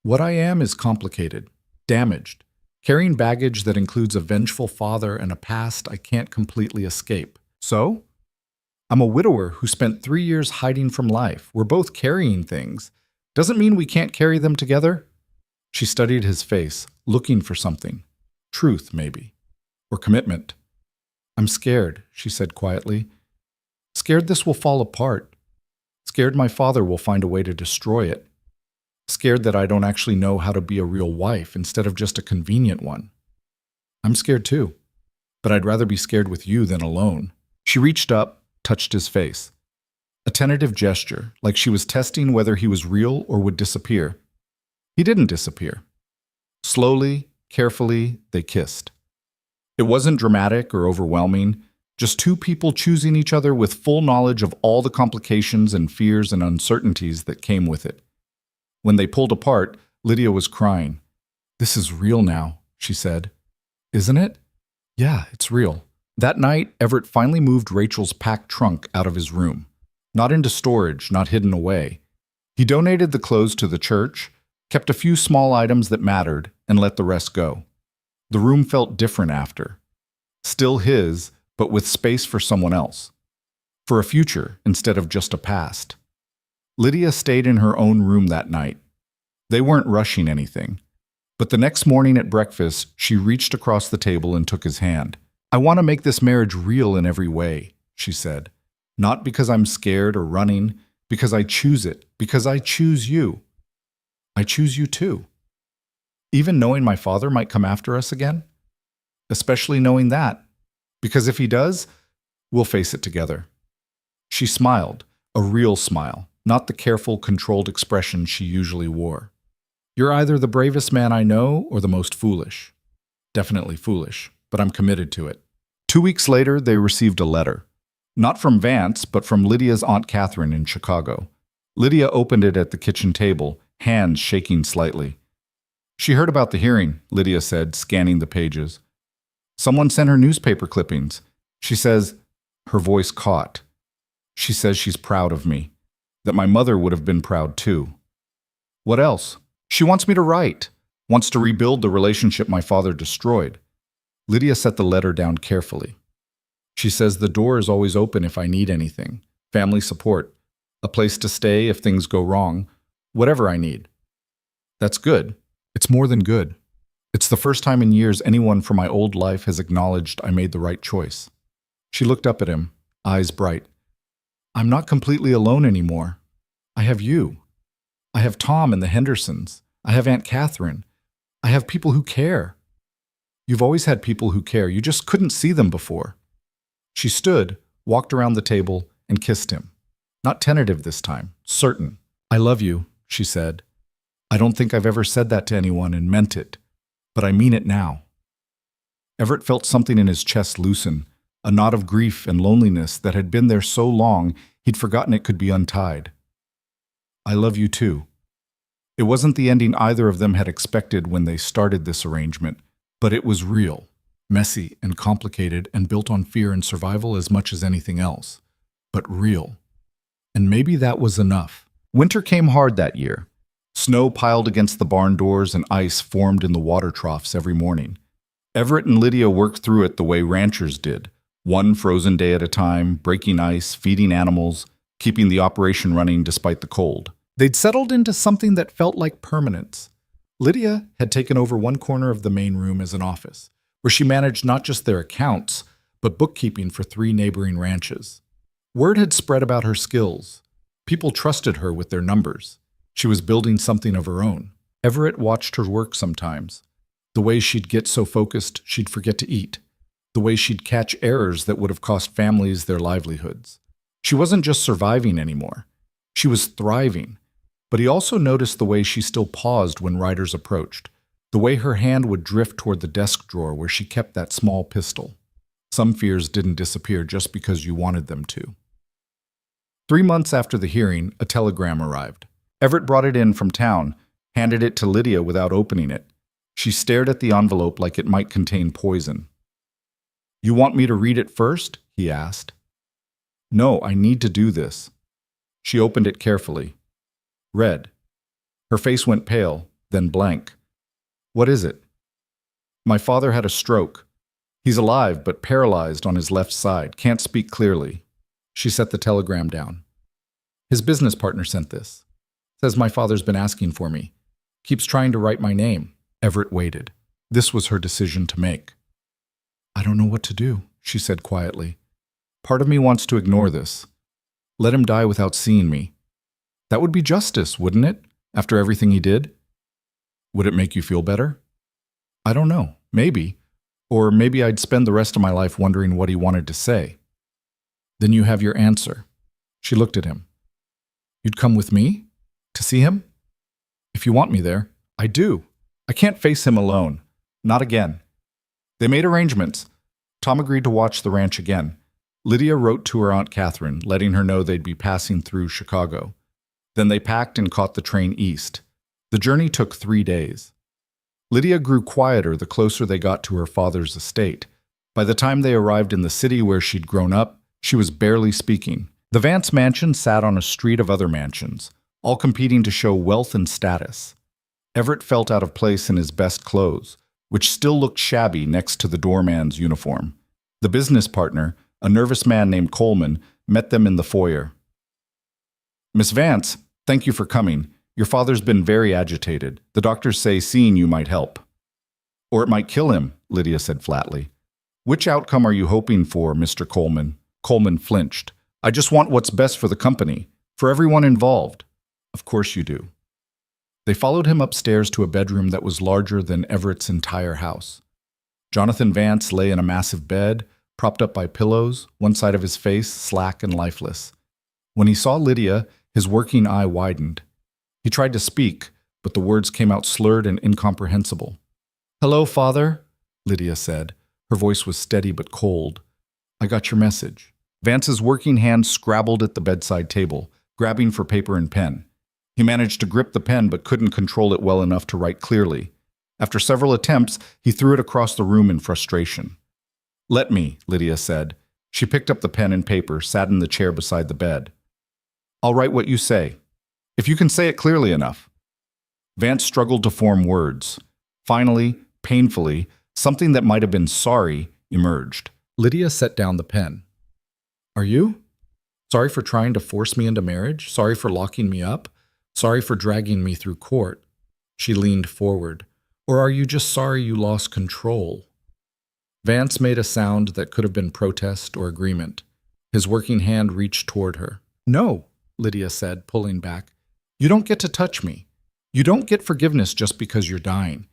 S1: "What I am is complicated, damaged, carrying baggage that includes a vengeful father and a past I can't completely escape. So? I'm a widower who spent 3 years hiding from life. We're both carrying things. Doesn't mean we can't carry them together." She studied his face, looking for something. Truth, maybe. or commitment. I'm scared, she said quietly. Scared this will fall apart. Scared my father will find a way to destroy it. Scared that I don't actually know how to be a real wife instead of just a convenient one. I'm scared too, but I'd rather be scared with you than alone. She reached up, touched his face. A tentative gesture, like she was testing whether he was real or would disappear. He didn't disappear. Slowly, carefully, they kissed. It wasn't dramatic or overwhelming, just two people choosing each other with full knowledge of all the complications and fears and uncertainties that came with it. When they pulled apart, Lydia was crying. This is real now, she said. Isn't it? Yeah, it's real. That night, Everett finally moved Rachel's packed trunk out of his room. Not into storage, not hidden away. He donated the clothes to the church, kept a few small items that mattered, and let the rest go. The room felt different after. Still his, but with space for someone else. For a future instead of just a past. Lydia stayed in her own room that night. They weren't rushing anything. But the next morning at breakfast, she reached across the table and took his hand. I want to make this marriage real in every way, she said. Not because I'm scared or running, because I choose it, because I choose you. I choose you too. Even knowing my father might come after us again? Especially knowing that. Because if he does, we'll face it together. She smiled, a real smile, not the careful, controlled expression she usually wore. You're either the bravest man I know or the most foolish. Definitely foolish, but I'm committed to it. 2 weeks later, they received a letter. Not from Vance, but from Lydia's Aunt Catherine in Chicago. Lydia opened it at the kitchen table, hands shaking slightly. She heard about the hearing, Lydia said, scanning the pages. Someone sent her newspaper clippings. She says, her voice caught. She says she's proud of me, that my mother would have been proud too. What else? She wants me to write, wants to rebuild the relationship my father destroyed. Lydia set the letter down carefully. She says the door is always open if I need anything, family support, a place to stay if things go wrong, whatever I need. That's good. It's more than good. It's the first time in years anyone from my old life has acknowledged I made the right choice. She looked up at him, eyes bright. I'm not completely alone anymore. I have you. I have Tom and the Hendersons. I have Aunt Catherine. I have people who care. You've always had people who care. You just couldn't see them before. She stood, walked around the table, and kissed him. Not tentative this time, certain. I love you, she said. I don't think I've ever said that to anyone and meant it, but I mean it now. Everett felt something in his chest loosen, a knot of grief and loneliness that had been there so long he'd forgotten it could be untied. I love you too. It wasn't the ending either of them had expected when they started this arrangement, but it was real, messy and complicated and built on fear and survival as much as anything else. But real. And maybe that was enough. Winter came hard that year. Snow piled against the barn doors and ice formed in the water troughs every morning. Everett and Lydia worked through it the way ranchers did, one frozen day at a time, breaking ice, feeding animals, keeping the operation running despite the cold. They'd settled into something that felt like permanence. Lydia had taken over one corner of the main room as an office, where she managed not just their accounts, but bookkeeping for 3 neighboring ranches. Word had spread about her skills. People trusted her with their numbers. She was building something of her own. Everett watched her work sometimes. The way she'd get so focused she'd forget to eat. The way she'd catch errors that would have cost families their livelihoods. She wasn't just surviving anymore. She was thriving. But he also noticed the way she still paused when riders approached, the way her hand would drift toward the desk drawer where she kept that small pistol. Some fears didn't disappear just because you wanted them to. 3 months after the hearing, a telegram arrived. Everett brought it in from town, handed it to Lydia without opening it. She stared at the envelope like it might contain poison. You want me to read it first? He asked. No, I need to do this. She opened it carefully. Read. Her face went pale, then blank. What is it? My father had a stroke. He's alive, but paralyzed on his left side, can't speak clearly. She set the telegram down. His business partner sent this. Says my father's been asking for me. Keeps trying to write my name. Everett waited. This was her decision to make. I don't know what to do, she said quietly. Part of me wants to ignore this. Let him die without seeing me. That would be justice, wouldn't it, after everything he did? Would it make you feel better? I don't know, maybe. Or maybe I'd spend the rest of my life wondering what he wanted to say. Then you have your answer. She looked at him. You'd come with me? To see him? If you want me there. I do. I can't face him alone. Not again. They made arrangements. Tom agreed to watch the ranch again. Lydia wrote to her Aunt Catherine, letting her know they'd be passing through Chicago. Then they packed and caught the train east. The journey took 3 days. Lydia grew quieter the closer they got to her father's estate. By the time they arrived in the city where she'd grown up, she was barely speaking. The Vance mansion sat on a street of other mansions, all competing to show wealth and status. Everett felt out of place in his best clothes, which still looked shabby next to the doorman's uniform. The business partner, a nervous man named Coleman, met them in the foyer. Miss Vance, thank you for coming. Your father's been very agitated. The doctors say seeing you might help. Or it might kill him, Lydia said flatly. Which outcome are you hoping for, Mr. Coleman? Coleman flinched. I just want what's best for the company, for everyone involved. Of course you do. They followed him upstairs to a bedroom that was larger than Everett's entire house. Jonathan Vance lay in a massive bed, propped up by pillows, one side of his face slack and lifeless. When he saw Lydia, his working eye widened. He tried to speak, but the words came out slurred and incomprehensible. Hello, Father, Lydia said. Her voice was steady but cold. I got your message. Vance's working hand scrabbled at the bedside table, grabbing for paper and pen. He managed to grip the pen but couldn't control it well enough to write clearly. After several attempts, he threw it across the room in frustration. Let me, Lydia said. She picked up the pen and paper, sat in the chair beside the bed. I'll write what you say. If you can say it clearly enough. Vance struggled to form words. Finally, painfully, something that might have been sorry emerged. Lydia set down the pen. Are you? Sorry for trying to force me into marriage? Sorry for locking me up? Sorry for dragging me through court? She leaned forward. Or are you just sorry you lost control? Vance made a sound that could have been protest or agreement. His working hand reached toward her. No, Lydia said, pulling back. You don't get to touch me. You don't get forgiveness just because you're dying.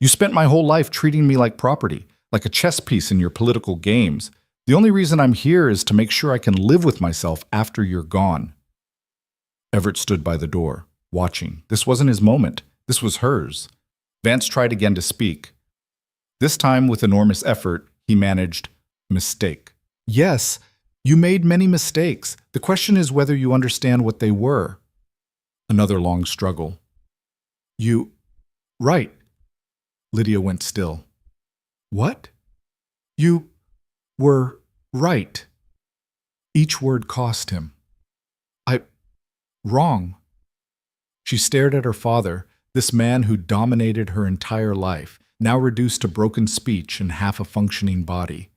S1: You spent my whole life treating me like property, like a chess piece in your political games. The only reason I'm here is to make sure I can live with myself after you're gone. Everett stood by the door, watching. This wasn't his moment. This was hers. Vance tried again to speak. This time, with enormous effort, he managed, mistake. Yes, you made many mistakes. The question is whether you understand what they were. Another long struggle. Right. Lydia went still. What? You were right. Each word cost him. Wrong. She stared at her father, this man who dominated her entire life, now reduced to broken speech and half a functioning body,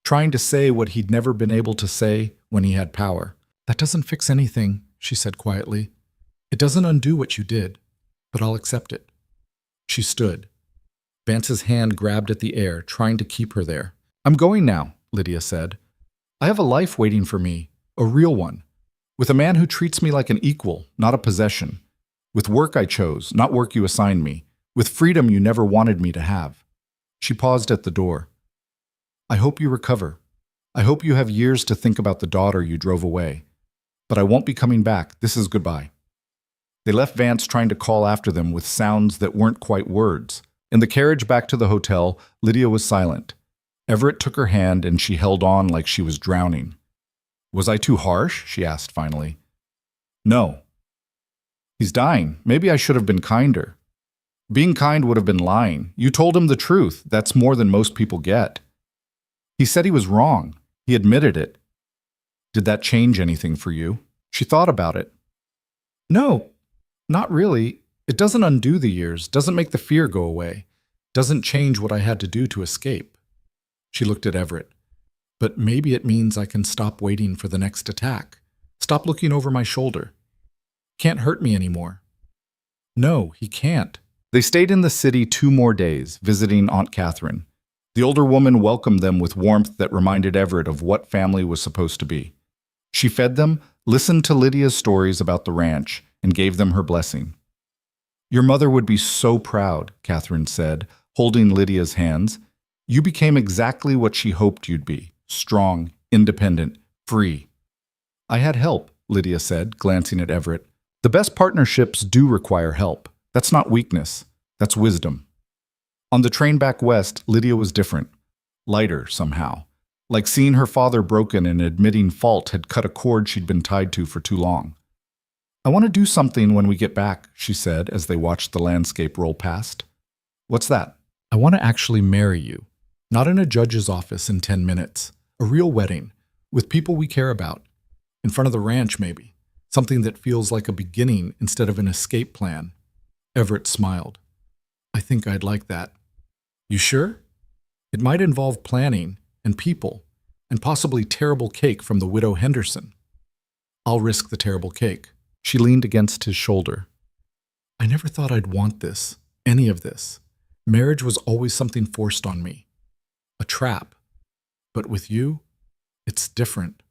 S1: trying to say what he'd never been able to say when he had power. That doesn't fix anything, she said quietly. It doesn't undo what you did, but I'll accept it. She stood. Vance's hand grabbed at the air, trying to keep her there. I'm going now, Lydia said. I have a life waiting for me, a real one, with a man who treats me like an equal, not a possession, with work I chose, not work you assigned me, with freedom you never wanted me to have. She paused at the door. I hope you recover. I hope you have years to think about the daughter you drove away. But I won't be coming back. This is goodbye. They left Vance trying to call after them with sounds that weren't quite words. In the carriage back to the hotel, Lydia was silent. Everett took her hand and she held on like she was drowning. Was I too harsh? She asked finally. No. He's dying. Maybe I should have been kinder. Being kind would have been lying. You told him the truth. That's more than most people get. He said he was wrong. He admitted it. Did that change anything for you? She thought about it. No, not really. It doesn't undo the years, doesn't make the fear go away, doesn't change what I had to do to escape. She looked at Everett. But maybe it means I can stop waiting for the next attack. Stop looking over my shoulder. Can't hurt me anymore. No, he can't. They stayed in the city 2 more days, visiting Aunt Catherine. The older woman welcomed them with warmth that reminded Everett of what family was supposed to be. She fed them, listened to Lydia's stories about the ranch, and gave them her blessing. "Your mother would be so proud," Catherine said, holding Lydia's hands. "You became exactly what she hoped you'd be, strong, independent, free." "I had help," Lydia said, glancing at Everett. "The best partnerships do require help. That's not weakness. That's wisdom." On the train back west, Lydia was different. Lighter, somehow. Like seeing her father broken and admitting fault had cut a cord she'd been tied to for too long. "I want to do something when we get back," she said as they watched the landscape roll past. "What's that?" "I want to actually marry you. Not in a judge's office in 10 minutes. A real wedding, with people we care about. In front of the ranch, maybe. Something that feels like a beginning instead of an escape plan." Everett smiled. "I think I'd like that." "You sure? It might involve planning, and people, and possibly terrible cake from the widow Henderson." "I'll risk the terrible cake." She leaned against his shoulder. "I never thought I'd want this, any of this. Marriage was always something forced on me. A trap. But with you, it's different."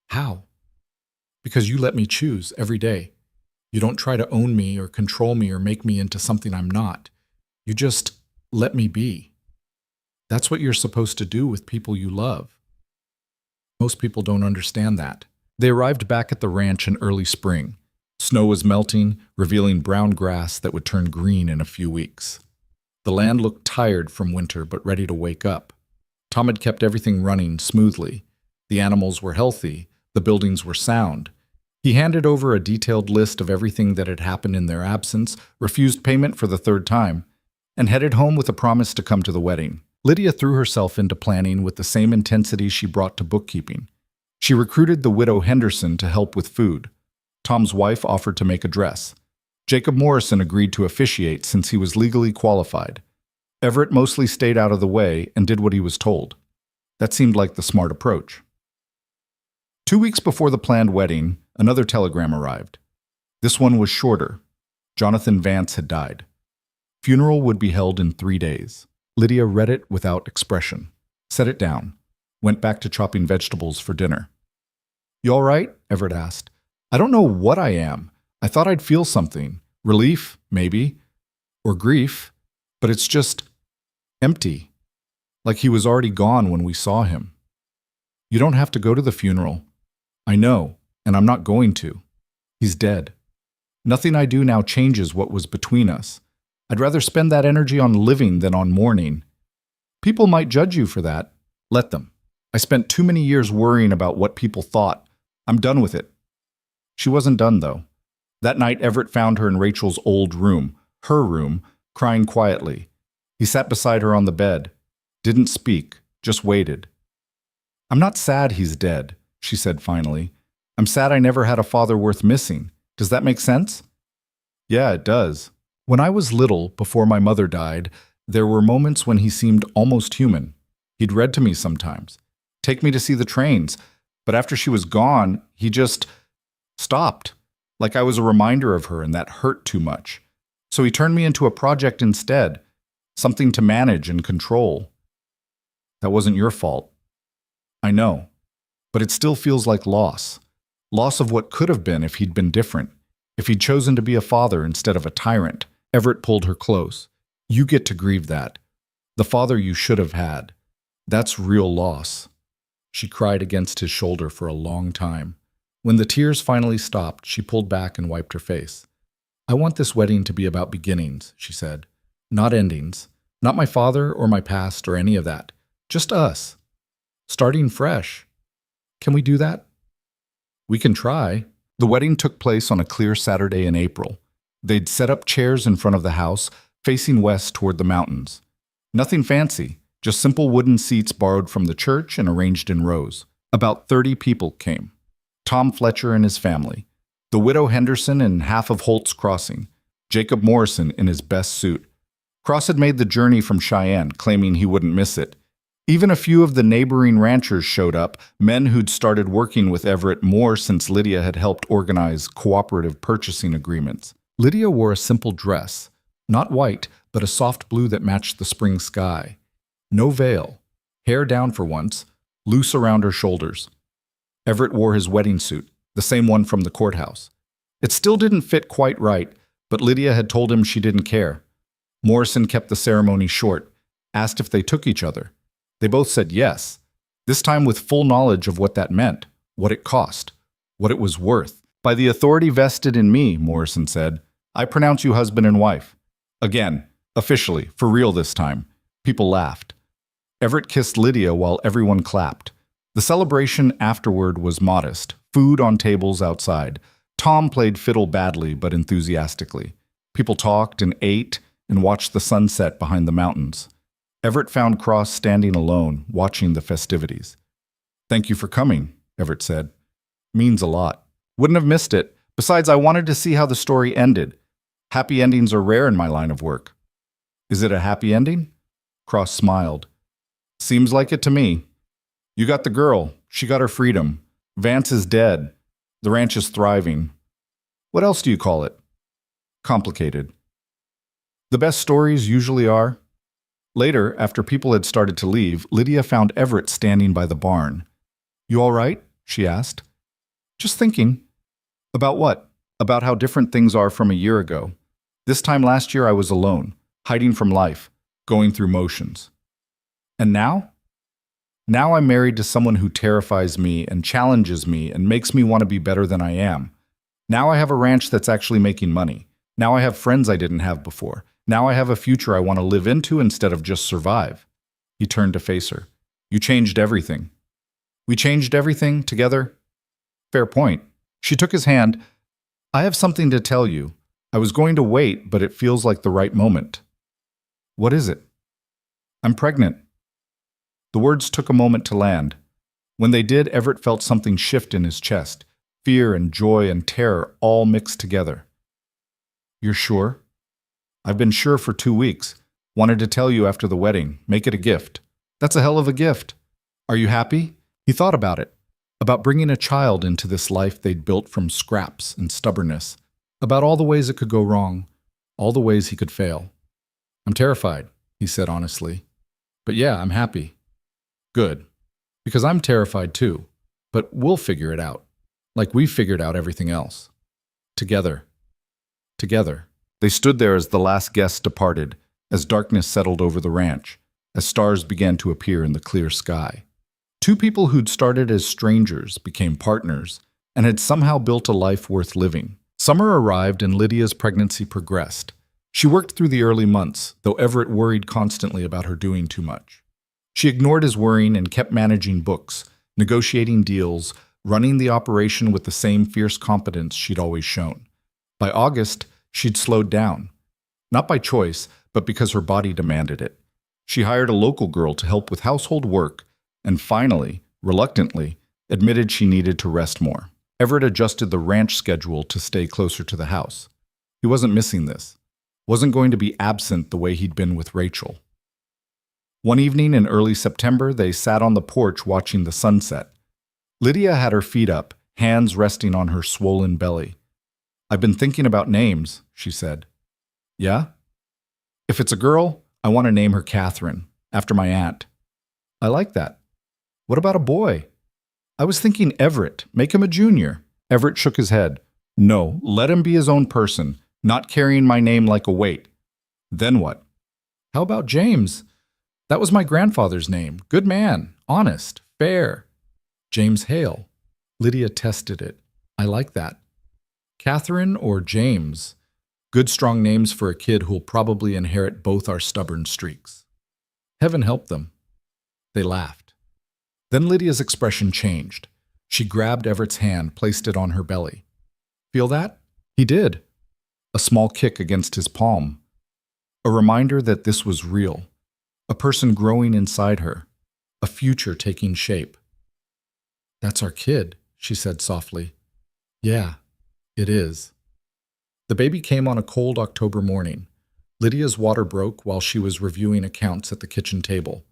S1: "How?" "Because you let me choose every day. You don't try to own me or control me or make me into something I'm not. You just let me be. That's what you're supposed to do with people you love." Most people don't understand that. They arrived back at the ranch in early spring. Snow was melting, revealing brown grass that would turn green in a few weeks. The land looked tired from winter but ready to wake up. Tom had kept everything running smoothly. The animals were healthy, the buildings were sound. He handed over a detailed list of everything that had happened in their absence, refused payment for the third time, and headed home with a promise to come to the wedding. Lydia threw herself into planning with the same intensity she brought to bookkeeping. She recruited the widow Henderson to help with food. Tom's wife offered to make a dress. Jacob Morrison agreed to officiate since he was legally qualified. Everett mostly stayed out of the way and did what he was told. That seemed like the smart approach. 2 weeks before the planned wedding, another telegram arrived. This one was shorter. Jonathan Vance had died. Funeral would be held in 3 days. Lydia read it without expression, set it down, went back to chopping vegetables for dinner. "You all right?" Everett asked. "I don't know what I am. I thought I'd feel something. Relief, maybe. Or grief. But it's just empty. Like he was already gone when we saw him." "You don't have to go to the funeral." "I know, and I'm not going to. He's dead. Nothing I do now changes what was between us. I'd rather spend that energy on living than on mourning. People might judge you for that. Let them. I spent too many years worrying about what people thought. I'm done with it." She wasn't done, though. That night, Everett found her in Rachel's old room, her room, crying quietly. He sat beside her on the bed, didn't speak, just waited. "I'm not sad he's dead," she said finally. "I'm sad I never had a father worth missing. Does that make sense?" "Yeah, it does. When I was little, before my mother died, there were moments when he seemed almost human. He'd read to me sometimes, take me to see the trains, but after she was gone, he just stopped, like I was a reminder of her and that hurt too much. So he turned me into a project instead, something to manage and control. That wasn't your fault. I know, but it still feels like loss. Loss of what could have been if he'd been different, if he'd chosen to be a father instead of a tyrant." Everett pulled her close. "You get to grieve that. The father you should have had. That's real loss." She cried against his shoulder for a long time. When the tears finally stopped, she pulled back and wiped her face. "I want this wedding to be about beginnings," she said. "Not endings. Not my father or my past or any of that. Just us. Starting fresh. Can we do that?" "We can try." The wedding took place on a clear Saturday in April. They'd set up chairs in front of the house, facing west toward the mountains. Nothing fancy, just simple wooden seats borrowed from the church and arranged in rows. About 30 people came. Tom Fletcher and his family, the widow Henderson and half of Holt's Crossing, Jacob Morrison in his best suit. Cross had made the journey from Cheyenne, claiming he wouldn't miss it. Even a few of the neighboring ranchers showed up, men who'd started working with Everett more since Lydia had helped organize cooperative purchasing agreements. Lydia wore a simple dress, not white, but a soft blue that matched the spring sky. No veil. Hair down for once, loose around her shoulders. Everett wore his wedding suit, the same one from the courthouse. It still didn't fit quite right, but Lydia had told him she didn't care. Morrison kept the ceremony short, asked if they took each other. They both said yes, this time with full knowledge of what that meant, what it cost, what it was worth. By the authority vested in me, Morrison said, I pronounce you husband and wife. Again, officially, for real this time. People laughed. Everett kissed Lydia while everyone clapped. The celebration afterward was modest, food on tables outside. Tom played fiddle badly but enthusiastically. People talked and ate and watched the sunset behind the mountains. Everett found Cross standing alone, watching the festivities. Thank you for coming, Everett said. Means a lot. Wouldn't have missed it. Besides, I wanted to see how the story ended. Happy endings are rare in my line of work. Is it a happy ending? Cross smiled. Seems like it to me. You got the girl. She got her freedom. Vance is dead. The ranch is thriving. What else do you call it? Complicated. The best stories usually are. Later, after people had started to leave, Lydia found Everett standing by the barn. You all right? She asked. Just thinking. About what? About how different things are from a year ago. This time last year I was alone, hiding from life, going through motions. And now? Now I'm married to someone who terrifies me and challenges me and makes me want to be better than I am. Now I have a ranch that's actually making money. Now I have friends I didn't have before. Now I have a future I want to live into instead of just survive. He turned to face her. You changed everything. We changed everything together? Fair point. She took his hand. I have something to tell you. I was going to wait, but it feels like the right moment. What is it? I'm pregnant. The words took a moment to land. When they did, Everett felt something shift in his chest. Fear and joy and terror all mixed together. You're sure? I've been sure for 2 weeks. Wanted to tell you after the wedding. Make it a gift. That's a hell of a gift. Are you happy? He thought about it. About bringing a child into this life they'd built from scraps and stubbornness. About all the ways it could go wrong. All the ways he could fail. I'm terrified, he said honestly. But yeah, I'm happy. Good. Because I'm terrified too. But we'll figure it out. Like we figured out everything else. Together. Together. They stood there as the last guests departed, as darkness settled over the ranch, as stars began to appear in the clear sky. Two people who'd started as strangers became partners and had somehow built a life worth living. Summer arrived and Lydia's pregnancy progressed. She worked through the early months, though Everett worried constantly about her doing too much. She ignored his worrying and kept managing books, negotiating deals, running the operation with the same fierce competence she'd always shown. By August, she'd slowed down. Not by choice, but because her body demanded it. She hired a local girl to help with household work, and finally, reluctantly, admitted she needed to rest more. Everett adjusted the ranch schedule to stay closer to the house. He wasn't missing this. Wasn't going to be absent the way he'd been with Rachel. One evening in early September, they sat on the porch watching the sunset. Lydia had her feet up, hands resting on her swollen belly. I've been thinking about names, she said. Yeah? If it's a girl, I want to name her Catherine, after my aunt. I like that. What about a boy? I was thinking Everett, make him a junior. Everett shook his head. No, let him be his own person, not carrying my name like a weight. Then what? How about James? That was my grandfather's name. Good man, honest, fair. James Hale. Lydia tested it. I like that. Catherine or James. Good strong names for a kid who'll probably inherit both our stubborn streaks. Heaven help them. They laughed. Then Lydia's expression changed. She grabbed Everett's hand, placed it on her belly. Feel that? He did. A small kick against his palm. A reminder that this was real. A person growing inside her. A future taking shape. That's our kid, she said softly. Yeah, it is. The baby came on a cold October morning. Lydia's water broke while she was reviewing accounts at the kitchen table.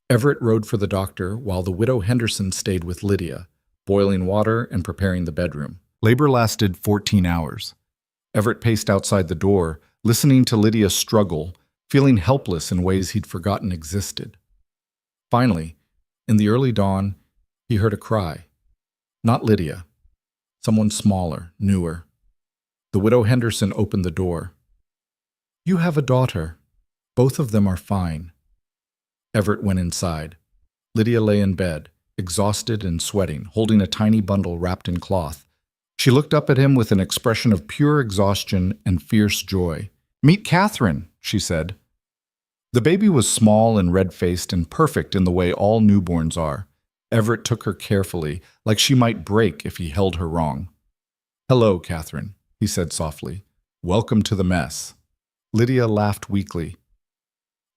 S1: Everett rode for the doctor while the widow Henderson stayed with Lydia, boiling water and preparing the bedroom. Labor lasted 14 hours. Everett paced outside the door, listening to Lydia struggle, feeling helpless in ways he'd forgotten existed. Finally, in the early dawn, he heard a cry. Not Lydia. Someone smaller, newer. The widow Henderson opened the door. "You have a daughter. Both of them are fine." Everett went inside. Lydia lay in bed, exhausted and sweating, holding a tiny bundle wrapped in cloth. She looked up at him with an expression of pure exhaustion and fierce joy. "Meet Catherine," she said. The baby was small and red-faced and perfect in the way all newborns are. Everett took her carefully, like she might break if he held her wrong. "Hello, Catherine," he said softly. "Welcome to the mess." Lydia laughed weakly.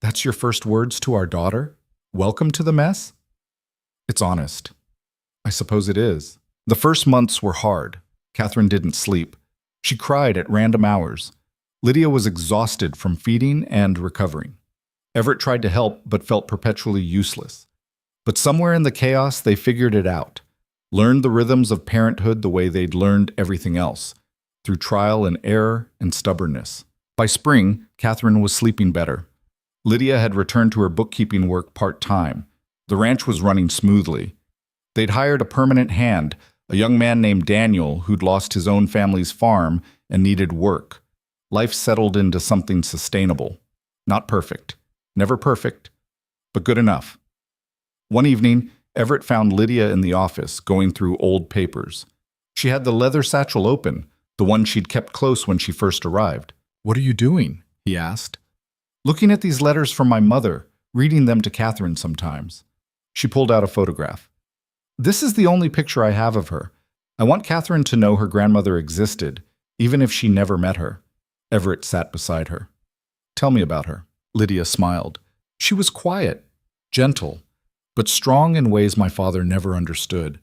S1: "That's your first words to our daughter? Welcome to the mess?" "It's honest." "I suppose it is." The first months were hard. Catherine didn't sleep. She cried at random hours. Lydia was exhausted from feeding and recovering. Everett tried to help, but felt perpetually useless. But somewhere in the chaos, they figured it out, learned the rhythms of parenthood the way they'd learned everything else, through trial and error and stubbornness. By spring, Catherine was sleeping better. Lydia had returned to her bookkeeping work part-time. The ranch was running smoothly. They'd hired a permanent hand, a young man named Daniel who'd lost his own family's farm and needed work. Life settled into something sustainable. Not perfect. Never perfect, but good enough. One evening, Everett found Lydia in the office, going through old papers. She had the leather satchel open, the one she'd kept close when she first arrived. "What are you doing?" he asked. "Looking at these letters from my mother, reading them to Catherine sometimes." She pulled out a photograph. "This is the only picture I have of her. I want Catherine to know her grandmother existed, even if she never met her." Everett sat beside her. "Tell me about her." Lydia smiled. "She was quiet, gentle, but strong in ways my father never understood.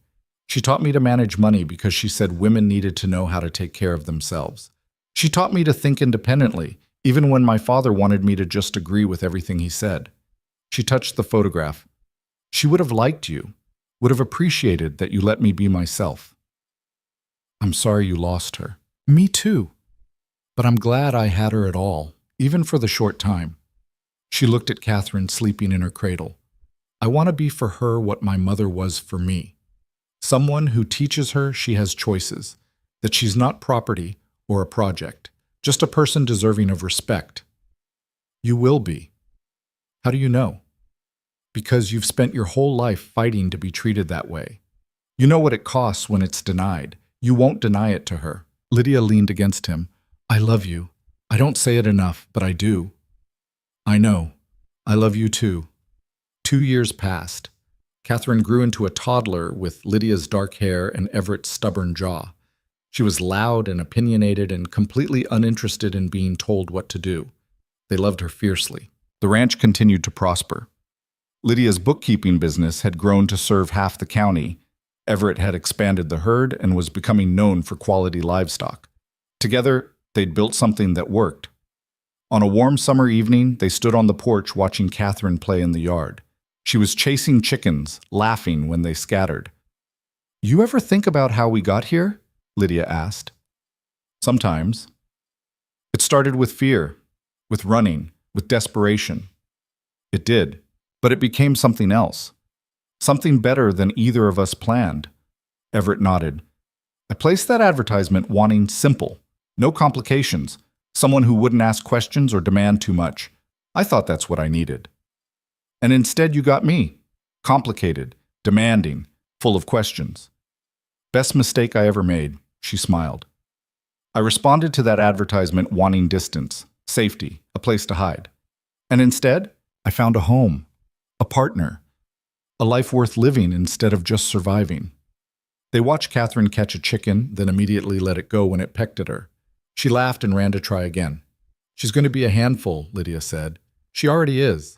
S1: She taught me to manage money because she said women needed to know how to take care of themselves. She taught me to think independently, even when my father wanted me to just agree with everything he said." She touched the photograph. "She would have liked you, would have appreciated that you let me be myself." "I'm sorry you lost her." "Me too. But I'm glad I had her at all, even for the short time." She looked at Catherine sleeping in her cradle. "I want to be for her what my mother was for me. Someone who teaches her she has choices, that she's not property or a project, just a person deserving of respect." "You will be." "How do you know?" "Because you've spent your whole life fighting to be treated that way. You know what it costs when it's denied. You won't deny it to her." Lydia leaned against him. "I love you. I don't say it enough, but I do." "I know. I love you too." 2 years passed. Catherine grew into a toddler with Lydia's dark hair and Everett's stubborn jaw. She was loud and opinionated and completely uninterested in being told what to do. They loved her fiercely. The ranch continued to prosper. Lydia's bookkeeping business had grown to serve half the county. Everett had expanded the herd and was becoming known for quality livestock. Together, they'd built something that worked. On a warm summer evening, they stood on the porch watching Catherine play in the yard. She was chasing chickens, laughing when they scattered. "You ever think about how we got here?" Lydia asked. "Sometimes. It started with fear, with running, with desperation. It did, but it became something else. Something better than either of us planned." Everett nodded. "I placed that advertisement wanting simple, no complications, someone who wouldn't ask questions or demand too much. I thought that's what I needed. And instead you got me. Complicated, demanding, full of questions. Best mistake I ever made," she smiled. "I responded to that advertisement wanting distance, safety, a place to hide. And instead, I found a home, a partner, a life worth living instead of just surviving." They watched Catherine catch a chicken, then immediately let it go when it pecked at her. She laughed and ran to try again. "She's going to be a handful," Lydia said. "She already is."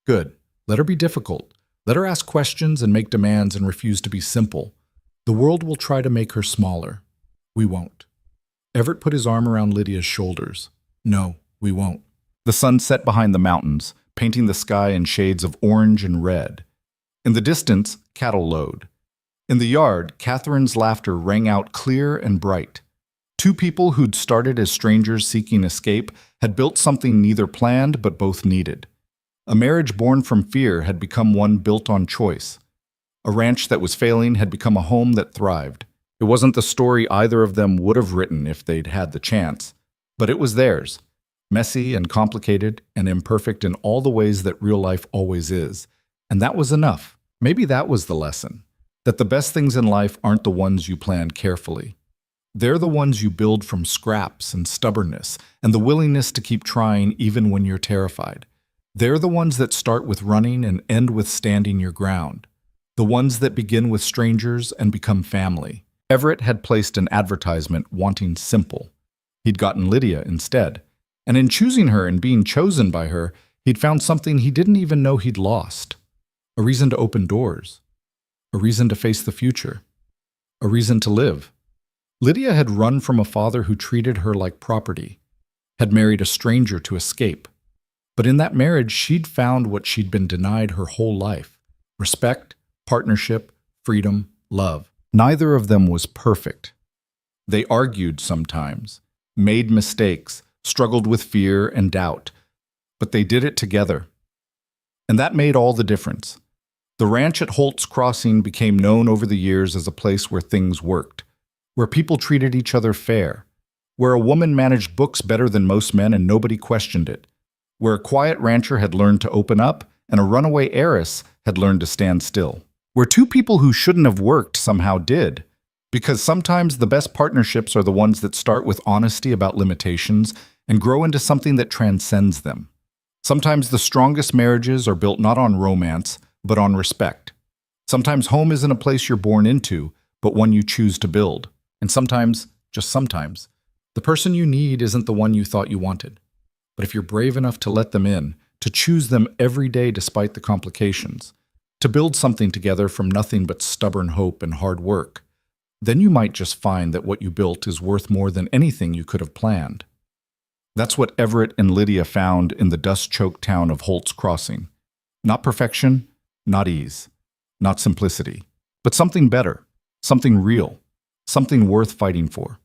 S1: "Good. Let her be difficult. Let her ask questions and make demands and refuse to be simple. The world will try to make her smaller. We won't." Everett put his arm around Lydia's shoulders. "No, we won't." The sun set behind the mountains, painting the sky in shades of orange and red. In the distance, cattle lowed. In the yard, Catherine's laughter rang out clear and bright. Two people who'd started as strangers seeking escape had built something neither planned but both needed. A marriage born from fear had become one built on choice. A ranch that was failing had become a home that thrived. It wasn't the story either of them would have written if they'd had the chance, but it was theirs, messy and complicated and imperfect in all the ways that real life always is. And that was enough. Maybe that was the lesson, that the best things in life aren't the ones you plan carefully. They're the ones you build from scraps and stubbornness and the willingness to keep trying even when you're terrified. They're the ones that start with running and end with standing your ground. The ones that begin with strangers and become family. Everett had placed an advertisement wanting simple. He'd gotten Lydia instead. And in choosing her and being chosen by her, he'd found something he didn't even know he'd lost. A reason to open doors. A reason to face the future. A reason to live. Lydia had run from a father who treated her like property, had married a stranger to escape. But in that marriage, she'd found what she'd been denied her whole life: respect, partnership, freedom, love. Neither of them was perfect. They argued sometimes, made mistakes, struggled with fear and doubt, but they did it together. And that made all the difference. The ranch at Holt's Crossing became known over the years as a place where things worked, where people treated each other fair, where a woman managed books better than most men and nobody questioned it, where a quiet rancher had learned to open up and a runaway heiress had learned to stand still, where two people who shouldn't have worked somehow did. Because sometimes the best partnerships are the ones that start with honesty about limitations and grow into something that transcends them. Sometimes the strongest marriages are built not on romance, but on respect. Sometimes home isn't a place you're born into, but one you choose to build. And sometimes, just sometimes, the person you need isn't the one you thought you wanted. But if you're brave enough to let them in, to choose them every day despite the complications, to build something together from nothing but stubborn hope and hard work, then you might just find that what you built is worth more than anything you could have planned. That's what Everett and Lydia found in the dust-choked town of Holt's Crossing. Not perfection, not ease, not simplicity, but something better, something real, something worth fighting for.